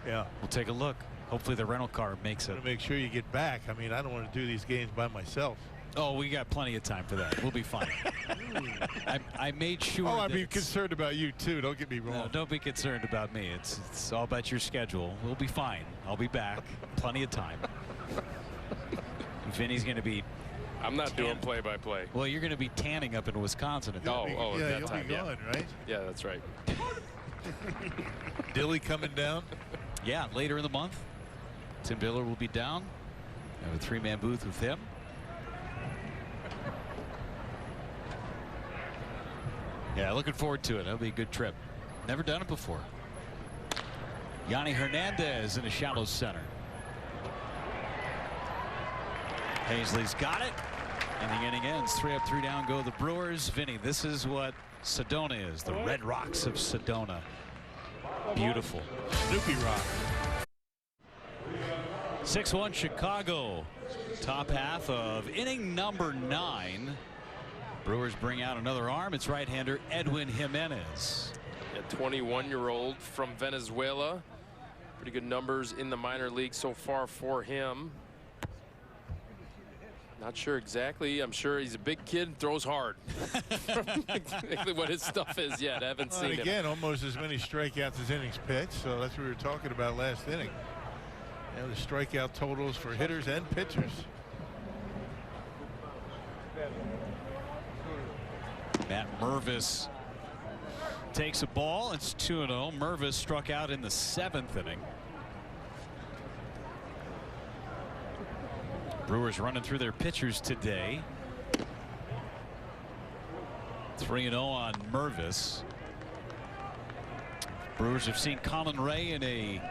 Yeah. We'll take a look. Hopefully the rental car makes it. To make sure you get back. I mean, I don't want to do these games by myself. Oh, we got plenty of time for that. We'll be fine. I made sure. Oh, I'd be concerned about you too. Don't get me wrong. No, don't be concerned about me. It's all about your schedule. We'll be fine. I'll be back. Plenty of time. Vinny's going to be I'm not doing play-by-play. Well, you're going to be tanning up in Wisconsin. At Oh, yeah, at that you'll time, be gone, right? Yeah, that's right. Dilly coming down? Yeah, later in the month. Tim Biller will be down. Have a three-man booth with him. Yeah, looking forward to it. That'll be a good trip. Never done it before. Yanni Hernandez in a shallow center. Hazley's got it. And the inning ends. 3 up, 3 down go the Brewers. Vinny, this is what Sedona is. The Red Rocks of Sedona. Beautiful. Snoopy Rock. 6-1 Chicago. Top half of inning number 9. Brewers bring out another arm. It's right-hander Edwin Jimenez. A 21-year-old from Venezuela. Pretty good numbers in the minor league so far for him. Not sure exactly. I'm sure he's a big kid and throws hard. Exactly what his stuff is yet. I haven't seen again, him. Almost as many strikeouts as innings pitched. So that's what we were talking about last inning. You know, the strikeout totals for hitters and pitchers. Matt Mervis takes a ball. It's 2-0. Mervis struck out in the 7th inning. Brewers running through their pitchers today. 3-0 on Mervis. Brewers have seen Colin Ray in a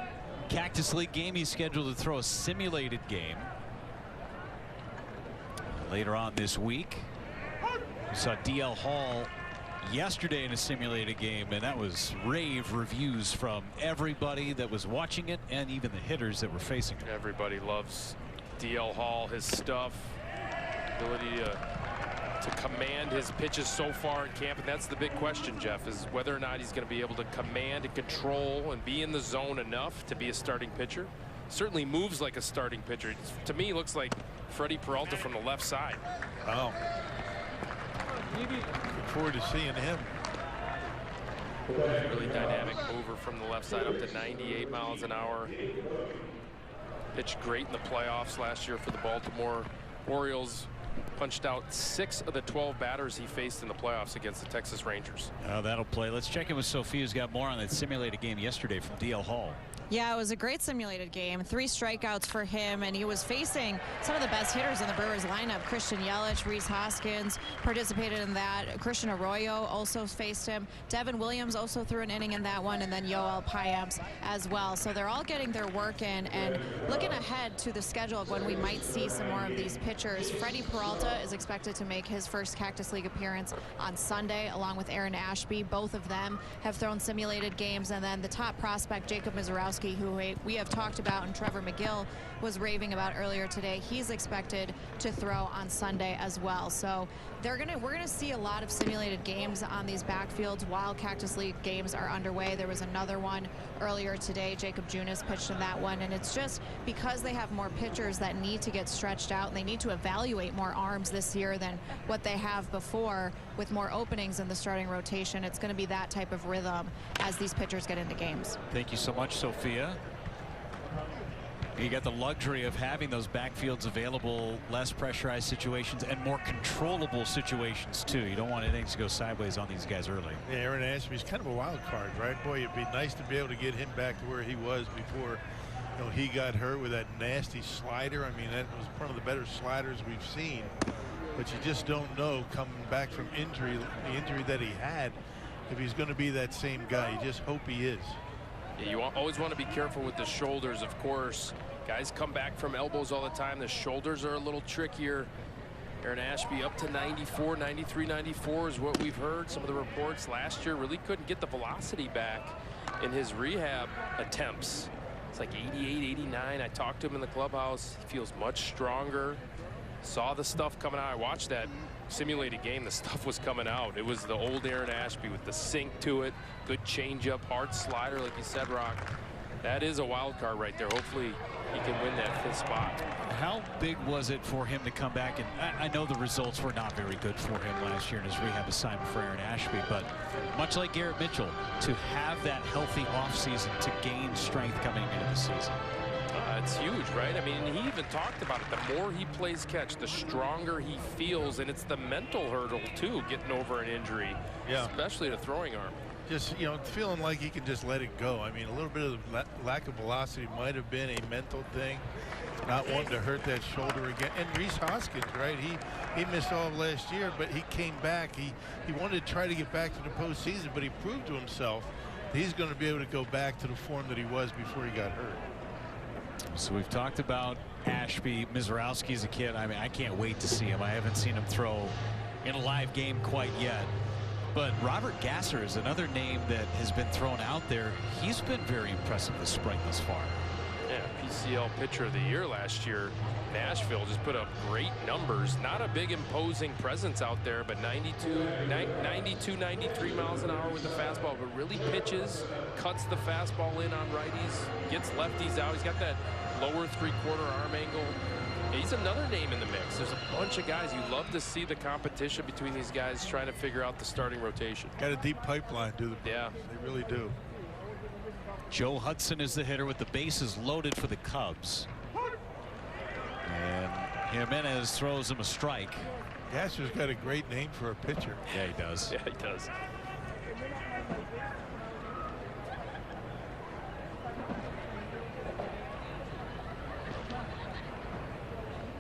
Cactus League game. He's scheduled to throw a simulated game later on this week. We saw DL Hall yesterday in a simulated game, and that was rave reviews from everybody that was watching it and even the hitters that were facing it. Everybody loves DL Hall, his stuff, ability to command his pitches so far in camp. And that's the big question, Jeff, is whether or not he's going to be able to command and control and be in the zone enough to be a starting pitcher. Certainly moves like a starting pitcher. To me, looks like Freddie Peralta from the left side. Wow. Look forward to seeing him. Really dynamic mover from the left side, up to 98 miles an hour. Pitched great in the playoffs last year for the Baltimore Orioles. Punched out 6 of the 12 batters he faced in the playoffs against the Texas Rangers. That'll play. Let's check in with Sophia, who's got more on that simulated game yesterday from DL Hall. Yeah, it was a great simulated game. 3 strikeouts for him, and he was facing some of the best hitters in the Brewers lineup. Christian Yelich, Rhys Hoskins participated in that. Christian Arroyo also faced him. Devin Williams also threw an inning in that one, and then Yoel Payamps as well. So they're all getting their work in, and looking ahead to the schedule of when we might see some more of these pitchers. Freddie Peralta is expected to make his first Cactus League appearance on Sunday, along with Aaron Ashby. Both of them have thrown simulated games, and then the top prospect, Jacob Mizorowski, who we have talked about and Trevor McGill was raving about earlier today. He's expected to throw on Sunday as well. So we're gonna see a lot of simulated games on these backfields while Cactus League games are underway. There was another one earlier today. Jacob Junis pitched in that one, and it's just because they have more pitchers that need to get stretched out, and they need to evaluate more arms this year than what they have before, with more openings in the starting rotation. It's going to be that type of rhythm as these pitchers get into games. Thank you so much, Sophia. You got the luxury of having those backfields available, less pressurized situations and more controllable situations too. You don't want anything to go sideways on these guys early. Yeah, Aaron Ashby's kind of a wild card, right? Boy, it'd be nice to be able to get him back to where he was before, you know, he got hurt with that nasty slider. I mean, that was one of the better sliders we've seen. But you just don't know, coming back from injury, the injury that he had, if he's going to be that same guy. You just hope he is. Yeah, you always want to be careful with the shoulders, of course. Guys come back from elbows all the time. The shoulders are a little trickier. Aaron Ashby up to 94, 93, 94 is what we've heard. Some of the reports last year really couldn't get the velocity back in his rehab attempts. It's like 88, 89. I talked to him in the clubhouse. He feels much stronger. Saw the stuff coming out. I watched that simulated game. The stuff was coming out. It was the old Aaron Ashby with the sink to it. Good changeup, hard slider, like you said, Rock. That is a wild card right there. Hopefully he can win that 5th spot. How big was it for him to come back? And I know the results were not very good for him last year in his rehab assignment for Aaron Ashby, but much like Garrett Mitchell, to have that healthy offseason to gain strength coming into the season. it's huge, right? I mean, he even talked about it. The more he plays catch, the stronger he feels, and it's the mental hurdle too, getting over an injury, especially the throwing arm. Just, you know, feeling like he can just let it go. I mean, a little bit of lack of velocity might have been a mental thing, not wanting to hurt that shoulder again. And Rhys Hoskins, right? He missed all of last year, but he came back. He wanted to try to get back to the postseason, but he proved to himself he's going to be able to go back to the form that he was before he got hurt. So we've talked about Ashby. Mizorowski's a kid. I mean, I can't wait to see him. I haven't seen him throw in a live game quite yet. But Robert Gasser is another name that has been thrown out there. He's been very impressive this spring thus far. Yeah, PCL Pitcher of the Year last year. Nashville just put up great numbers. Not a big imposing presence out there, but 92, 93 miles an hour with the fastball, but really pitches, cuts the fastball in on righties, gets lefties out. He's got that lower three-quarter arm angle. He's another name in the mix. There's a bunch of guys. You love to see the competition between these guys trying to figure out the starting rotation. Got a deep pipeline, do the Brewers. Yeah, they really do. Joe Hudson is the hitter with the bases loaded for the Cubs. And Jimenez throws him a strike. Gasser's got a great name for a pitcher. Yeah, he does. Yeah, he does.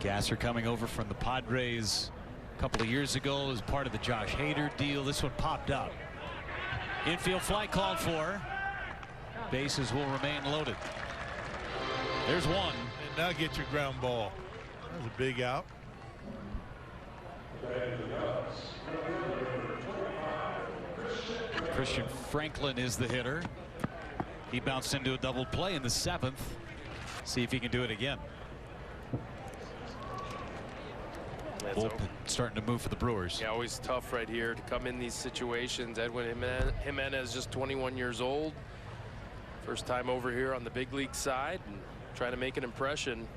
Gasser coming over from the Padres a couple of years ago as part of the Josh Hader deal. This one popped up. Infield fly called for. Bases will remain loaded. There's one. And now get your ground ball. That was a big out. Christian Franklin is the hitter. He bounced into a double play in the 7th. See if he can do it again. Bullpen starting to move for the Brewers. Yeah, always tough right here to come in these situations. Edwin Jimenez, just 21 years old. First time over here on the big league side and trying to make an impression.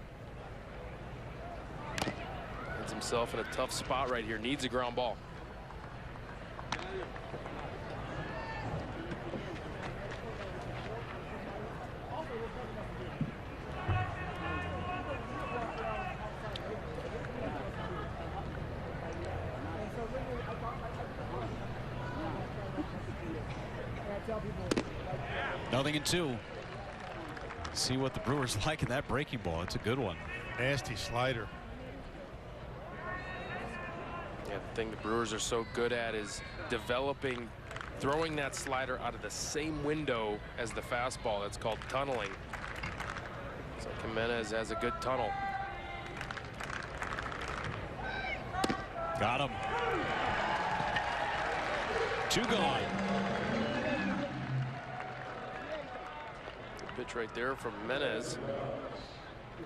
Finds himself in a tough spot right here. Needs a ground ball. Nothing in 2. See what the Brewers like in that breaking ball. It's a good one. Nasty slider. Yeah, the thing the Brewers are so good at is developing, throwing that slider out of the same window as the fastball. That's called tunneling. So Jimenez has a good tunnel. Got him. 2 gone. Pitch right there from Jimenez.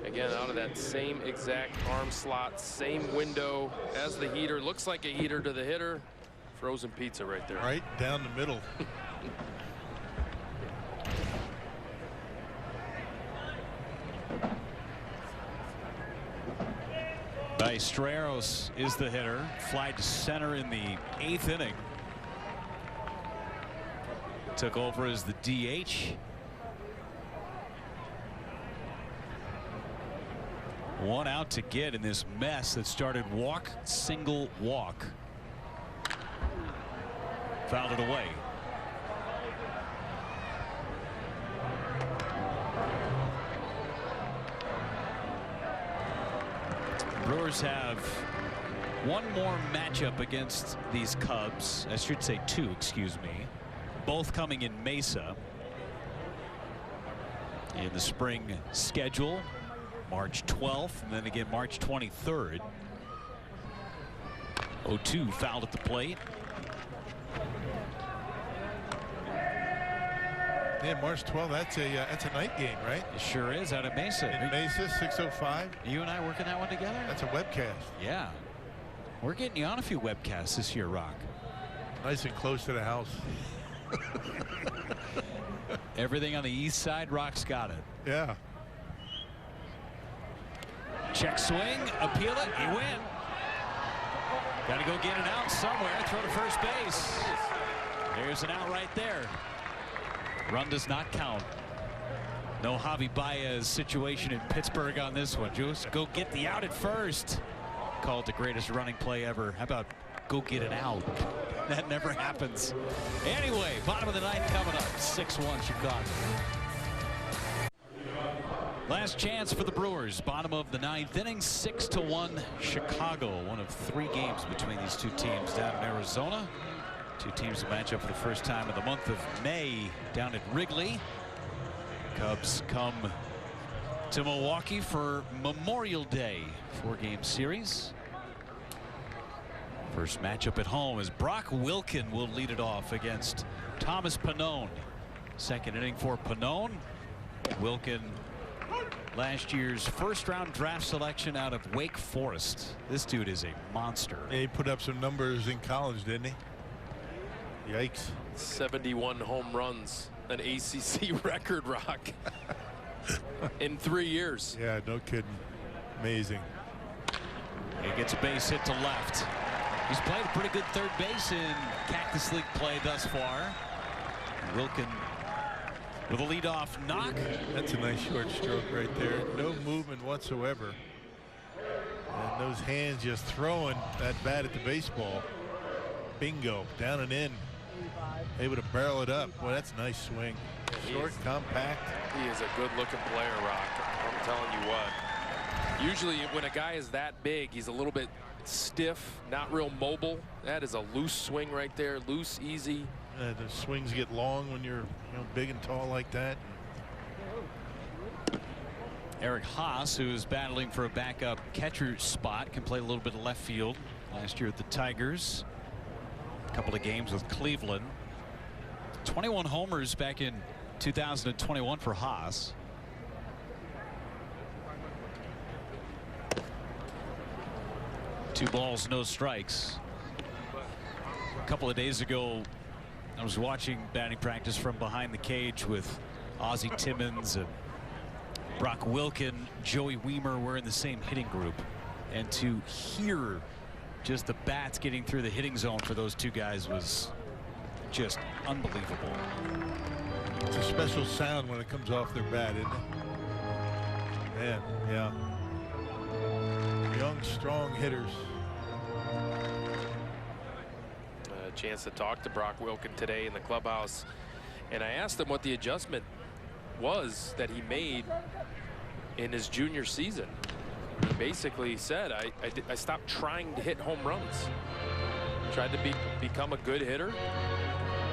Again, out of that same exact arm slot, same window as the heater. Looks like a heater to the hitter. Frozen pizza right there. Right down the middle. Ballesteros is the hitter. Fly to center in the 8th inning. Took over as the DH. One out to get in this mess that started walk, single, walk. Fouled it away. Brewers have one more matchup against these Cubs. I should say 2, excuse me. Both coming in Mesa in the spring schedule. March 12th and then again March 23rd. 0-2 fouled at the plate. Yeah, March 12th. That's a night game, right? It sure is, out at Mesa. In Mesa, 6:05. You and I working that one together? That's a webcast. Yeah, we're getting you on a few webcasts this year, Rock. Nice and close to the house. Everything on the east side, Rock's got it. Yeah. Check swing, appeal it, he win. Got to go get it out somewhere, throw to first base. There's an out right there. Run does not count. No Javi Baez situation in Pittsburgh on this one. Just go get the out at first. Called the greatest running play ever. How about go get it out? That never happens. Anyway, bottom of the ninth coming up. 6-1 Chicago. Last chance for the Brewers. Bottom of the ninth inning. 6-1 Chicago. One of 3 games between these two teams down in Arizona. Two teams to match up for the first time in the month of May down at Wrigley. Cubs come to Milwaukee for Memorial Day 4-game series. First matchup at home is Brock Wilken will lead it off against Thomas Pannone. Second inning for Pannone. Wilken, last year's first-round draft selection out of Wake Forest. This dude is a monster. He put up some numbers in college, didn't he? Yikes. 71 home runs, an ACC record, Rock, in 3 years. Yeah, no kidding. Amazing. He gets a base hit to left. He's played a pretty good third base in Cactus League play thus far. Wilken with a leadoff knock. That's a nice short stroke right there. No movement whatsoever. And those hands just throwing that bat at the baseball. Bingo. Down and in. Able to barrel it up. Well, that's a nice swing. Short, compact. He is a good-looking player, Rock. I'm telling you what. Usually when a guy is that big, he's a little bit stiff, not real mobile. That is a loose swing right there. Loose, easy. The swings get long when you're big and tall like that. Eric Haas, who is battling for a backup catcher spot, can play a little bit of left field. Last year at the Tigers. A couple of games with Cleveland. 21 homers back in 2021 for Haas. Two balls, no strikes. A couple of days ago, I was watching batting practice from behind the cage with Ozzie Timmons and Brock Wilken. Joey Weimer were in the same hitting group. And to hear just the bats getting through the hitting zone for those two guys was just unbelievable. It's a special sound when it comes off their bat, isn't it? Man, yeah. Young, strong hitters. A chance to talk to Brock Wilken today in the clubhouse, and I asked him what the adjustment was that he made in his junior season. He basically said, I stopped trying to hit home runs. Tried to become a good hitter.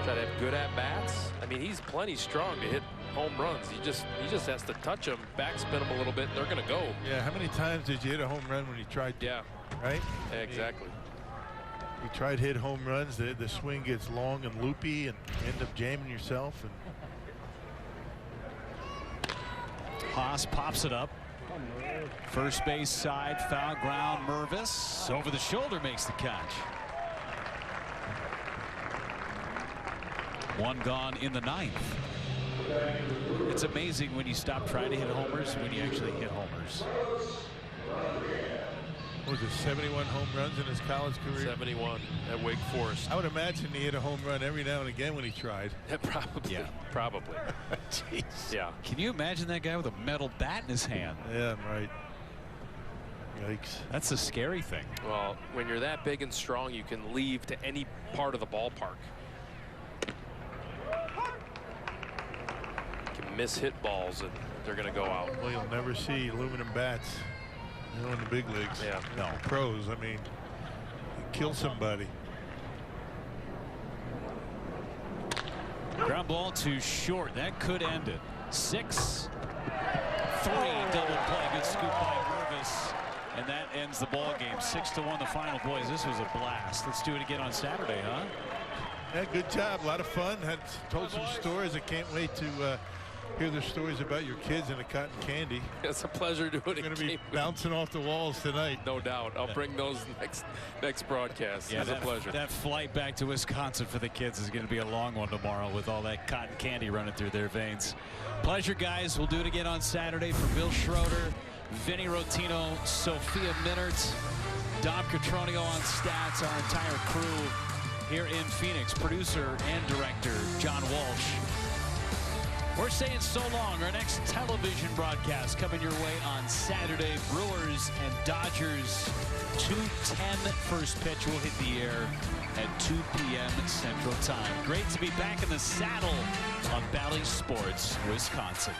Try to have good at-bats. I mean, he's plenty strong to hit home runs. He just has to touch them, backspin them a little bit, and they're going to go. Yeah, how many times did you hit a home run when you tried to? Yeah. Right? Yeah, exactly. You tried to hit home runs, the swing gets long and loopy, and you end up jamming yourself. And Haas pops it up. First base side, foul ground. Mervis over the shoulder makes the catch. One gone in the ninth. It's amazing when you stop trying to hit homers when you actually hit homers. What was it, 71 home runs in his college career? 71 at Wake Forest. I would imagine he hit a home run every now and again when he tried. Probably. Yeah. Probably. Jeez. Yeah. Can you imagine that guy with a metal bat in his hand? Yeah, right. Yikes. That's the scary thing. Well, when you're that big and strong, you can leave to any part of the ballpark. You can miss hit balls and they're going to go out. Well, you'll never see aluminum bats, in the big leagues. Yeah. No. Pros, I mean, you kill somebody. Ground ball too short. That could end it. 6-3 double play. Good scoop by Mervis. And that ends the ball game. 6-1 the final. Boys, this was a blast. Let's do it again on Saturday, huh? Yeah, good job. A lot of fun. Told some stories. I can't wait to hear the stories about your kids and the cotton candy. It's a pleasure doing it. Going to be bouncing off the walls tonight. No doubt. I'll bring those next broadcast. Yeah, it's a pleasure. That flight back to Wisconsin for the kids is going to be a long one tomorrow with all that cotton candy running through their veins. Pleasure, guys. We'll do it again on Saturday. For Bill Schroeder, Vinny Rotino, Sophia Minert, Dom Catronio on stats, our entire crew here in Phoenix. Producer and director John Walsh. We're saying so long. Our next television broadcast coming your way on Saturday. Brewers and Dodgers. 2:10 first pitch will hit the air at 2 p.m. Central Time. Great to be back in the saddle on Bally Sports, Wisconsin.